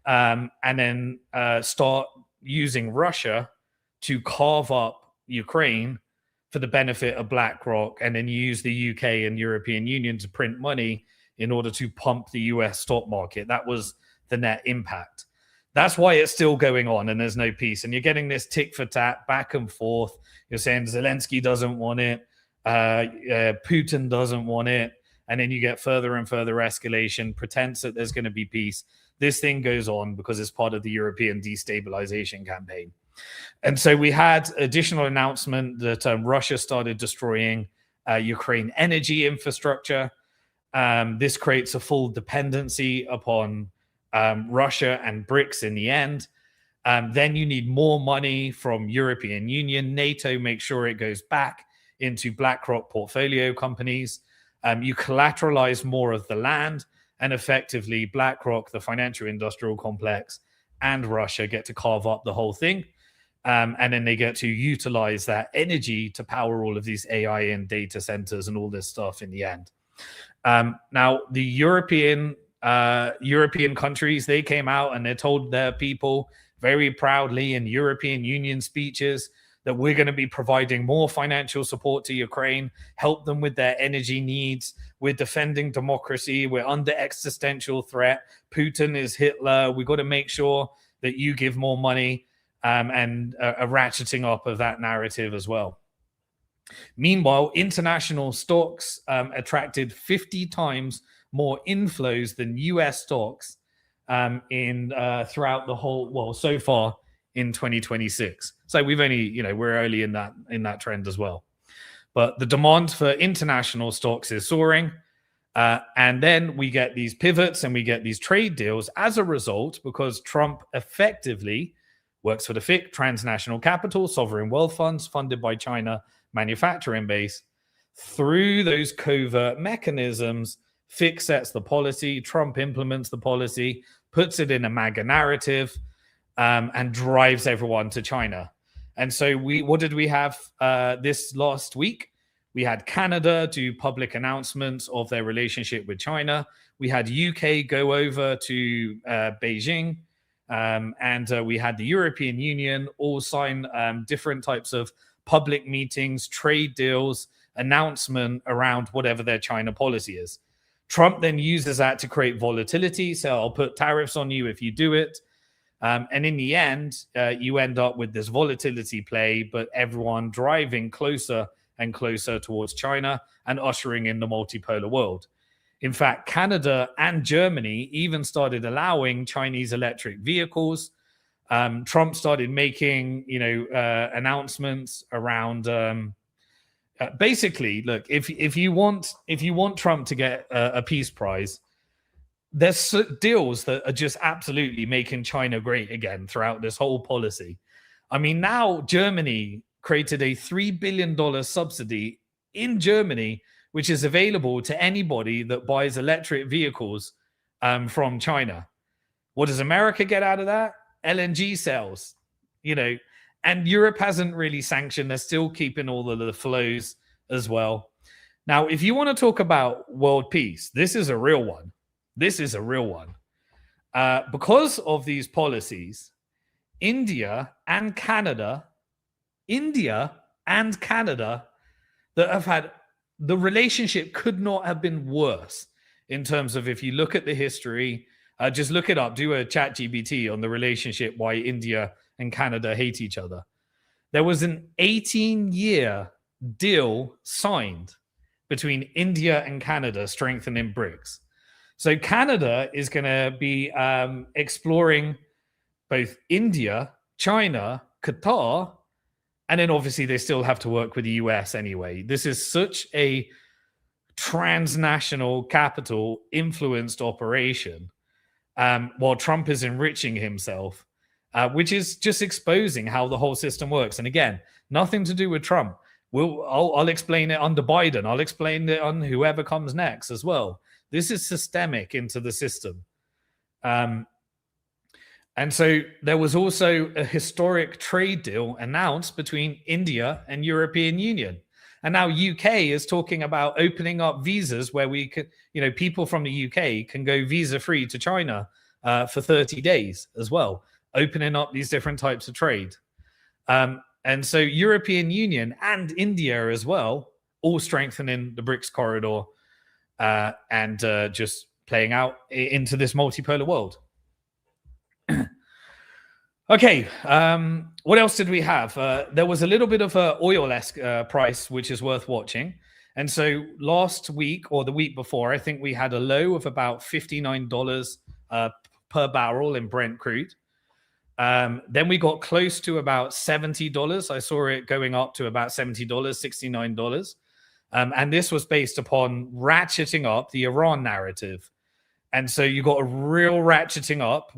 [SPEAKER 1] and then start using Russia to carve up Ukraine for the benefit of BlackRock, and then use the UK and European Union to print money in order to pump the US stock market. That was the net impact. That's why it's still going on and there's no peace. And you're getting this tick for tat, back and forth. You're saying Zelensky doesn't want it, Putin doesn't want it, and then you get further and further escalation, pretense that there's going to be peace. This thing goes on because it's part of the European destabilization campaign. And so we had additional announcement that Russia started destroying Ukraine energy infrastructure. This creates a full dependency upon Russia and BRICS in the end. Then you need more money from European Union, NATO, make sure it goes back into BlackRock portfolio companies. You collateralize more of the land, and effectively BlackRock, the financial industrial complex, and Russia get to carve up the whole thing. And then they get to utilize that energy to power all of these AI and data centers and all this stuff in the end. Now, the European countries, they came out and they told their people very proudly in European Union speeches that we're going to be providing more financial support to Ukraine, help them with their energy needs. We're defending democracy. We're under existential threat. Putin is Hitler. We've got to make sure that you give more money, and a ratcheting up of that narrative as well. Meanwhile, international stocks attracted 50 times more inflows than US stocks throughout the whole, well, so far in 2026. So we've only, we're early in that trend as well. But the demand for international stocks is soaring. And then we get these pivots and we get these trade deals as a result, because Trump effectively works for the FIC, transnational capital, sovereign wealth funds funded by China manufacturing base. Through those covert mechanisms, FIC sets the policy, Trump implements the policy, puts it in a MAGA narrative, and drives everyone to China. And so what did we have this last week? We had Canada do public announcements of their relationship with China. We had UK go over to Beijing. And we had the European Union all sign different types of public meetings, trade deals, announcement around whatever their China policy is. Trump then uses that to create volatility. So I'll put tariffs on you if you do it. And in the end, you end up with this volatility play, but everyone driving closer and closer towards China and ushering in the multipolar world. In fact, Canada and Germany even started allowing Chinese electric vehicles. Trump started making, announcements around. Basically, look, if you want Trump to get a peace prize, there's deals that are just absolutely making China great again throughout this whole policy. I mean, now Germany created a $3 billion subsidy in Germany, which is available to anybody that buys electric vehicles from China. What does America get out of that? LNG sales, and Europe hasn't really sanctioned. They're still keeping all of the flows as well. Now, if you want to talk about world peace, this is a real one. Because of these policies, India and Canada that have had, the relationship could not have been worse in terms of, if you look at the history, just look it up, do a chat GPT on the relationship, why India and Canada hate each other. There was an 18-year deal signed between India and Canada strengthening BRICS. So Canada is going to be exploring both India, China, Qatar, and then obviously they still have to work with the US anyway. This is such a transnational capital influenced operation while Trump is enriching himself, which is just exposing how the whole system works. And again, nothing to do with Trump. I'll explain it under Biden. I'll explain it on whoever comes next as well. This is systemic into the system. And so there was also a historic trade deal announced between India and European Union. And now UK is talking about opening up visas where we could, people from the UK can go visa free to China for 30 days as well, opening up these different types of trade. And so European Union and India as well, all strengthening the BRICS corridor and just playing out into this multipolar world. Okay, what else did we have? There was a little bit of a oil-esque price, which is worth watching. And so last week or the week before, I think we had a low of about $59 per barrel in Brent crude. Then we got close to about $70. I saw it going up to about $70, $69. And this was based upon ratcheting up the Iran narrative. And so you got a real ratcheting up.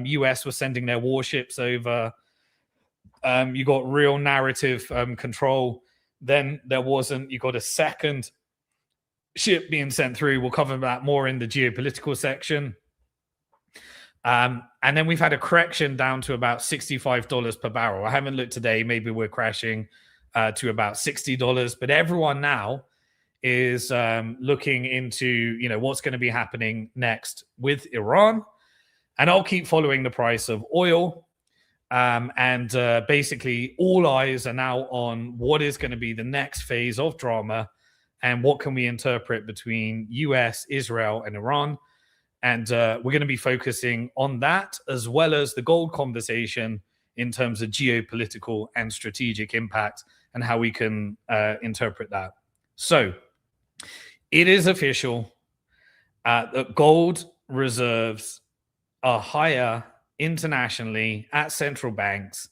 [SPEAKER 1] US was sending their warships over. You got real narrative control. Then there wasn't. You got a second ship being sent through. We'll cover that more in the geopolitical section. And then we've had a correction down to about $65 per barrel. I haven't looked today. Maybe we're crashing to about $60. But everyone now is looking into, what's going to be happening next with Iran. And I'll keep following the price of oil. And basically, all eyes are now on what is going to be the next phase of drama and what can we interpret between US, Israel, and Iran. And we're going to be focusing on that as well as the gold conversation in terms of geopolitical and strategic impact and how we can interpret that. So it is official that gold reserves are higher internationally at central banks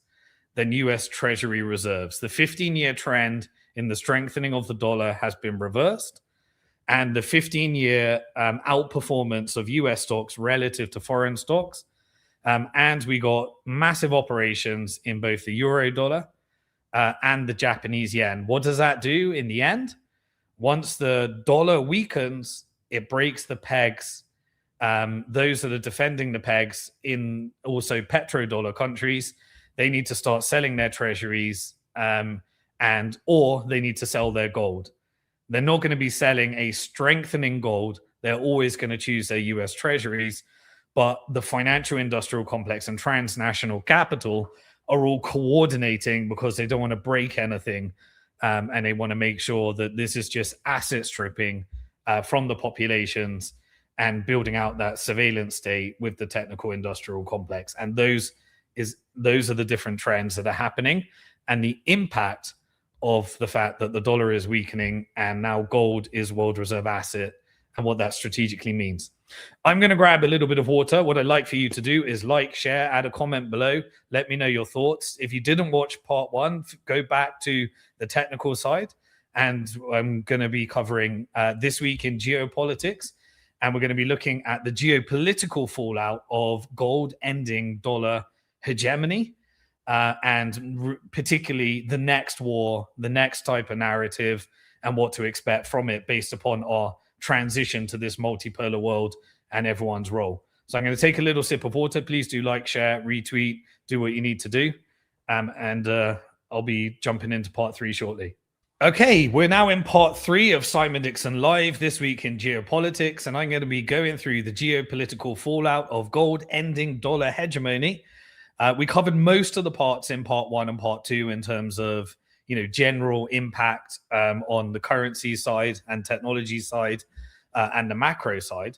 [SPEAKER 1] than US Treasury reserves. The 15-year trend in the strengthening of the dollar has been reversed. And the 15-year outperformance of US stocks relative to foreign stocks. And we got massive operations in both the euro dollar and the Japanese yen. What does that do in the end? Once the dollar weakens, it breaks the pegs. Those that are defending the pegs in also petrodollar countries, they need to start selling their treasuries or they need to sell their gold. They're not going to be selling a strengthening gold. They're always going to choose their US treasuries. But the financial industrial complex and transnational capital are all coordinating because they don't want to break anything. And they want to make sure that this is just asset stripping from the populations and building out that surveillance state with the technical industrial complex. And those are the different trends that are happening. And the impact of the fact that the dollar is weakening and now gold is world reserve asset and what that strategically means. I'm going to grab a little bit of water. What I'd like for you to do is like, share, add a comment below. Let me know your thoughts. If you didn't watch part one, go back to the technical side. And I'm going to be covering this week in geopolitics. And we're going to be looking at the geopolitical fallout of gold ending dollar hegemony. And particularly the next war, the next type of narrative, and what to expect from it based upon our transition to this multipolar world and everyone's role. So I'm going to take a little sip of water. Please do like, share, retweet, do what you need to do. And I'll be jumping into part 3 shortly. Okay, we're now in part 3 of Simon Dixon Live this week in geopolitics. And I'm going to be going through the geopolitical fallout of gold ending dollar hegemony. We covered most of the parts in part 1 and part 2 in terms of, general impact on the currency side and technology side and the macro side.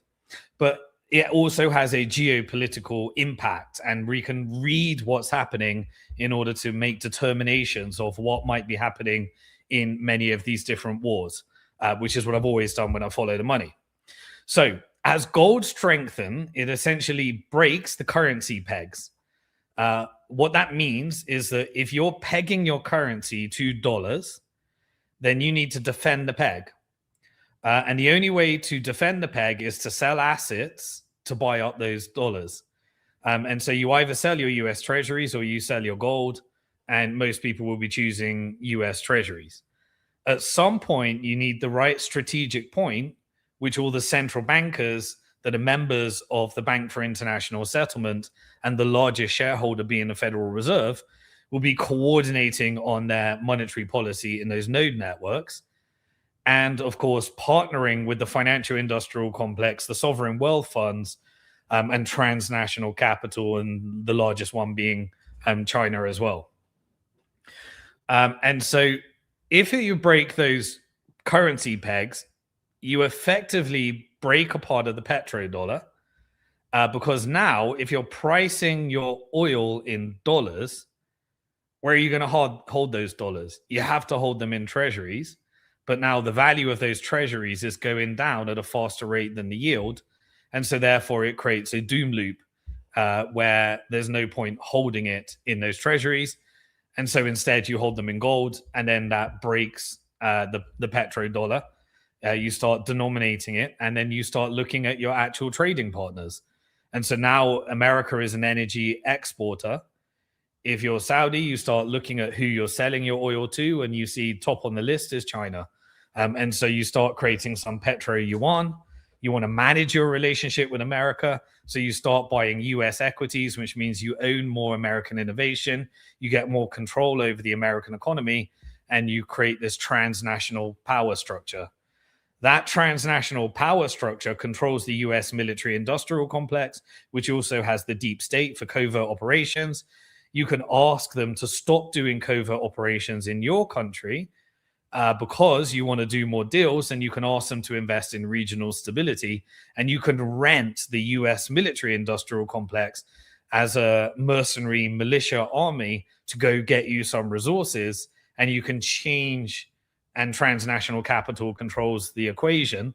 [SPEAKER 1] But it also has a geopolitical impact, and we can read what's happening in order to make determinations of what might be happening in many of these different wars, which is what I've always done when I follow the money. So as gold strengthens, it essentially breaks the currency pegs. What that means is that if you're pegging your currency to dollars, then you need to defend the peg. And the only way to defend the peg is to sell assets to buy up those dollars. And so you either sell your US Treasuries or you sell your gold, and most people will be choosing US Treasuries. At some point, you need the right strategic point, which all the central bankers that are members of the Bank for International Settlement and the largest shareholder being the Federal Reserve will be coordinating on their monetary policy in those node networks. And of course, partnering with the financial industrial complex, the sovereign wealth funds, and transnational capital, and the largest one being China as well. And so if you break those currency pegs, you effectively break a part of the petrodollar, because now if you're pricing your oil in dollars, where are you going to hold those dollars? You have to hold them in treasuries. But now the value of those treasuries is going down at a faster rate than the yield. And so therefore it creates a doom loop where there's no point holding it in those treasuries. And so instead you hold them in gold, and then that breaks the petrodollar. You start denominating it, and then you start looking at your actual trading partners. And so now America is an energy exporter. If you're Saudi, you start looking at who you're selling your oil to, and you see top on the list is China. And so you start creating some petro yuan. You want to manage your relationship with America. So you start buying US equities, which means you own more American innovation. You get more control over the American economy, and you create this transnational power structure. That transnational power structure controls the US military industrial complex, which also has the deep state for covert operations. You can ask them to stop doing covert operations in your country because you want to do more deals, and you can ask them to invest in regional stability, and you can rent the US military industrial complex as a mercenary militia army to go get you some resources, and you can change, and transnational capital controls the equation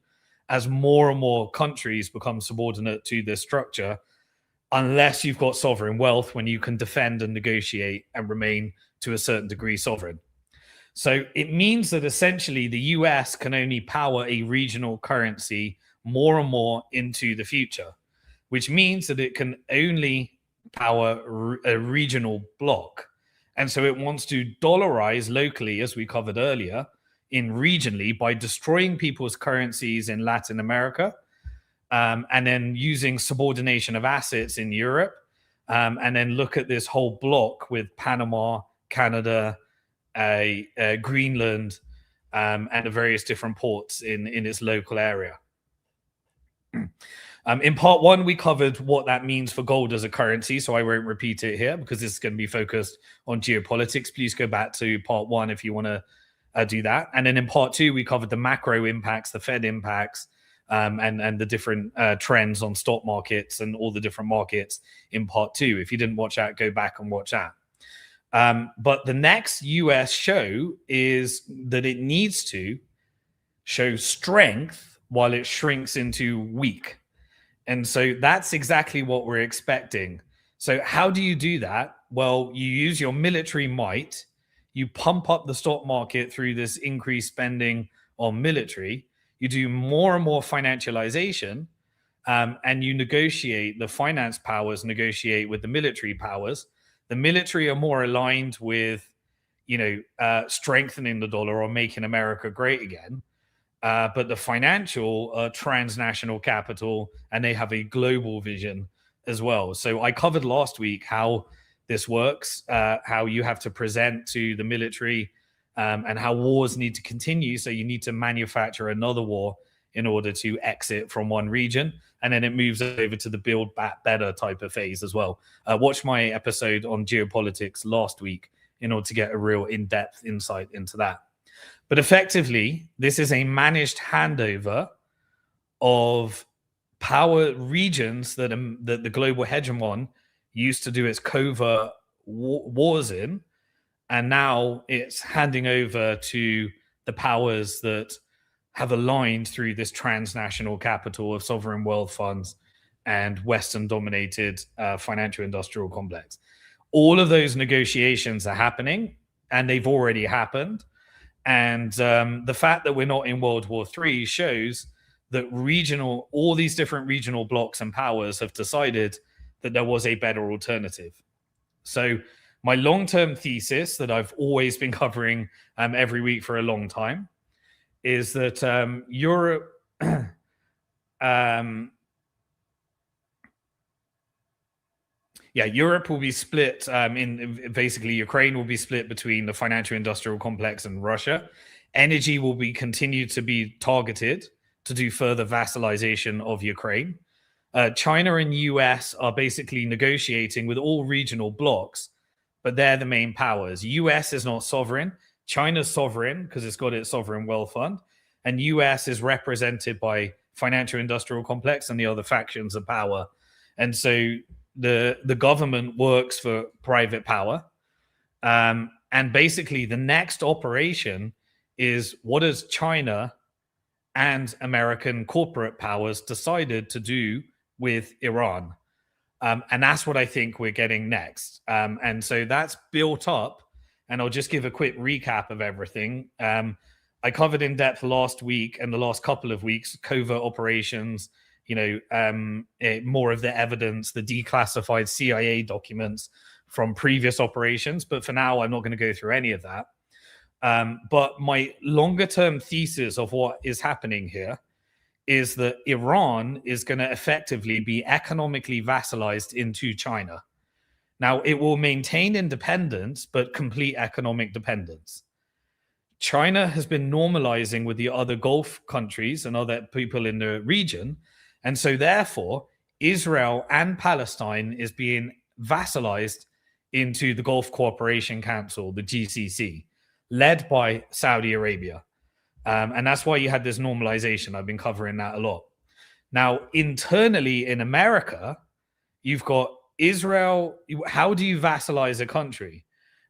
[SPEAKER 1] as more and more countries become subordinate to this structure, unless you've got sovereign wealth when you can defend and negotiate and remain to a certain degree sovereign. So it means that essentially the US can only power a regional currency more and more into the future, which means that it can only power a regional bloc. And so it wants to dollarize locally, as we covered earlier, in regionally by destroying people's currencies in Latin America, and then using subordination of assets in Europe, and then look at this whole block with Panama, Canada, Greenland, and the various different ports in its local area. In part one, we covered what that means for gold as a currency, so I won't repeat it here because this is going to be focused on geopolitics. Please go back to part one if you want to do that. And then in part two, we covered the macro impacts, the Fed impacts, and the different trends on stock markets and all the different markets in part two. If you didn't watch that, go back and watch that. But the next US show is that it needs to show strength while it shrinks into weak. And so that's exactly what we're expecting. So how do you do that? Well, you use your military might. You pump up the stock market through this increased spending on military. You do more and more financialization, and you negotiate. The finance powers negotiate with the military powers. The military are more aligned with, strengthening the dollar or making America great again. But the financial transnational capital, and they have a global vision as well. So I covered last week how this works, how you have to present to the military, and how wars need to continue. So you need to manufacture another war in order to exit from one region. And then it moves over to the build back better type of phase as well. Watch my episode on geopolitics last week in order to get a real in-depth insight into that. But effectively, this is a managed handover of power regions that the global hegemon used to do its covert wars in. And now it's handing over to the powers that have aligned through this transnational capital of sovereign wealth funds and Western-dominated financial industrial complex. All of those negotiations are happening, and they've already happened. And the fact that we're not in World War III shows that all these different regional blocs and powers have decided that there was a better alternative. So my long-term thesis that I've always been covering every week for a long time is that Europe Europe will be split in basically Ukraine will be split between the financial industrial complex and Russia. Energy will be continued to be targeted to do further vassalization of Ukraine. China and US are basically negotiating with all regional blocs, but they're the main powers. US is not sovereign. China's sovereign because it's got its sovereign wealth fund, and US is represented by financial industrial complex and the other factions of power. And so the government works for private power. And basically the next operation is, what does China and American corporate powers decided to do with Iran? And that's what I think we're getting next. And so that's built up. And I'll just give a quick recap of everything. I covered in depth last week and the last couple of weeks, covert operations, more of the evidence, the declassified CIA documents from previous operations. But for now, I'm not going to go through any of that. But my longer term thesis of what is happening here is that Iran is going to effectively be economically vassalized into China. Now, it will maintain independence, but complete economic dependence. China has been normalizing with the other Gulf countries and other people in the region. And so therefore, Israel and Palestine is being vassalized into the Gulf Cooperation Council, the GCC, led by Saudi Arabia. And that's why you had this normalization. I've been covering that a lot. Now, internally in America, you've got Israel. How do you vassalize a country?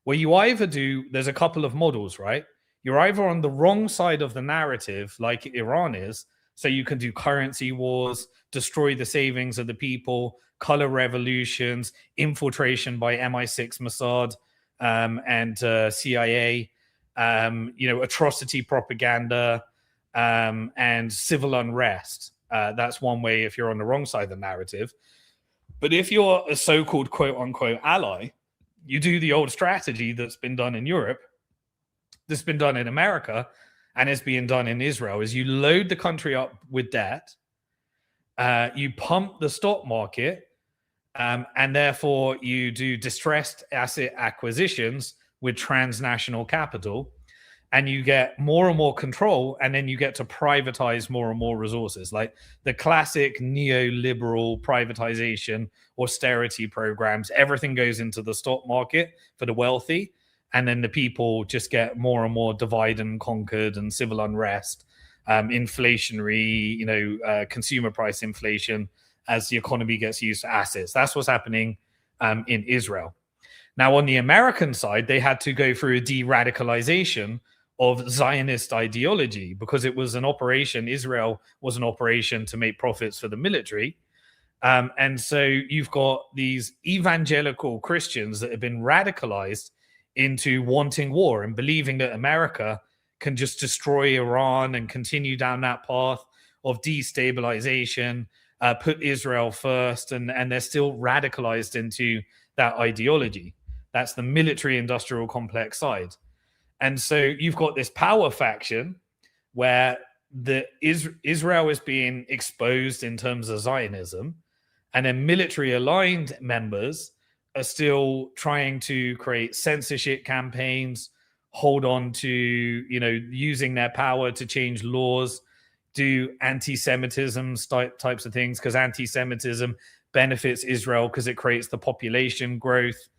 [SPEAKER 1] Well, you either do, there's a couple of models, right? You're either on the wrong side of the narrative, like Iran is, so you can do currency wars, destroy the savings of the people, color revolutions, infiltration by MI6, Mossad, and CIA, atrocity propaganda, and civil unrest. That's one way if you're on the wrong side of the narrative. But if you're a so-called quote-unquote ally, you do the old strategy that's been done in Europe, that's been done in America, and is being done in Israel, is you load the country up with debt, you pump the stock market, and therefore you do distressed asset acquisitions with transnational capital, and you get more and more control, and then you get to privatize more and more resources, like the classic neoliberal privatization, austerity programs. Everything goes into the stock market for the wealthy, and then the people just get more and more divide and conquered and civil unrest, inflationary, consumer price inflation as the economy gets used to assets. That's what's happening in Israel. Now, on the American side, they had to go through a de-radicalization of Zionist ideology because it was an operation. Israel was an operation to make profits for the military. And so you've got these evangelical Christians that have been radicalized into wanting war and believing that America can just destroy Iran and continue down that path of destabilization, put Israel first, and they're still radicalized into that ideology. That's the military industrial complex side. And so you've got this power faction where Israel is being exposed in terms of Zionism, and then military aligned members are still trying to create censorship campaigns, hold on to, using their power to change laws, do anti-Semitism types of things, because anti-Semitism benefits Israel because it creates the population growth.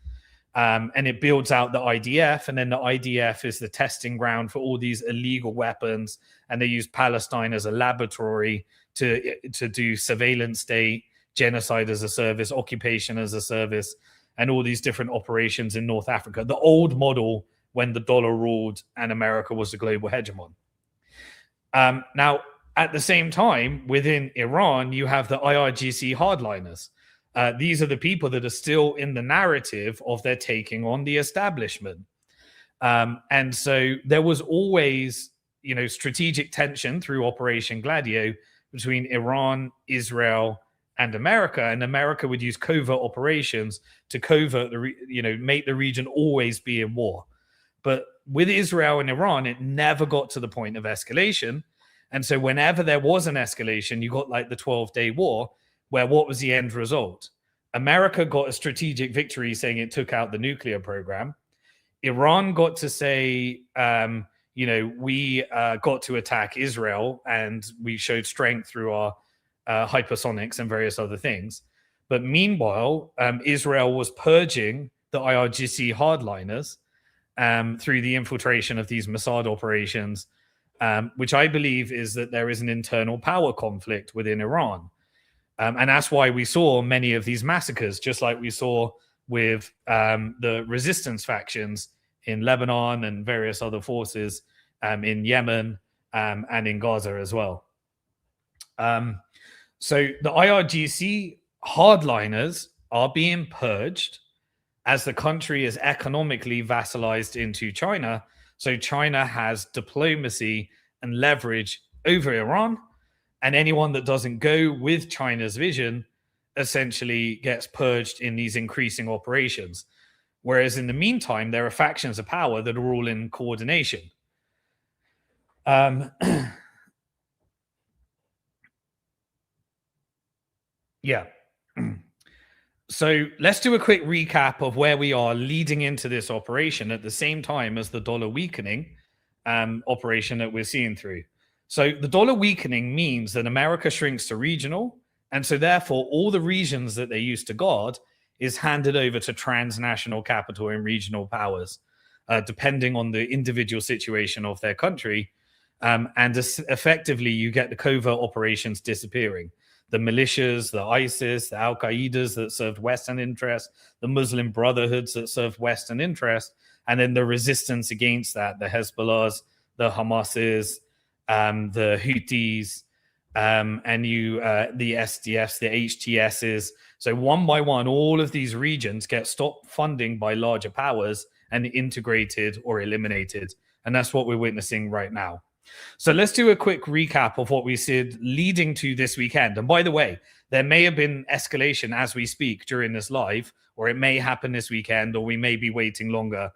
[SPEAKER 1] And it builds out the IDF, and then the IDF is the testing ground for all these illegal weapons, and they use Palestine as a laboratory to do surveillance state, genocide as a service, occupation as a service, and all these different operations in North Africa. The old model when the dollar ruled and America was the global hegemon. Now, at the same time, within Iran, you have the IRGC hardliners. These are the people that are still in the narrative of their taking on the establishment. And so there was always, strategic tension through Operation Gladio between Iran, Israel, and America, and America would use covert operations to make the region always be in war. But with Israel and Iran, it never got to the point of escalation. And so whenever there was an escalation, you got like the 12-day war, where what was the end result? America got a strategic victory saying it took out the nuclear program. Iran got to say, we got to attack Israel and we showed strength through our hypersonics and various other things. But meanwhile, Israel was purging the IRGC hardliners through the infiltration of these Mossad operations, which I believe is that there is an internal power conflict within Iran. And that's why we saw many of these massacres, just like we saw with the resistance factions in Lebanon and various other forces in Yemen and in Gaza as well. So the IRGC hardliners are being purged as the country is economically vassalized into China. So China has diplomacy and leverage over Iran, and anyone that doesn't go with China's vision essentially gets purged in these increasing operations. Whereas in the meantime, there are factions of power that are all in coordination. Yeah. So let's do a quick recap of where we are leading into this operation at the same time as the dollar weakening operation that we're seeing through. So the dollar weakening means that America shrinks to regional, and so therefore all the regions that they used to guard is handed over to transnational capital and regional powers, depending on the individual situation of their country. And effectively, you get the covert operations disappearing. The militias, the ISIS, the Al-Qaedas that served Western interests, the Muslim Brotherhoods that served Western interests, and then the resistance against that, the Hezbollahs, the Hamases, the Houthis, and the SDFs, the HTSs. So one by one, all of these regions get stopped funding by larger powers and integrated or eliminated. And that's what we're witnessing right now. So let's do a quick recap of what we said leading to this weekend. And by the way, there may have been escalation as we speak during this live, or it may happen this weekend, or we may be waiting longer,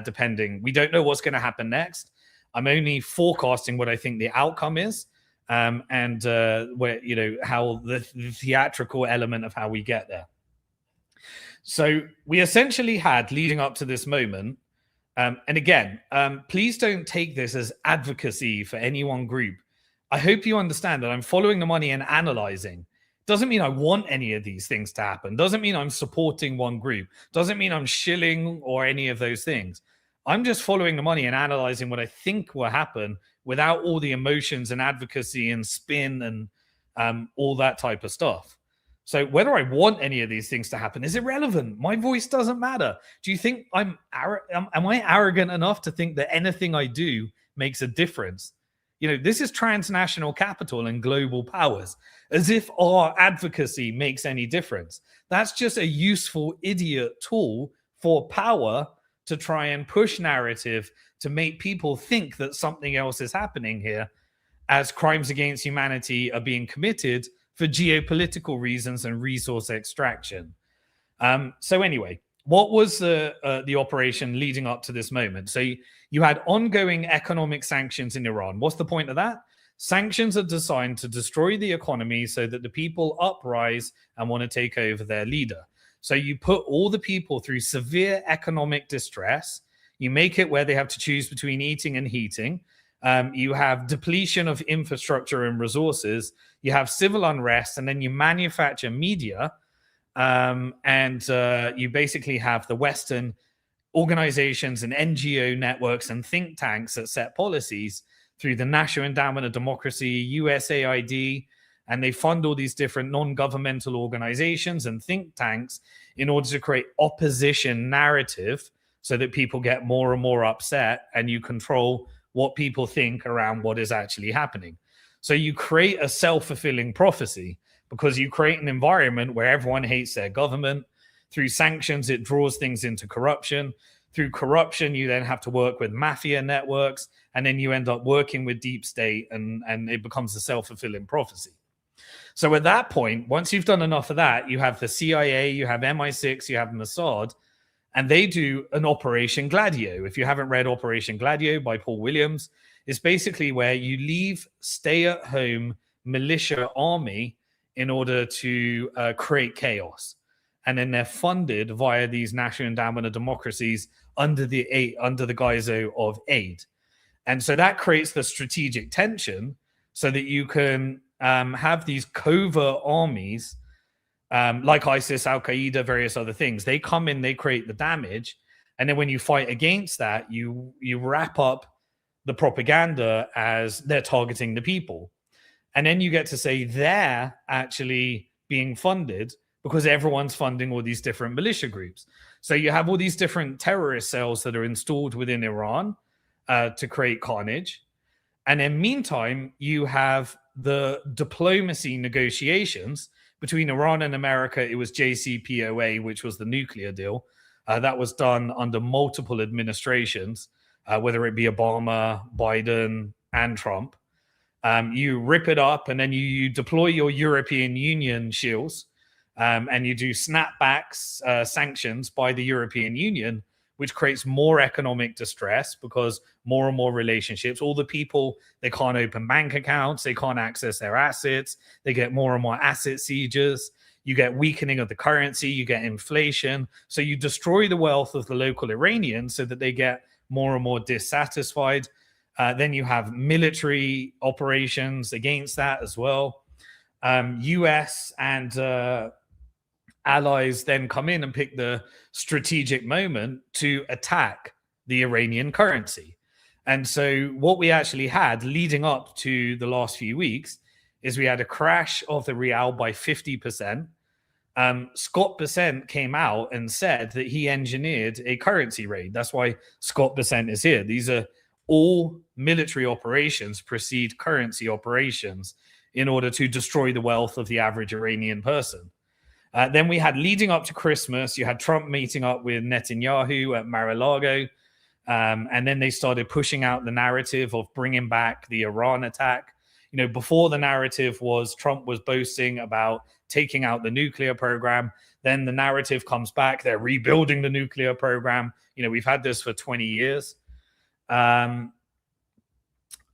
[SPEAKER 1] depending. We don't know what's going to happen next. I'm only forecasting what I think the outcome is, and where how the theatrical element of how we get there. So we essentially had, leading up to this moment, and again, please don't take this as advocacy for any one group. I hope you understand that I'm following the money and analyzing. Doesn't mean I want any of these things to happen. Doesn't mean I'm supporting one group. Doesn't mean I'm shilling or any of those things. I'm just following the money and analyzing what I think will happen without all the emotions and advocacy and spin and all that type of stuff. So whether I want any of these things to happen is irrelevant. My voice doesn't matter. Do you think am I arrogant enough to think that anything I do makes a difference? This is transnational capital and global powers, as if our advocacy makes any difference. That's just a useful idiot tool for power to try and push narrative to make people think that something else is happening here, as crimes against humanity are being committed for geopolitical reasons and resource extraction. So anyway, what was the operation leading up to this moment? So you had ongoing economic sanctions in Iran. What's the point of that? Sanctions are designed to destroy the economy so that the people uprise and want to take over their leader. So you put all the people through severe economic distress. You make it where they have to choose between eating and heating. You have depletion of infrastructure and resources. You have civil unrest, and then you manufacture media. You basically have the Western organizations and NGO networks and think tanks that set policies through the National Endowment of Democracy, USAID, and they fund all these different non-governmental organizations and think tanks in order to create opposition narrative so that people get more and more upset and you control what people think around what is actually happening. So you create a self-fulfilling prophecy because you create an environment where everyone hates their government. Through sanctions, it draws things into corruption. Through corruption, you then have to work with mafia networks, and then you end up working with deep state, and it becomes a self-fulfilling prophecy. So at that point, once you've done enough of that, you have the CIA, you have MI6, you have Mossad, and they do an Operation Gladio. If you haven't read Operation Gladio by Paul Williams, it's basically where you leave stay-at-home militia army in order to create chaos. And then they're funded via these national endowment of democracies under the guise of aid. And so that creates the strategic tension so that you can have these covert armies like ISIS, Al-Qaeda, various other things. They come in, they create the damage. And then when you fight against that, you wrap up the propaganda as they're targeting the people. And then you get to say they're actually being funded because everyone's funding all these different militia groups. So you have all these different terrorist cells that are installed within Iran to create carnage. And then meantime, you have the diplomacy negotiations between Iran and America. It was JCPOA, which was the nuclear deal. That was done under multiple administrations, whether it be Obama, Biden, and Trump. You rip it up and then you deploy your European Union shields and you do snapbacks, sanctions by the European Union, which creates more economic distress because more and more relationships, all the people, they can't open bank accounts, they can't access their assets, they get more and more asset sieges, you get weakening of the currency, you get inflation. So you destroy the wealth of the local Iranians so that they get more and more dissatisfied. Then you have military operations against that as well. US and allies then come in and pick the strategic moment to attack the Iranian currency. And so what we actually had leading up to the last few weeks is we had a crash of the real by 50%. Scott Bessent came out and said that he engineered a currency raid. That's why Scott Bessent is here. These are all military operations precede currency operations in order to destroy the wealth of the average Iranian person. Then we had, leading up to Christmas, you had Trump meeting up with Netanyahu at Mar-a-Lago. And then they started pushing out the narrative of bringing back the Iran attack. You know, before the narrative was Trump was boasting about taking out the nuclear program. Then the narrative comes back. They're rebuilding the nuclear program. You know, we've had this for 20 years. And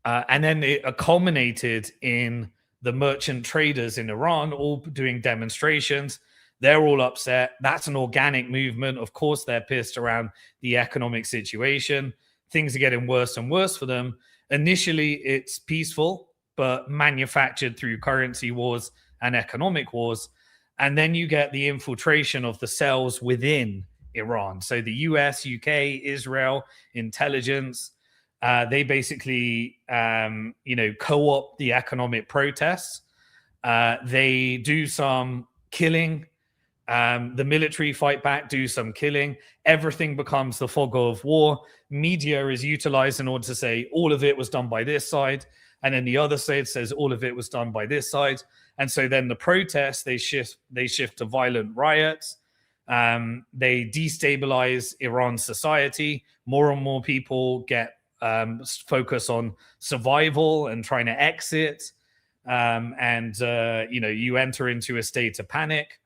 [SPEAKER 1] then it culminated in the merchant traders in Iran all doing demonstrations. They're all upset. That's an organic movement. Of course, they're pissed around the economic situation. Things are getting worse and worse for them. Initially, it's peaceful, but manufactured through currency wars and economic wars. And then you get the infiltration of the cells within Iran. So the US, UK, Israel, intelligence, they basically, co-opt the economic protests. They do some killing. The military fight back, do some killing. Everything becomes the fog of war. Media is utilized in order to say all of it was done by this side. And then the other side says all of it was done by this side. And so then the protests, they shift to violent riots. They destabilize Iran's society. More and more people get focus on survival and trying to exit. You enter into a state of panic.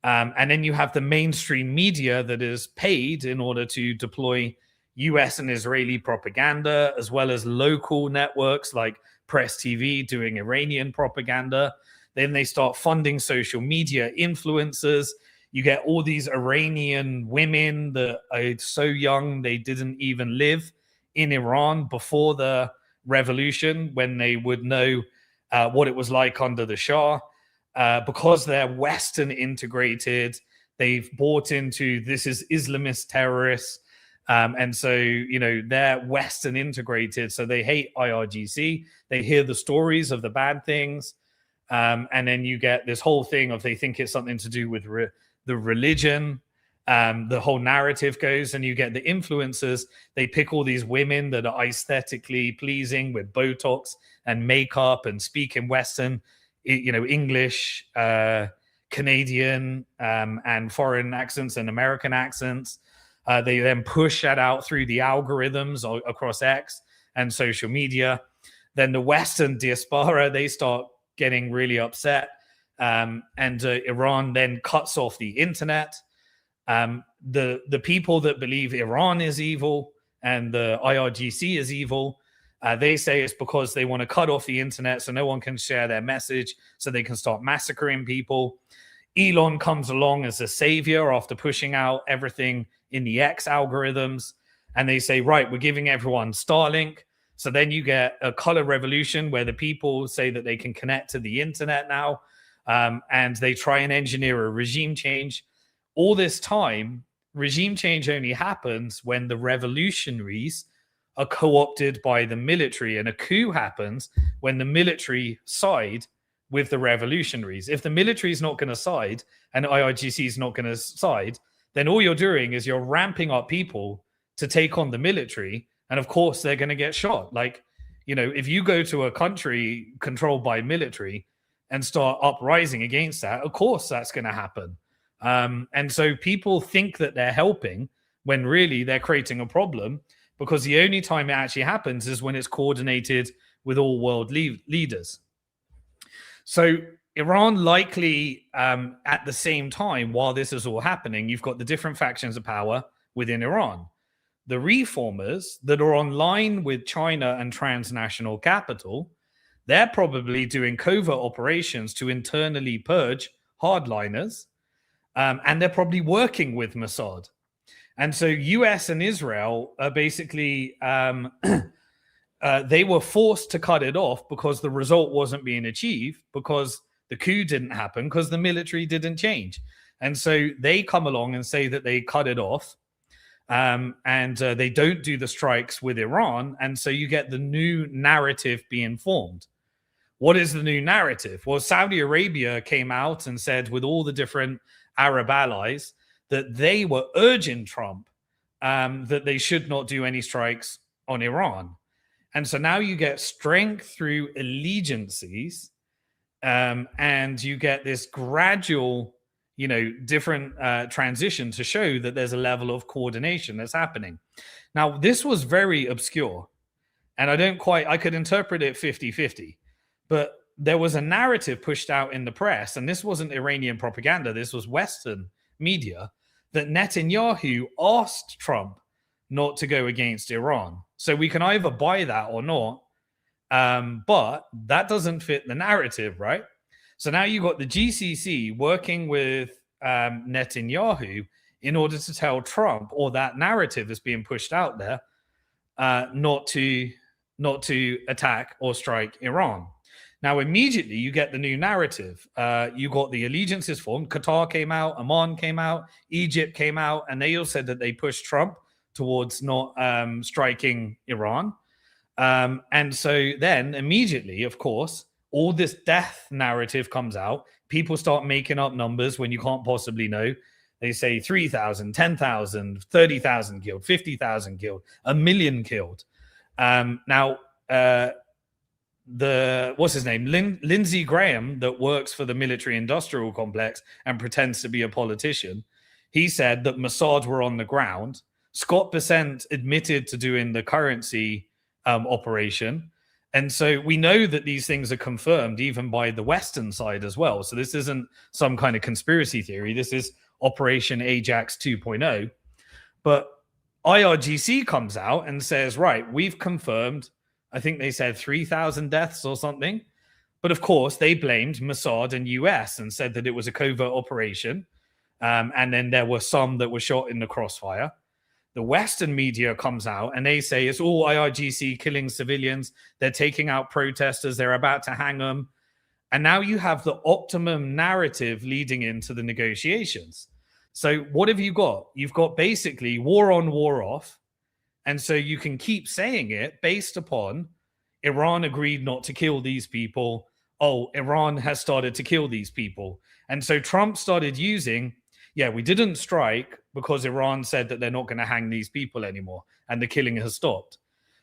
[SPEAKER 1] And then you have the mainstream media that is paid in order to deploy US and Israeli propaganda, as well as local networks like Press TV doing Iranian propaganda. Then they start funding social media influencers. You get all these Iranian women that are so young they didn't even live in Iran before the revolution, when they would know what it was like under the Shah. Because they're Western integrated, they've bought into this is Islamist terrorists. And so, they're Western integrated. So they hate IRGC. They hear the stories of the bad things. And then you get this whole thing of they think it's something to do with the religion. The whole narrative goes, and you get the influencers. They pick all these women that are aesthetically pleasing with Botox and makeup and speak in Western, English, Canadian, and foreign accents and American accents. They then push that out through the algorithms across X and social media. Then the Western diaspora, they start getting really upset. And Iran then cuts off the internet. The people that believe Iran is evil and the IRGC is evil, they say it's because they want to cut off the internet so no one can share their message, so they can start massacring people. Elon comes along as a savior after pushing out everything in the X algorithms, and they say, right, we're giving everyone Starlink. So then you get a color revolution where the people say that they can connect to the internet now, and they try and engineer a regime change. All this time, regime change only happens when the revolutionaries are co-opted by the military, and a coup happens when the military side with the revolutionaries. If the military is not going to side and IRGC is not going to side, then all you're doing is you're ramping up people to take on the military, and of course they're going to get shot. Like, you know, if you go to a country controlled by military and start uprising against that, of course that's going to happen. And so people think that they're helping when really they're creating a problem, because the only time it actually happens is when it's coordinated with all world leaders. So Iran likely, at the same time, while this is all happening, you've got the different factions of power within Iran. The reformers that are online with China and transnational capital, they're probably doing covert operations to internally purge hardliners, and they're probably working with Mossad. And so US and Israel are basically, they were forced to cut it off because the result wasn't being achieved, because the coup didn't happen, because the military didn't change. And so they come along and say that they cut it off, and they don't do the strikes with Iran. And so you get the new narrative being formed. What is the new narrative? Well, Saudi Arabia came out and said, with all the different Arab allies, that they were urging Trump that they should not do any strikes on Iran. And so now you get strength through allegiances, and you get this gradual, you know, different transition to show that there's a level of coordination that's happening. Now, this was very obscure, and I could interpret it 50-50, but there was a narrative pushed out in the press, and this wasn't Iranian propaganda, this was Western media, that Netanyahu asked Trump not to go against Iran. So we can either buy that or not, but that doesn't fit the narrative, right? So now you got the GCC working with Netanyahu in order to tell Trump, or that narrative is being pushed out there, not to attack or strike Iran. Now, immediately you get the new narrative. You got the allegiances formed. Qatar came out, Oman came out, Egypt came out, and they all said that they pushed Trump towards not striking Iran. And so then immediately, of course, all this death narrative comes out. People start making up numbers when you can't possibly know. They say 3,000, 10,000, 30,000 killed, 50,000 killed, 1 million killed. Now, what's his name? Lindsey Graham, that works for the military industrial complex and pretends to be a politician, he said that Mossad were on the ground. Scott Bessent admitted to doing the currency operation. And so we know that these things are confirmed even by the Western side as well. So this isn't some kind of conspiracy theory. This is Operation Ajax 2.0. But IRGC comes out and says, right, we've confirmed, I think they said 3,000 deaths or something. But of course, they blamed Mossad and US and said that it was a covert operation. And then there were some that were shot in the crossfire. The Western media comes out and they say it's all IRGC killing civilians. They're taking out protesters. They're about to hang them. And now you have the optimum narrative leading into the negotiations. So what have you got? You've got basically war on, war off. And so you can keep saying it based upon Iran agreed not to kill these people. Oh, Iran has started to kill these people. And so Trump started using, yeah, we didn't strike because Iran said that they're not going to hang these people anymore and the killing has stopped.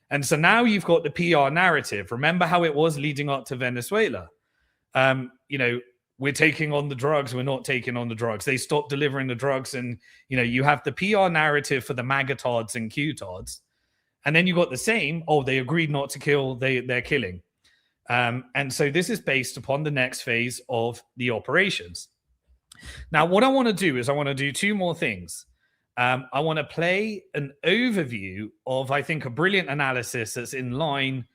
[SPEAKER 1] And so now you've got the PR narrative. Remember how it was leading up to Venezuela? You know, we're taking on the drugs. We're not taking on the drugs. They stopped delivering the drugs. And, you know, you have the PR narrative for the MAGA-tards and Q-tards. And then you got the same, oh, they agreed not to kill, they're killing. And so this is based upon the next phase of the operations. Now, what I want to do is I want to do two more things. I want to play an overview of, I think, a brilliant analysis that's in line,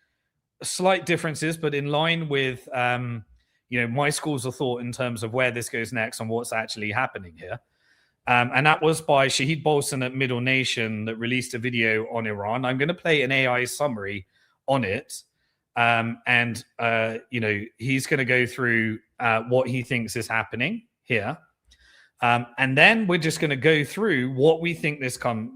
[SPEAKER 1] slight differences, but in line with, my schools of thought in terms of where this goes next and what's actually happening here. And that was by Shahid Bolsen at Middle Nation that released a video on Iran. I'm going to play an AI summary on it. He's going to go through what he thinks is happening here. And then we're just going to go through what we think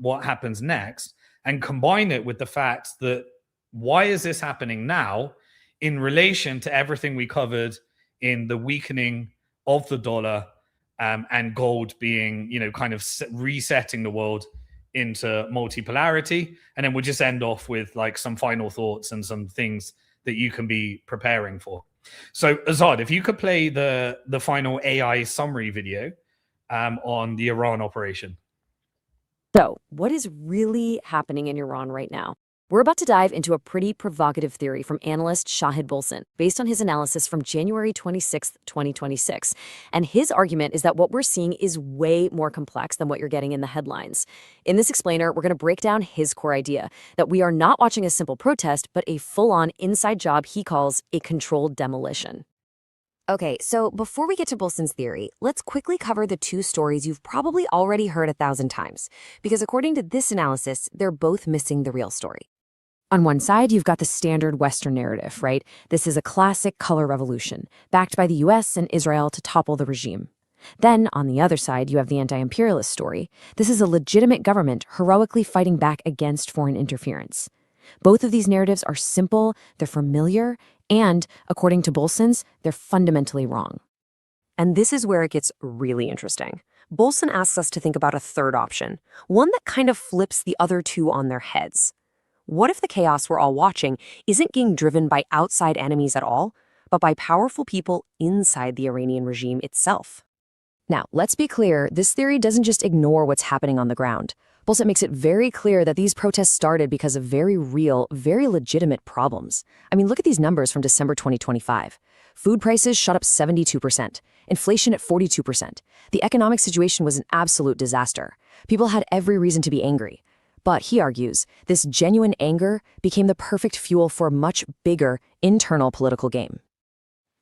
[SPEAKER 1] what happens next and combine it with the fact that why is this happening now in relation to everything we covered in the weakening of the dollar and gold being, kind of resetting the world into multipolarity. And then we'll just end off with like some final thoughts and some things that you can be preparing for. So Azad, if you could play the final AI summary video on the Iran operation.
[SPEAKER 2] So, what is really happening in Iran right now? We're about to dive into a pretty provocative theory from analyst Shahid Bolsen, based on his analysis from January 26th, 2026. And his argument is that what we're seeing is way more complex than what you're getting in the headlines. In this explainer, we're going to break down his core idea, that we are not watching a simple protest, but a full-on inside job he calls a controlled demolition. Okay, so before we get to Bolsen's theory, let's quickly cover the two stories you've probably already heard 1,000 times, because according to this analysis, they're both missing the real story. On one side, you've got the standard Western narrative, right? This is a classic color revolution, backed by the US and Israel to topple the regime. Then, on the other side, you have the anti-imperialist story. This is a legitimate government heroically fighting back against foreign interference. Both of these narratives are simple, they're familiar, and, according to Bolsen's, they're fundamentally wrong. And this is where it gets really interesting. Bolsen asks us to think about a third option, one that kind of flips the other two on their heads. What if the chaos we're all watching isn't being driven by outside enemies at all, but by powerful people inside the Iranian regime itself? Now, let's be clear, this theory doesn't just ignore what's happening on the ground. Bolsen makes it very clear that these protests started because of very real, very legitimate problems. I mean, look at these numbers from December 2025. Food prices shot up 72%, inflation at 42%. The economic situation was an absolute disaster. People had every reason to be angry. But, he argues, this genuine anger became the perfect fuel for a much bigger internal political game.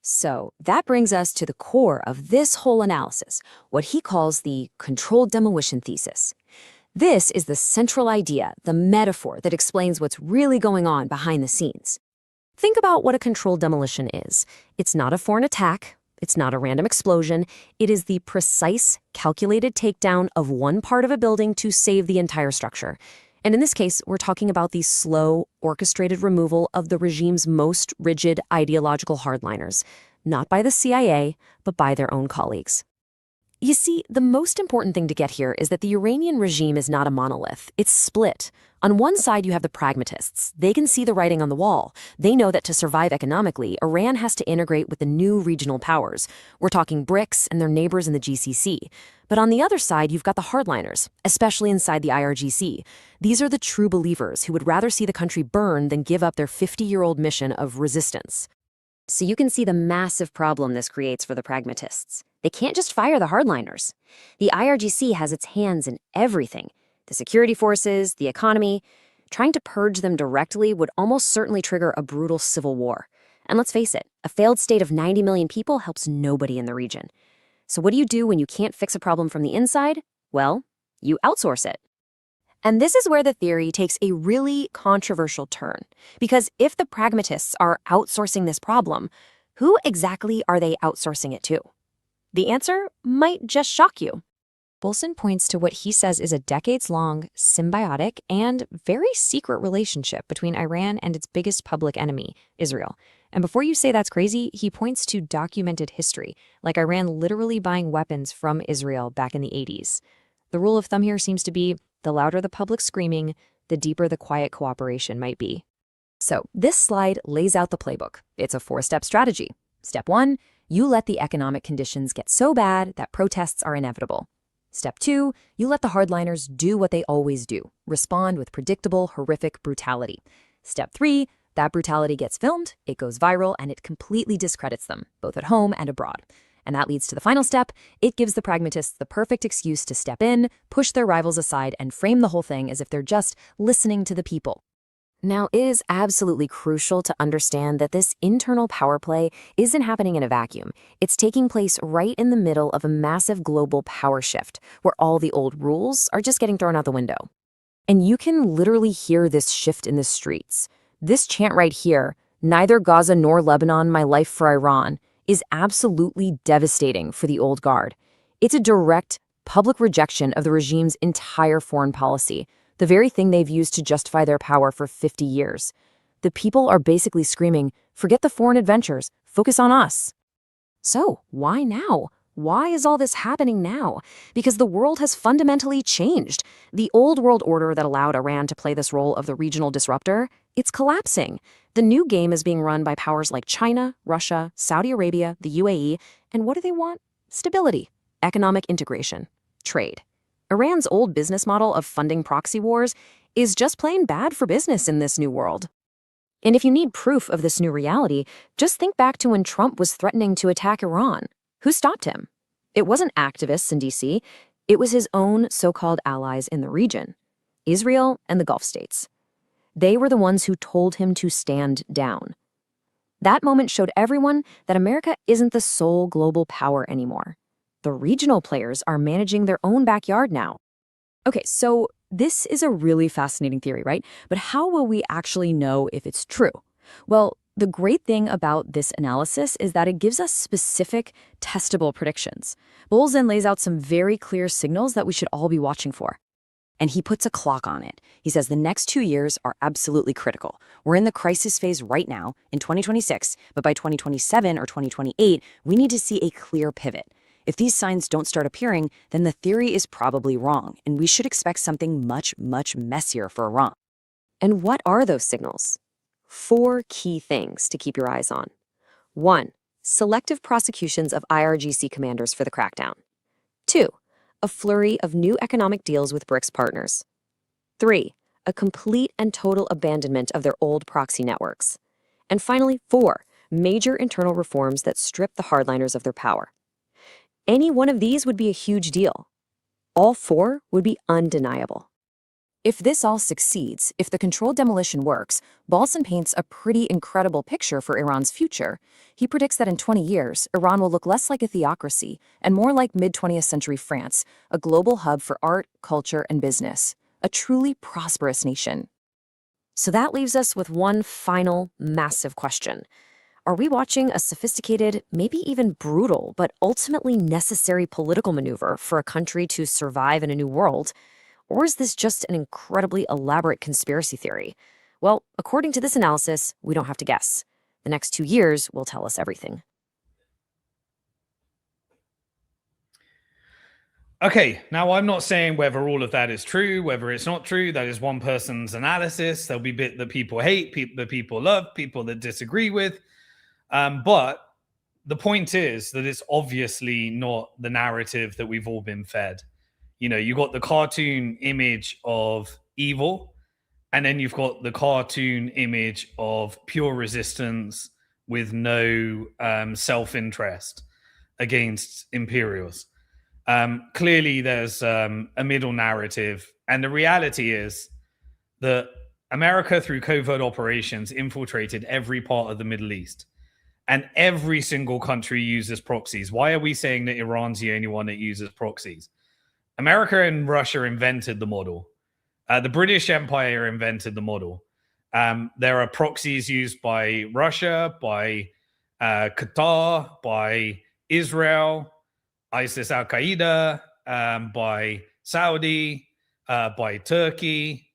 [SPEAKER 2] So, that brings us to the core of this whole analysis, what he calls the controlled demolition thesis. This is the central idea, the metaphor that explains what's really going on behind the scenes. Think about what a controlled demolition is. It's not a foreign attack. It's not a random explosion. It is the precise, calculated takedown of one part of a building to save the entire structure. And in this case, we're talking about the slow, orchestrated removal of the regime's most rigid ideological hardliners, not by the CIA, but by their own colleagues. You see, the most important thing to get here is that the Iranian regime is not a monolith. It's split. On one side, you have the pragmatists. They can see the writing on the wall. They know that to survive economically, Iran has to integrate with the new regional powers. We're talking BRICS and their neighbors in the GCC. But on the other side, you've got the hardliners, especially inside the IRGC. These are the true believers who would rather see the country burn than give up their 50-year-old mission of resistance. So you can see the massive problem this creates for the pragmatists. They can't just fire the hardliners. The IRGC has its hands in everything. The security forces, the economy. Trying to purge them directly would almost certainly trigger a brutal civil war. And let's face it, a failed state of 90 million people helps nobody in the region. So what do you do when you can't fix a problem from the inside? Well, you outsource it. And this is where the theory takes a really controversial turn. Because if the pragmatists are outsourcing this problem, who exactly are they outsourcing it to? The answer might just shock you. Bolsen points to what he says is a decades-long, symbiotic, and very secret relationship between Iran and its biggest public enemy, Israel. And before you say that's crazy, he points to documented history, like Iran literally buying weapons from Israel back in the 80s. The rule of thumb here seems to be the louder the public screaming, the deeper the quiet cooperation might be. So this slide lays out the playbook. It's a 4-step strategy. Step 1, you let the economic conditions get so bad that protests are inevitable. Step 2, you let the hardliners do what they always do, respond with predictable, horrific brutality. Step 3, That brutality gets filmed, it goes viral, and it completely discredits them, both at home and abroad. And that leads to the final step. It gives the pragmatists the perfect excuse to step in, push their rivals aside, and frame the whole thing as if they're just listening to the people. Now, it is absolutely crucial to understand that this internal power play isn't happening in a vacuum. It's taking place right in the middle of a massive global power shift, where all the old rules are just getting thrown out the window. And you can literally hear this shift in the streets. This chant right here, "Neither Gaza nor Lebanon, my life for Iran," is absolutely devastating for the old guard. It's a direct, public rejection of the regime's entire foreign policy, the very thing they've used to justify their power for 50 years. The people are basically screaming, "Forget the foreign adventures, focus on us." So, why now? Why is all this happening now? Because the world has fundamentally changed. The old world order that allowed Iran to play this role of the regional disruptor, it's collapsing. The new game is being run by powers like China, Russia, Saudi Arabia, the UAE, and what do they want? Stability, economic integration, trade. Iran's old business model of funding proxy wars is just plain bad for business in this new world. And if you need proof of this new reality, just think back to when Trump was threatening to attack Iran. Who stopped him? It wasn't activists in DC. It was his own so-called allies in the region, Israel and the Gulf states. They were the ones who told him to stand down. That moment showed everyone that America isn't the sole global power anymore. The regional players are managing their own backyard now. Okay, so this is a really fascinating theory, right? But how will we actually know if it's true? Well, the great thing about this analysis is that it gives us specific, testable predictions. Bolsen lays out some very clear signals that we should all be watching for. And he puts a clock on it. He says the next 2 years are absolutely critical. We're in the crisis phase right now, in 2026, but by 2027 or 2028, we need to see a clear pivot. If these signs don't start appearing, then the theory is probably wrong, and we should expect something much, much messier for Iran. And what are those signals? 4 key things to keep your eyes on. 1. Selective prosecutions of IRGC commanders for the crackdown. 2. A flurry of new economic deals with BRICS partners. 3. A complete and total abandonment of their old proxy networks. And finally, 4. Major internal reforms that strip the hardliners of their power. Any one of these would be a huge deal. All 4 would be undeniable. If this all succeeds, if the controlled demolition works, Bolsen paints a pretty incredible picture for Iran's future. He predicts that in 20 years, Iran will look less like a theocracy and more like mid-20th century France, a global hub for art, culture, and business, a truly prosperous nation. So that leaves us with one final, massive question. Are we watching a sophisticated, maybe even brutal, but ultimately necessary political maneuver for a country to survive in a new world? Or is this just an incredibly elaborate conspiracy theory? Well, according to this analysis, we don't have to guess. The next 2 years will tell us everything.
[SPEAKER 1] Okay, now I'm not saying whether all of that is true, whether it's not true. That is one person's analysis. There'll be bit that people hate, people that people love, people that disagree with. But the point is that it's obviously not the narrative that we've all been fed. You know, you got the cartoon image of evil, and then you've got the cartoon image of pure resistance with no self-interest against imperials. Clearly, there's a middle narrative, and the reality is that America, through covert operations, infiltrated every part of the Middle East. And every single country uses proxies. Why are we saying that Iran's the only one that uses proxies? America and Russia invented the model. The British Empire invented the model. There are proxies used by Russia, by Qatar, by Israel, ISIS Al-Qaeda, by Saudi, by Turkey.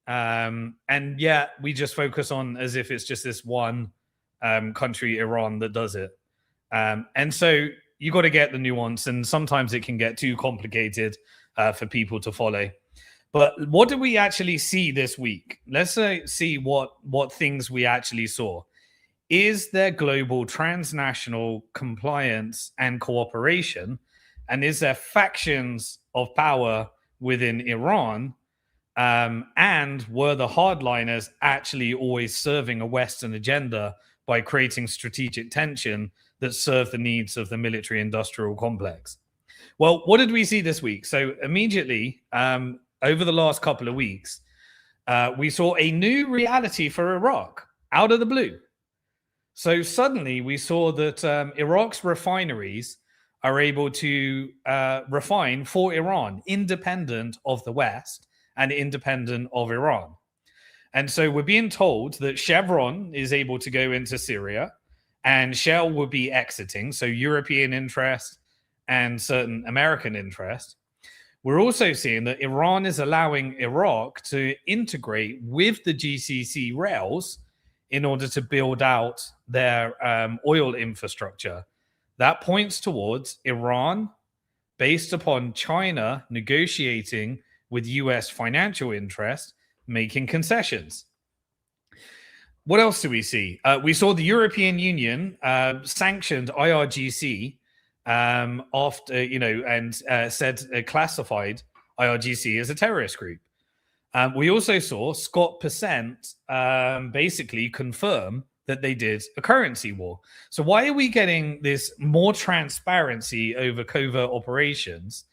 [SPEAKER 1] And yet we just focus on as if it's just this one country, Iran, that does it. And so you got to get the nuance, and sometimes it can get too complicated for people to follow. But what did we actually see this week? Let's see what things we actually saw. Is there global transnational compliance and cooperation? And is there factions of power within Iran And were the hardliners actually always serving a Western agenda by creating strategic tension that served the needs of the military-industrial complex? Well, what did we see this week? So immediately, over the last couple of weeks, we saw a new reality for Iraq out of the blue. So suddenly we saw that Iraq's refineries are able to refine for Iran, independent of the West and independent of Iran. And so we're being told that Chevron is able to go into Syria and Shell will be exiting, so European interest and certain American interest. We're also seeing that Iran is allowing Iraq to integrate with the GCC rails in order to build out their oil infrastructure. That points towards Iran, based upon China negotiating with US financial interest, making concessions. What else do we see? We saw the European Union sanctioned IRGC after, and said classified IRGC as a terrorist group. We also saw Scott Percent basically confirm that they did a currency war. So why are we getting this more transparency over covert operations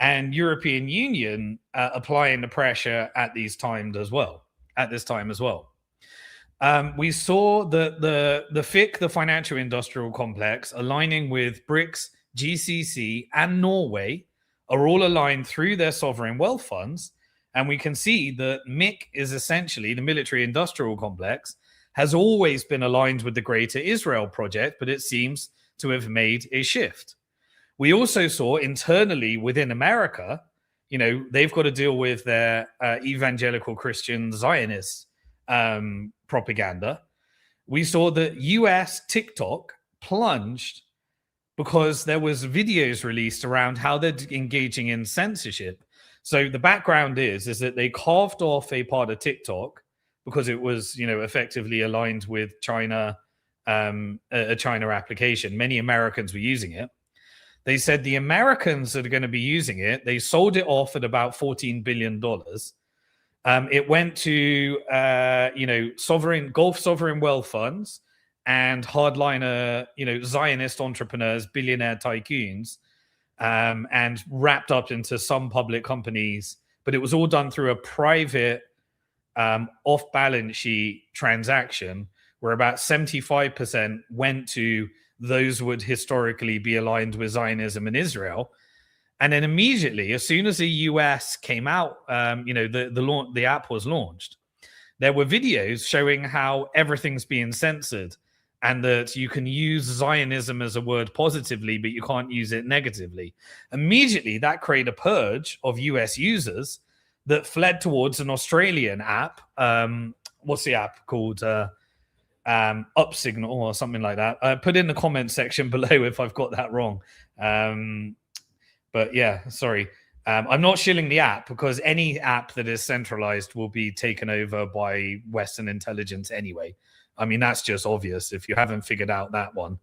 [SPEAKER 1] and European Union applying the pressure at this time as well? We saw that the FIC, the financial industrial complex, aligning with BRICS, GCC, and Norway, are all aligned through their sovereign wealth funds. And we can see that MIC is essentially the military industrial complex, has always been aligned with the Greater Israel Project, but it seems to have made a shift. We also saw internally within America, they've got to deal with their evangelical Christian Zionist propaganda. We saw that US TikTok plunged because there was videos released around how they're engaging in censorship. So the background is that they carved off a part of TikTok because it was, effectively aligned with China, a China application. Many Americans were using it. They said the Americans that are going to be using it, they sold it off at about $14 billion. It went to, Gulf sovereign wealth funds and hardliner, Zionist entrepreneurs, billionaire tycoons, and wrapped up into some public companies. But it was all done through a private off-balance sheet transaction where about 75% went to those would historically be aligned with Zionism and Israel. And then immediately, as soon as the US came out, the app was launched, there were videos showing how everything's being censored and that you can use Zionism as a word positively, but you can't use it negatively. Immediately, that created a purge of US users that fled towards an Australian app. What's the app called? Upsignal or something like that. Put in the comment section below if I've got that wrong. But yeah, sorry. I'm not shilling the app because any app that is centralized will be taken over by Western intelligence anyway. I mean, that's just obvious. If you haven't figured out that one,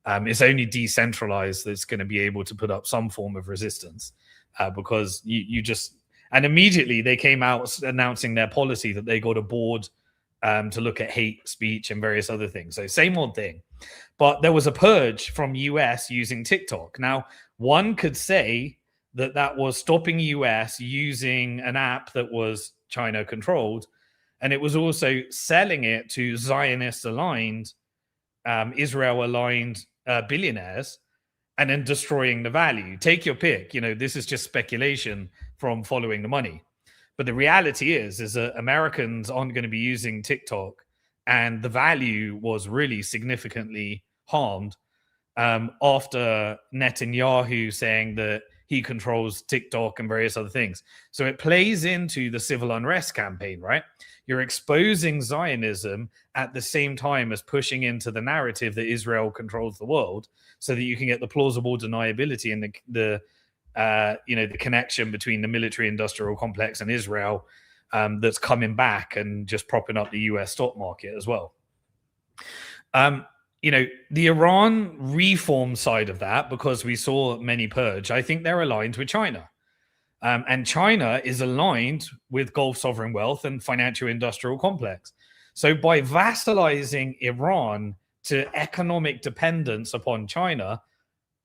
[SPEAKER 1] it's only decentralized that's going to be able to put up some form of resistance because you just... And immediately they came out announcing their policy that they got a board to look at hate speech and various other things. So same old thing. But there was a purge from US using TikTok. Now, one could say that that was stopping US using an app that was China controlled. And it was also selling it to Zionist-aligned, Israel-aligned billionaires and then destroying the value. Take your pick. This is just speculation from following the money. But the reality is that Americans aren't going to be using TikTok, and the value was really significantly harmed after Netanyahu saying that he controls TikTok and various other things. So it plays into the civil unrest campaign, right? You're exposing Zionism at the same time as pushing into the narrative that Israel controls the world, so that you can get the plausible deniability and the connection between the military-industrial complex and Israel that's coming back and just propping up the US stock market as well. The Iran reform side of that, because we saw many purge, I think they're aligned with China. And China is aligned with Gulf sovereign wealth and financial industrial complex. So by vassalizing Iran to economic dependence upon China,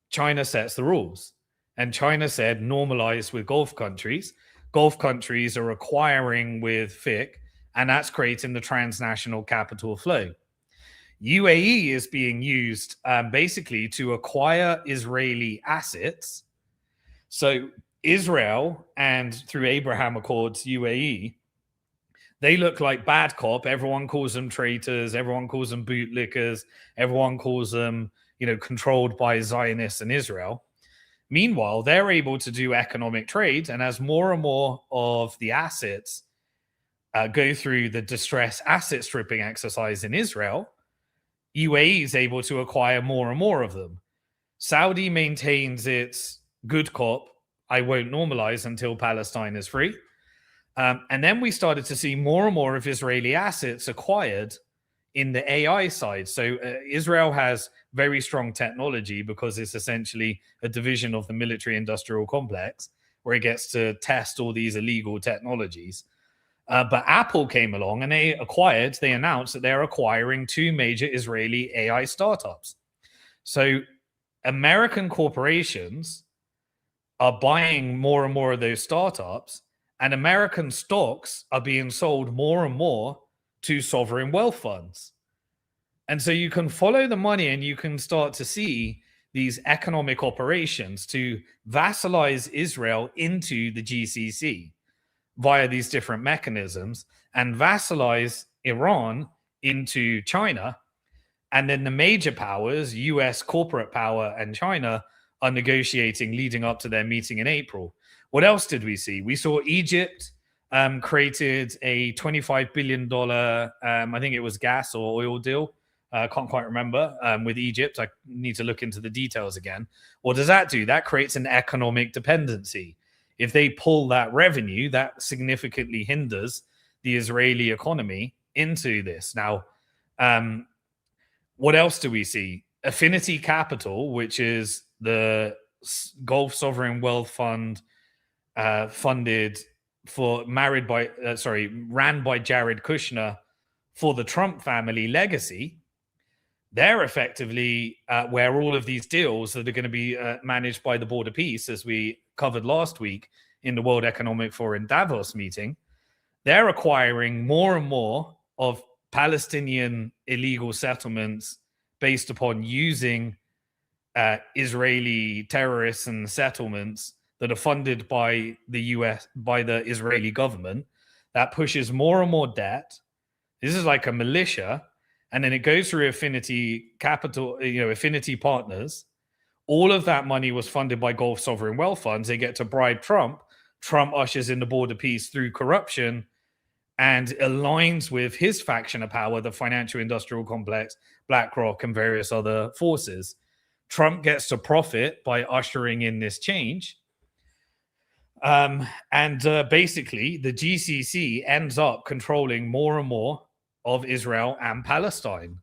[SPEAKER 1] China sets the rules. And China said normalize with Gulf countries. Gulf countries are acquiring with FIC, and that's creating the transnational capital flow. UAE is being used basically to acquire Israeli assets. So Israel, and through Abraham Accords, UAE, they look like bad cop. Everyone calls them traitors. Everyone calls them bootlickers. Everyone calls them, controlled by Zionists and Israel. Meanwhile, they're able to do economic trade. And as more and more of the assets go through the distress asset stripping exercise in Israel, UAE is able to acquire more and more of them. Saudi maintains its good cop, I won't normalize until Palestine is free. And then we started to see more and more of Israeli assets acquired in the AI side. So Israel has very strong technology because it's essentially a division of the military industrial complex where it gets to test all these illegal technologies. But Apple came along and they announced that they're acquiring 2 major Israeli AI startups. So American corporations are buying more and more of those startups, and American stocks are being sold more and more to sovereign wealth funds. And so you can follow the money and you can start to see these economic operations to vassalize Israel into the GCC via these different mechanisms and vassalize Iran into China. And then the major powers, US corporate power and China, are negotiating leading up to their meeting in April. What else did we see? We saw Egypt created a $25 billion, I think it was gas or oil deal. I can't quite remember, with Egypt. I need to look into the details again. What does that do? That creates an economic dependency. If they pull that revenue, that significantly hinders the Israeli economy into this. Now, what else do we see? Affinity Capital, which is the Gulf Sovereign Wealth Fund, ran by Jared Kushner for the Trump family legacy. They're effectively where all of these deals that are going to be managed by the Board of Peace, as we covered last week in the World Economic Forum Davos meeting, they're acquiring more and more of Palestinian illegal settlements based upon using Israeli terrorists and settlements that are funded by the US, by the Israeli government. That pushes more and more debt. This is like a militia. And then it goes through Affinity Capital, Affinity Partners. All of that money was funded by Gulf sovereign wealth funds. They get to bribe Trump. Trump ushers in the Board of Peace through corruption and aligns with his faction of power, the financial industrial complex, BlackRock, and various other forces. Trump gets to profit by ushering in this change. Basically, the GCC ends up controlling more and more of Israel and Palestine,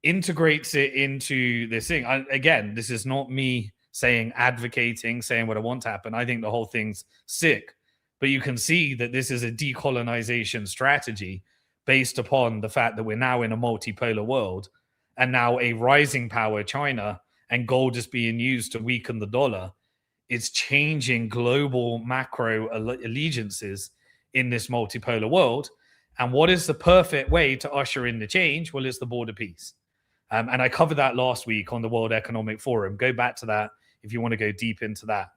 [SPEAKER 1] integrates it into this thing. Again, this is not me advocating, saying what I want to happen. I think the whole thing's sick. But you can see that this is a decolonization strategy based upon the fact that we're now in a multipolar world, and now a rising power, China, and gold is being used to weaken the dollar. It's changing global macro allegiances in this multipolar world. And what is the perfect way to usher in the change? Well, it's the Board of Peace. And I covered that last week on the World Economic Forum. Go back to that if you want to go deep into that.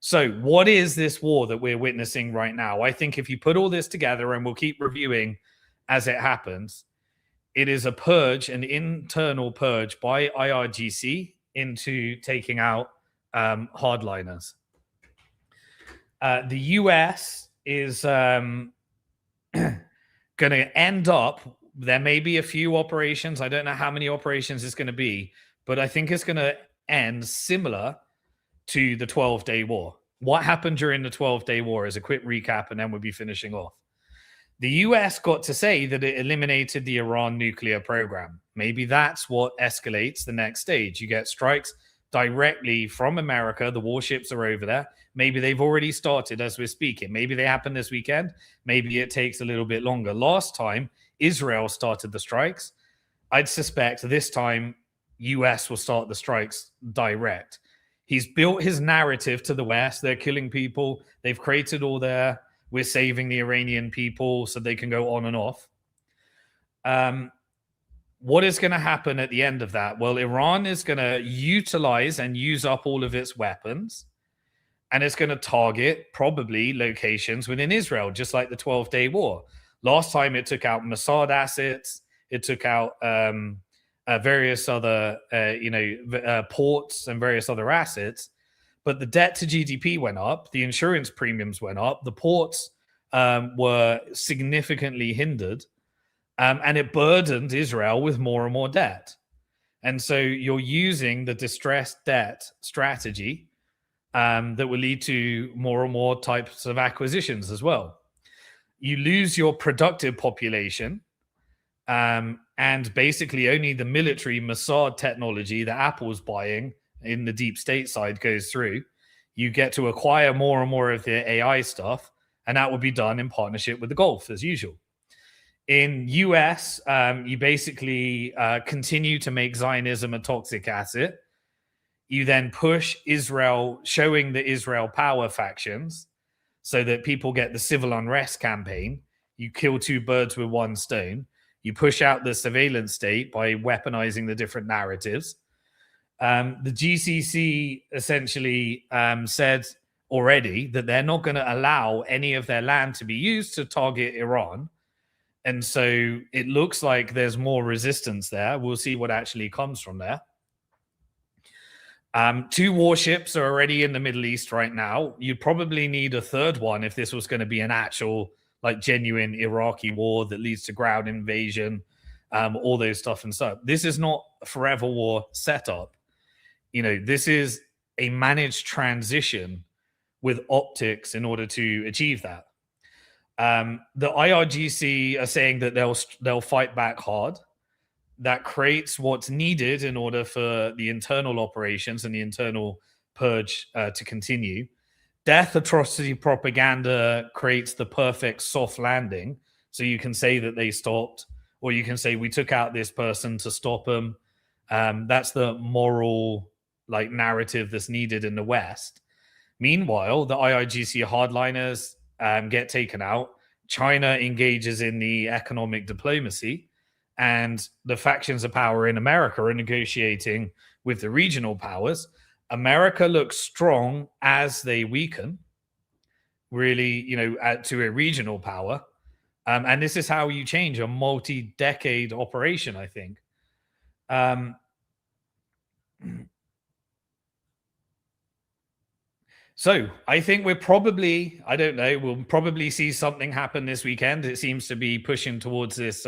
[SPEAKER 1] So what is this war that we're witnessing right now? I think if you put all this together, and we'll keep reviewing as it happens, it is a purge, an internal purge by IRGC into taking out hardliners. The US is going to end up, there may be a few operations. I don't know how many operations it's going to be, but I think it's going to end similar to the 12-day war. What happened during the 12-day war is a quick recap, and then we'll be finishing off. The US got to say that it eliminated the Iran nuclear program. Maybe that's what escalates the next stage. You get strikes directly from America. The warships are over there. Maybe they've already started as we're speaking. Maybe they happen this weekend. Maybe it takes a little bit longer. Last time, Israel started the strikes. I'd suspect this time, US will start the strikes direct. He's built his narrative to the West. They're killing people. They've created all their, we're saving the Iranian people so they can go on and off. What is going to happen at the end of that? Well, Iran is going to utilize and use up all of its weapons, and it's going to target probably locations within Israel, just like the 12-day war. Last time it took out Mossad assets, it took out various other, ports and various other assets. But the debt to GDP went up, the insurance premiums went up, the ports were significantly hindered, and it burdened Israel with more and more debt. And so you're using the distressed debt strategy that will lead to more and more types of acquisitions as well. You lose your productive population, and basically only the military Mossad technology that Apple's buying in the deep state side goes through. You get to acquire more and more of the AI stuff, and that will be done in partnership with the Gulf as usual. In US, you basically continue to make Zionism a toxic asset. You then push Israel, showing the Israel power factions, so that people get the civil unrest campaign. You kill two birds with one stone. You push out the surveillance state by weaponizing the different narratives. The GCC essentially said already that they're not going to allow any of their land to be used to target Iran. And so it looks like there's more resistance there. We'll see what actually comes from there. Two warships are already in the Middle East right now. You'd probably need a third one if this was going to be an actual, like, genuine Iraqi war that leads to ground invasion, all those stuff and stuff. This is not a forever war setup. This is a managed transition with optics in order to achieve that. The IRGC are saying that they'll fight back hard. That creates what's needed in order for the internal operations and the internal purge to continue. Death atrocity propaganda creates the perfect soft landing. So you can say that they stopped, or you can say we took out this person to stop them. That's the moral narrative that's needed in the West. Meanwhile, the IRGC hardliners get taken out. China engages in the economic diplomacy, and the factions of power in America are negotiating with the regional powers. America looks strong as they weaken, really, to a regional power. And this is how you change a multi-decade operation, I think. So I think we'll probably see something happen this weekend. It seems to be pushing towards this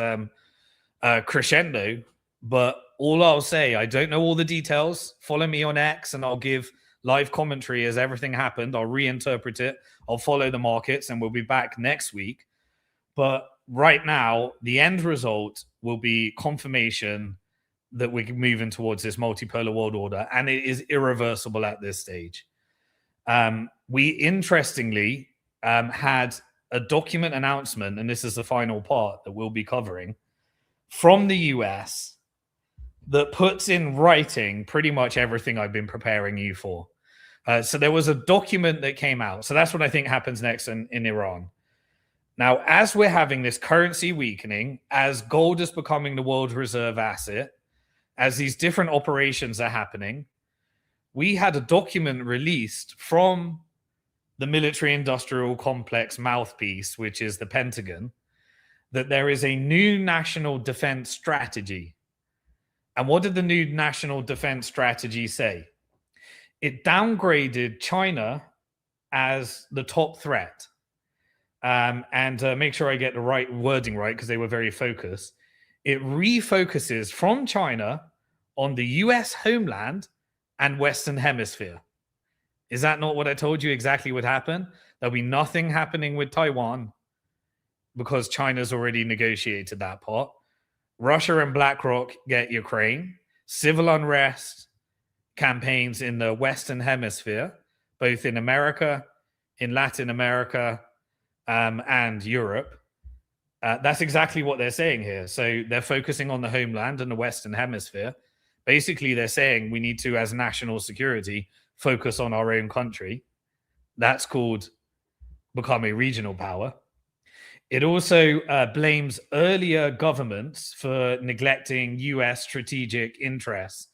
[SPEAKER 1] crescendo. But all I'll say, I don't know all the details. Follow me on X and I'll give live commentary as everything happened. I'll reinterpret it. I'll follow the markets, and we'll be back next week. But right now, the end result will be confirmation that we're moving towards this multipolar world order, and it is irreversible at this stage. We interestingly had a document announcement, and this is the final part that we'll be covering, from the US that puts in writing pretty much everything I've been preparing you for. So there was a document that came out. So that's what I think happens next in Iran. Now, as we're having this currency weakening, as gold is becoming the world reserve asset, as these different operations are happening, we had a document released from the military industrial complex mouthpiece, which is the Pentagon, that there is a new national defense strategy. And what did the new national defense strategy say? It downgraded China as the top threat. And make sure I get the right wording right, because they were very focused. It refocuses from China on the US homeland and Western Hemisphere. Is that not what I told you exactly would happen? There'll be nothing happening with Taiwan because China's already negotiated that part. Russia and BlackRock get Ukraine. Civil unrest campaigns in the Western Hemisphere, both in America, in Latin America, and Europe. That's exactly what they're saying here. So they're focusing on the homeland and the Western Hemisphere. Basically, they're saying we need to, as national security, focus on our own country. That's called become a regional power. It also blames earlier governments for neglecting US strategic interests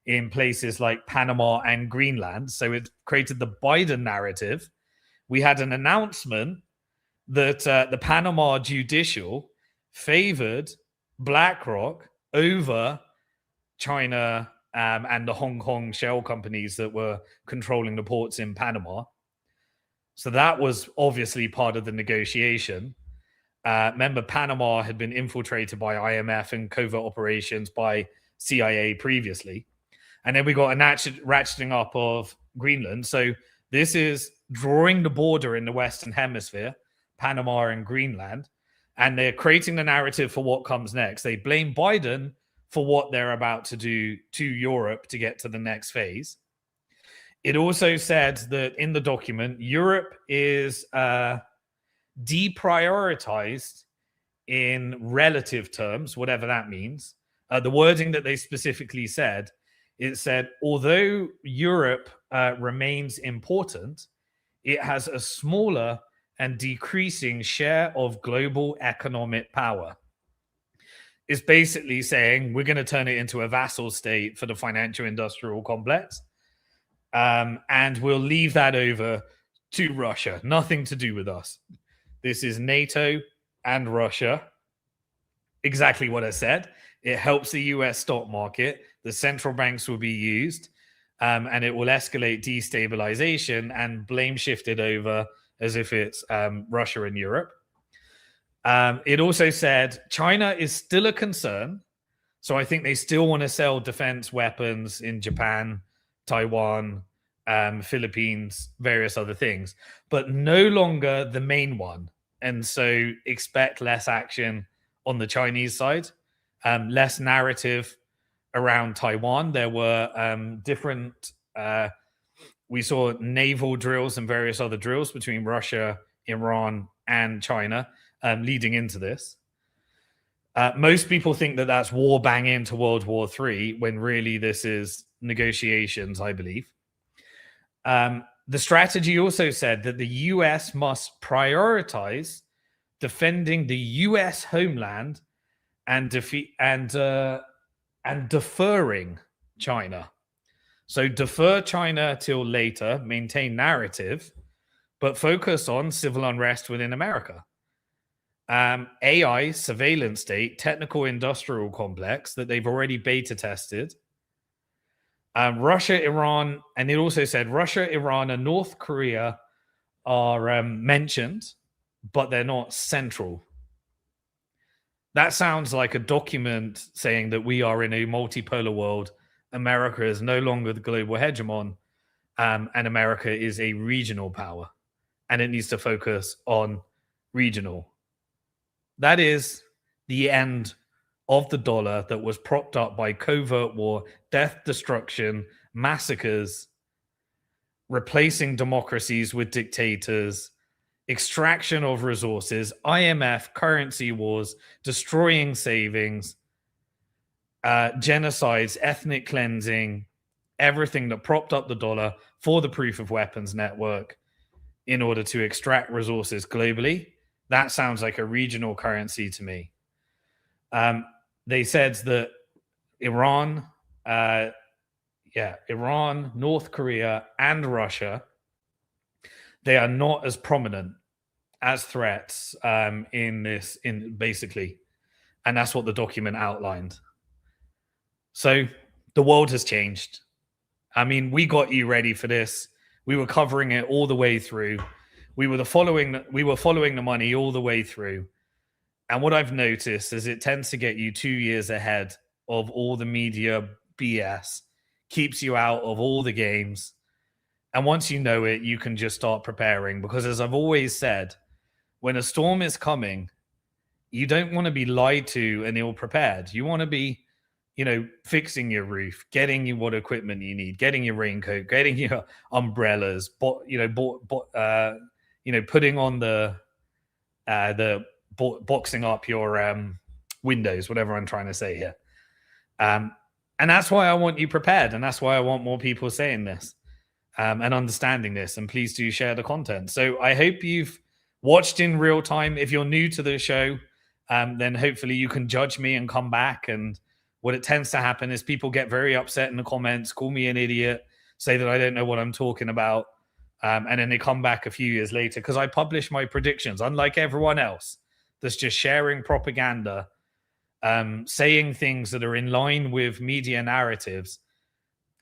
[SPEAKER 1] in places like Panama and Greenland. So it created the Biden narrative. We had an announcement that the Panama judicial favored BlackRock over China and the Hong Kong shell companies that were controlling the ports in Panama. So that was obviously part of the negotiation. Remember, Panama had been infiltrated by IMF and covert operations by CIA previously. And then we got a ratcheting up of Greenland. So this is drawing the border in the Western Hemisphere, Panama and Greenland, and they're creating the narrative for what comes next. They blame Biden for what they're about to do to Europe to get to the next phase. It also said that in the document, Europe is deprioritized in relative terms, whatever that means. The wording that they specifically said, it said, although Europe remains important, it has a smaller and decreasing share of global economic power. It's basically saying we're going to turn it into a vassal state for the financial industrial complex. And we'll leave that over to Russia. Nothing to do with us. This is NATO and Russia. Exactly what I said. It helps the US stock market. The central banks will be used. And it will escalate destabilization and blame shifted over as if it's Russia and Europe. It also said China is still a concern. So I think they still want to sell defense weapons in Japan, Taiwan, Philippines, various other things, but no longer the main one. And so expect less action on the Chinese side, less narrative around Taiwan. There were different, we saw naval drills and various other drills between Russia, Iran, and China leading into this. Most people think that that's war bang into World War III, when really this is negotiations, I believe. The strategy also said that the US must prioritize defending the US homeland and deferring China. So defer China till later, maintain narrative, but focus on civil unrest within America. AI, surveillance state, technical industrial complex that they've already beta tested. Russia, Iran, and it also said Russia, Iran, and North Korea are mentioned, but they're not central. That sounds like a document saying that we are in a multipolar world. America is no longer the global hegemon, and America is a regional power, and it needs to focus on regional. That is the end of the dollar that was propped up by covert war, death, destruction, massacres, replacing democracies with dictators, extraction of resources, IMF, currency wars, destroying savings, genocides, ethnic cleansing, everything that propped up the dollar for the proof of weapons network in order to extract resources globally. That sounds like a regional currency to me. They said that Iran, North Korea, and Russia, they are not as prominent as threats basically. And that's what the document outlined. So the world has changed. I mean, we got you ready for this. We were covering it all the way through. We were following the money all the way through. And what I've noticed is it tends to get you 2 years ahead of all the media BS, keeps you out of all the games. And once you know it, you can just start preparing. Because as I've always said, when a storm is coming, you don't want to be lied to and ill-prepared. You want to be fixing your roof, getting you what equipment you need, getting your raincoat, getting your umbrellas, putting on the boxing up your windows, whatever I'm trying to say here. And that's why I want you prepared, and that's why I want more people saying this and understanding this. And please do share the content. So I hope you've watched in real time. If you're new to the show, then hopefully you can judge me and come back. And what it tends to happen is people get very upset in the comments, call me an idiot, say that I don't know what I'm talking about. And then they come back a few years later because I publish my predictions, unlike everyone else that's just sharing propaganda, saying things that are in line with media narratives.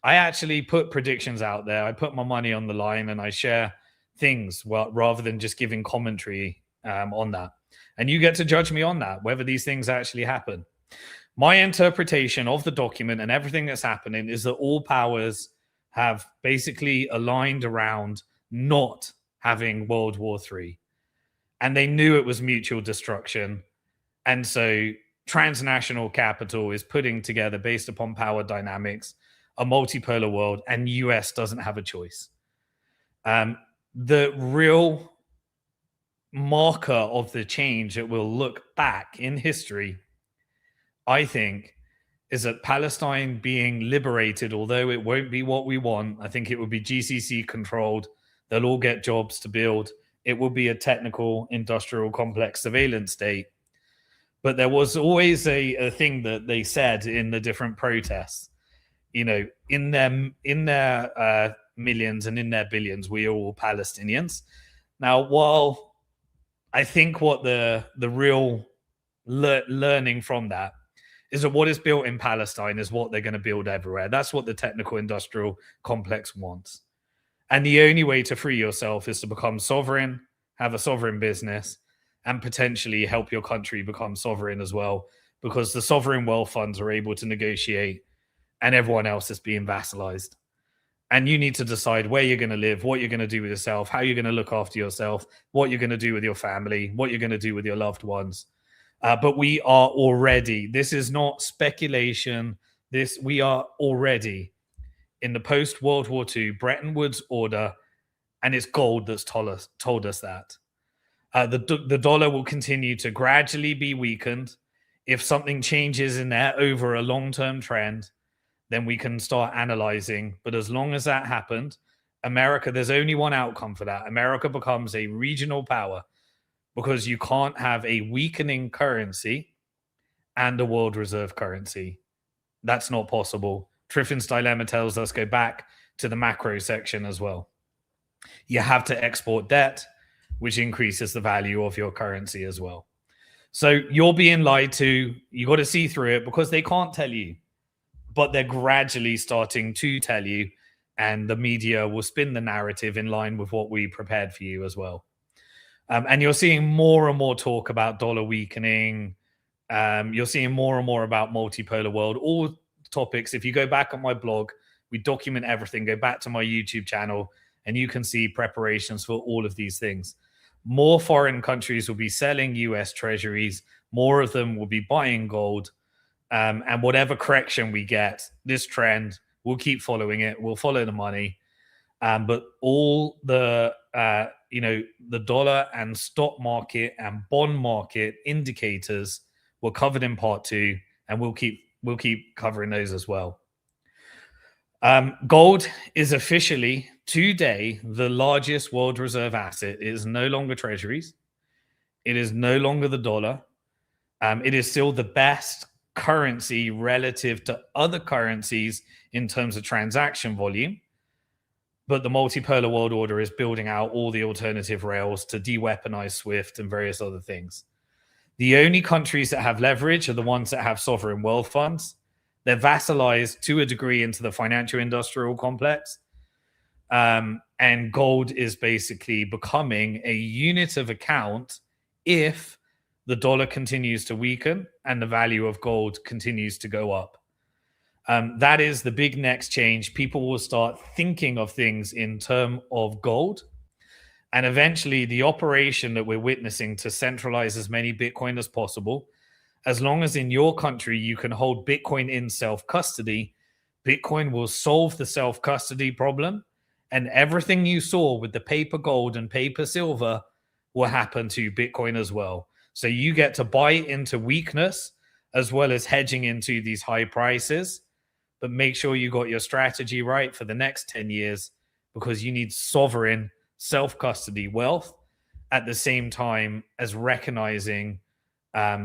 [SPEAKER 1] I actually put predictions out there. I put my money on the line and I share things rather than just giving commentary on that. And you get to judge me on that, whether these things actually happen. My interpretation of the document and everything that's happening is that all powers have basically aligned around not having World War III. And they knew it was mutual destruction. And so transnational capital is putting together, based upon power dynamics, a multipolar world, and US doesn't have a choice. The real marker of the change that will look back in history, I think, is that Palestine being liberated, although it won't be what we want. I think it will be GCC controlled. They'll all get jobs to build. It will be a technical, industrial, complex surveillance state. But there was always a thing that they said in the different protests. In their millions and in their billions, we are all Palestinians. Now, while I think what the real learning from that is that what is built in Palestine is what they're going to build everywhere. That's what the technical industrial complex wants. And the only way to free yourself is to become sovereign, have a sovereign business, and potentially help your country become sovereign as well, because the sovereign wealth funds are able to negotiate and everyone else is being vassalized. And you need to decide where you're going to live, what you're going to do with yourself, how you're going to look after yourself, what you're going to do with your family, what you're going to do with your loved ones. But we are already, this is not speculation, we are already in the post-World War II Bretton Woods order, and it's gold that's told us that. The dollar will continue to gradually be weakened. If something changes in there over a long-term trend, then we can start analyzing. But as long as that happened, America, there's only one outcome for that. America becomes a regional power, because you can't have a weakening currency and a world reserve currency. That's not possible. Triffin's dilemma tells us go back to the macro section as well. You have to export debt, which increases the value of your currency as well. So you're being lied to. You got to see through it, because they can't tell you, but they're gradually starting to tell you, and the media will spin the narrative in line with what we prepared for you as well. And you're seeing more and more talk about dollar weakening. You're seeing more and more about multipolar world, all topics. If you go back on my blog, we document everything. Go back to my YouTube channel and you can see preparations for all of these things. More foreign countries will be selling US treasuries. More of them will be buying gold. And whatever correction we get, this trend, we'll keep following it. We'll follow the money. But all the the dollar and stock market and bond market indicators were covered in part 2, and we'll keep covering those as well. Gold is officially today the largest world reserve asset. It is no longer treasuries. It is no longer the dollar. It is still the best currency relative to other currencies in terms of transaction volume. But the multipolar world order is building out all the alternative rails to de-weaponize SWIFT and various other things. The only countries that have leverage are the ones that have sovereign wealth funds. They're vassalized to a degree into the financial industrial complex. And gold is basically becoming a unit of account if the dollar continues to weaken and the value of gold continues to go up. That is the big next change. People will start thinking of things in terms of gold. And eventually the operation that we're witnessing to centralize as many Bitcoin as possible as long as in your country you can hold Bitcoin in self-custody, Bitcoin will solve the self-custody problem, and everything you saw with the paper gold and paper silver will happen to Bitcoin as well. So you get to buy into weakness as well as hedging into these high prices, but make sure you got your strategy right for the next 10 years, because you need sovereign self-custody wealth at the same time as recognizing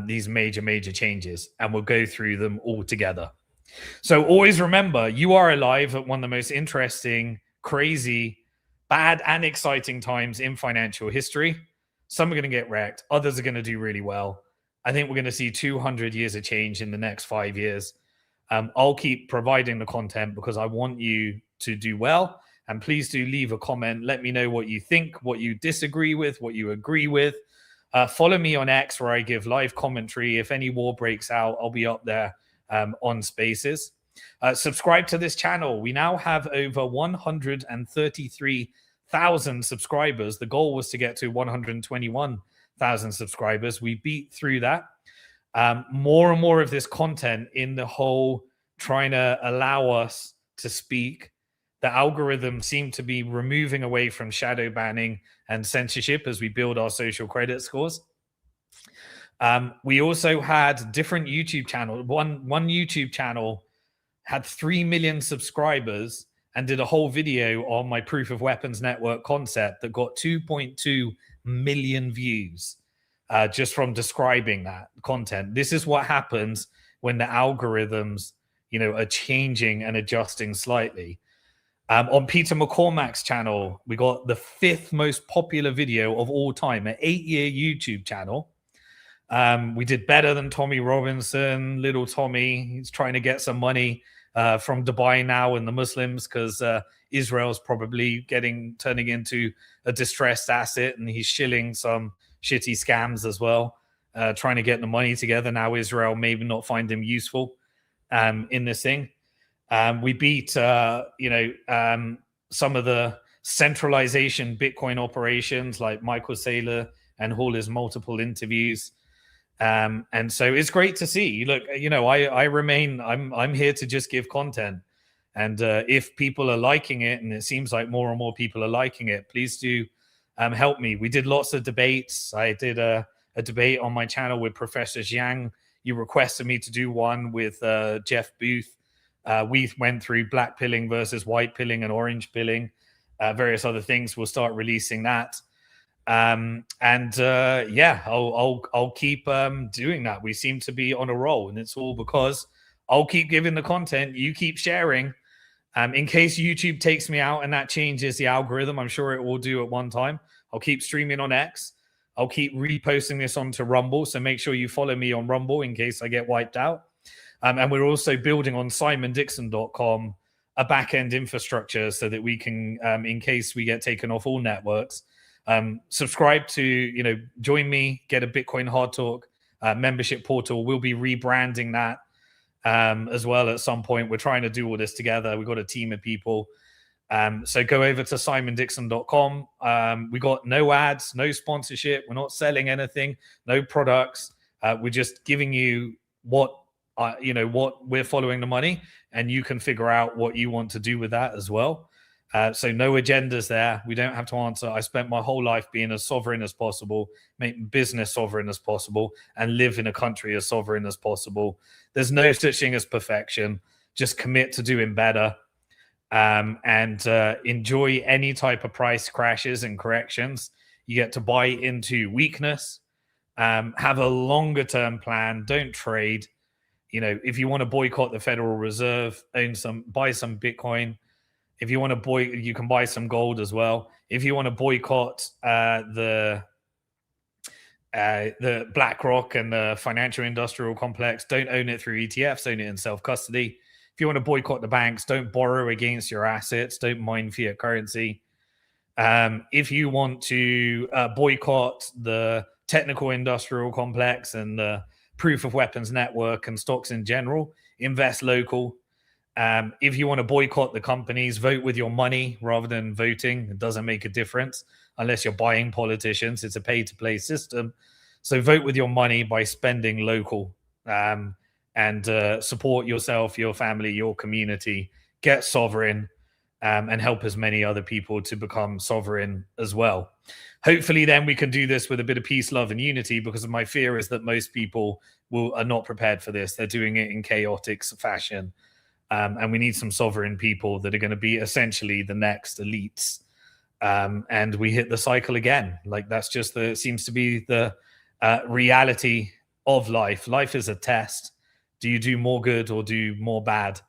[SPEAKER 1] these major changes, and we'll go through them all together. So always remember, you are alive at one of the most interesting, crazy, bad, and exciting times in financial history. Some are going to get wrecked. Others are going to do really well. I think we're going to see 200 years of change in the next 5 years. I'll keep providing the content because I want you to do well. And please do leave a comment. Let me know what you think, what you disagree with, what you agree with. Follow me on X, where I give live commentary. If any war breaks out, I'll be up there on Spaces. Subscribe to this channel. We now have over 133,000 subscribers. The goal was to get to 121,000 subscribers. We beat through that. More and more of this content in the whole trying to allow us to speak. The algorithm seemed to be removing away from shadow banning and censorship as we build our social credit scores. We also had different YouTube channels. One YouTube channel had 3 million subscribers and did a whole video on my proof of weapons network concept that got 2.2 million views just from describing that content. This is what happens when the algorithms, are changing and adjusting slightly. On Peter McCormack's channel, we got the 5th most popular video of all time, an 8-year YouTube channel. We did better than Tommy Robinson, little Tommy. He's trying to get some money from Dubai now and the Muslims, because Israel's probably turning into a distressed asset, and he's shilling some shitty scams as well, trying to get the money together. Now Israel maybe not find him useful in this thing. We beat, some of the centralization Bitcoin operations like Michael Saylor and all his multiple interviews. And so it's great to see. Look, I'm here to just give content. And if people are liking it, and it seems like more and more people are liking it, please do help me. We did lots of debates. I did a debate on my channel with Professor Jiang. You requested me to do one with Jeff Booth. We went through black pilling versus white pilling and orange pilling, various other things. We'll start releasing that. I'll keep doing that. We seem to be on a roll, and it's all because I'll keep giving the content. You keep sharing. In case YouTube takes me out and that changes the algorithm, I'm sure it will do at one time. I'll keep streaming on X. I'll keep reposting this onto Rumble. So make sure you follow me on Rumble in case I get wiped out. And we're also building on SimonDixon.com a back-end infrastructure so that we can, in case we get taken off all networks, subscribe to, join me, get a Bitcoin Hard Talk membership portal. We'll be rebranding that as well at some point. We're trying to do all this together. We've got a team of people. So go over to SimonDixon.com. We got no ads, no sponsorship. We're not selling anything, no products. We're just giving you what we're following the money, and you can figure out what you want to do with that as well. So no agendas there. We don't have to answer. I spent my whole life being as sovereign as possible, make business sovereign as possible, and live in a country as sovereign as possible. There's no such thing as perfection. Just commit to doing better, and enjoy any type of price crashes and corrections. You get to buy into weakness. Have a longer term plan. Don't trade. If you want to boycott the Federal Reserve, buy some Bitcoin. If you want to you can buy some gold as well. If you want to boycott the BlackRock and the financial industrial complex, don't own it through ETFs, own it in self-custody. If you want to boycott the banks, don't borrow against your assets, don't mine fiat currency. If you want to boycott the technical industrial complex and the proof of weapons network and stocks in general, invest local. If you want to boycott the companies, vote with your money rather than voting. It doesn't make a difference unless you're buying politicians. It's a pay-to-play system. So vote with your money by spending local. and support yourself, your family, your community, get sovereign, and help as many other people to become sovereign as well. Hopefully then we can do this with a bit of peace, love, and unity, because my fear is that most people are not prepared for this. They're doing it in chaotic fashion. And we need some sovereign people that are going to be essentially the next elites. And we hit the cycle again. Like, that's just seems to be the reality of life. Life is a test. Do you do more good or do more bad?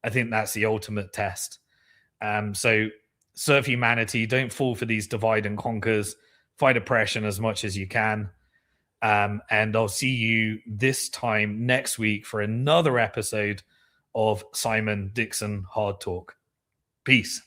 [SPEAKER 1] I think that's the ultimate test. So serve humanity. Don't fall for these divide and conquers. Fight oppression as much as you can. And I'll see you this time next week for another episode of Simon Dixon Hard Talk. Peace.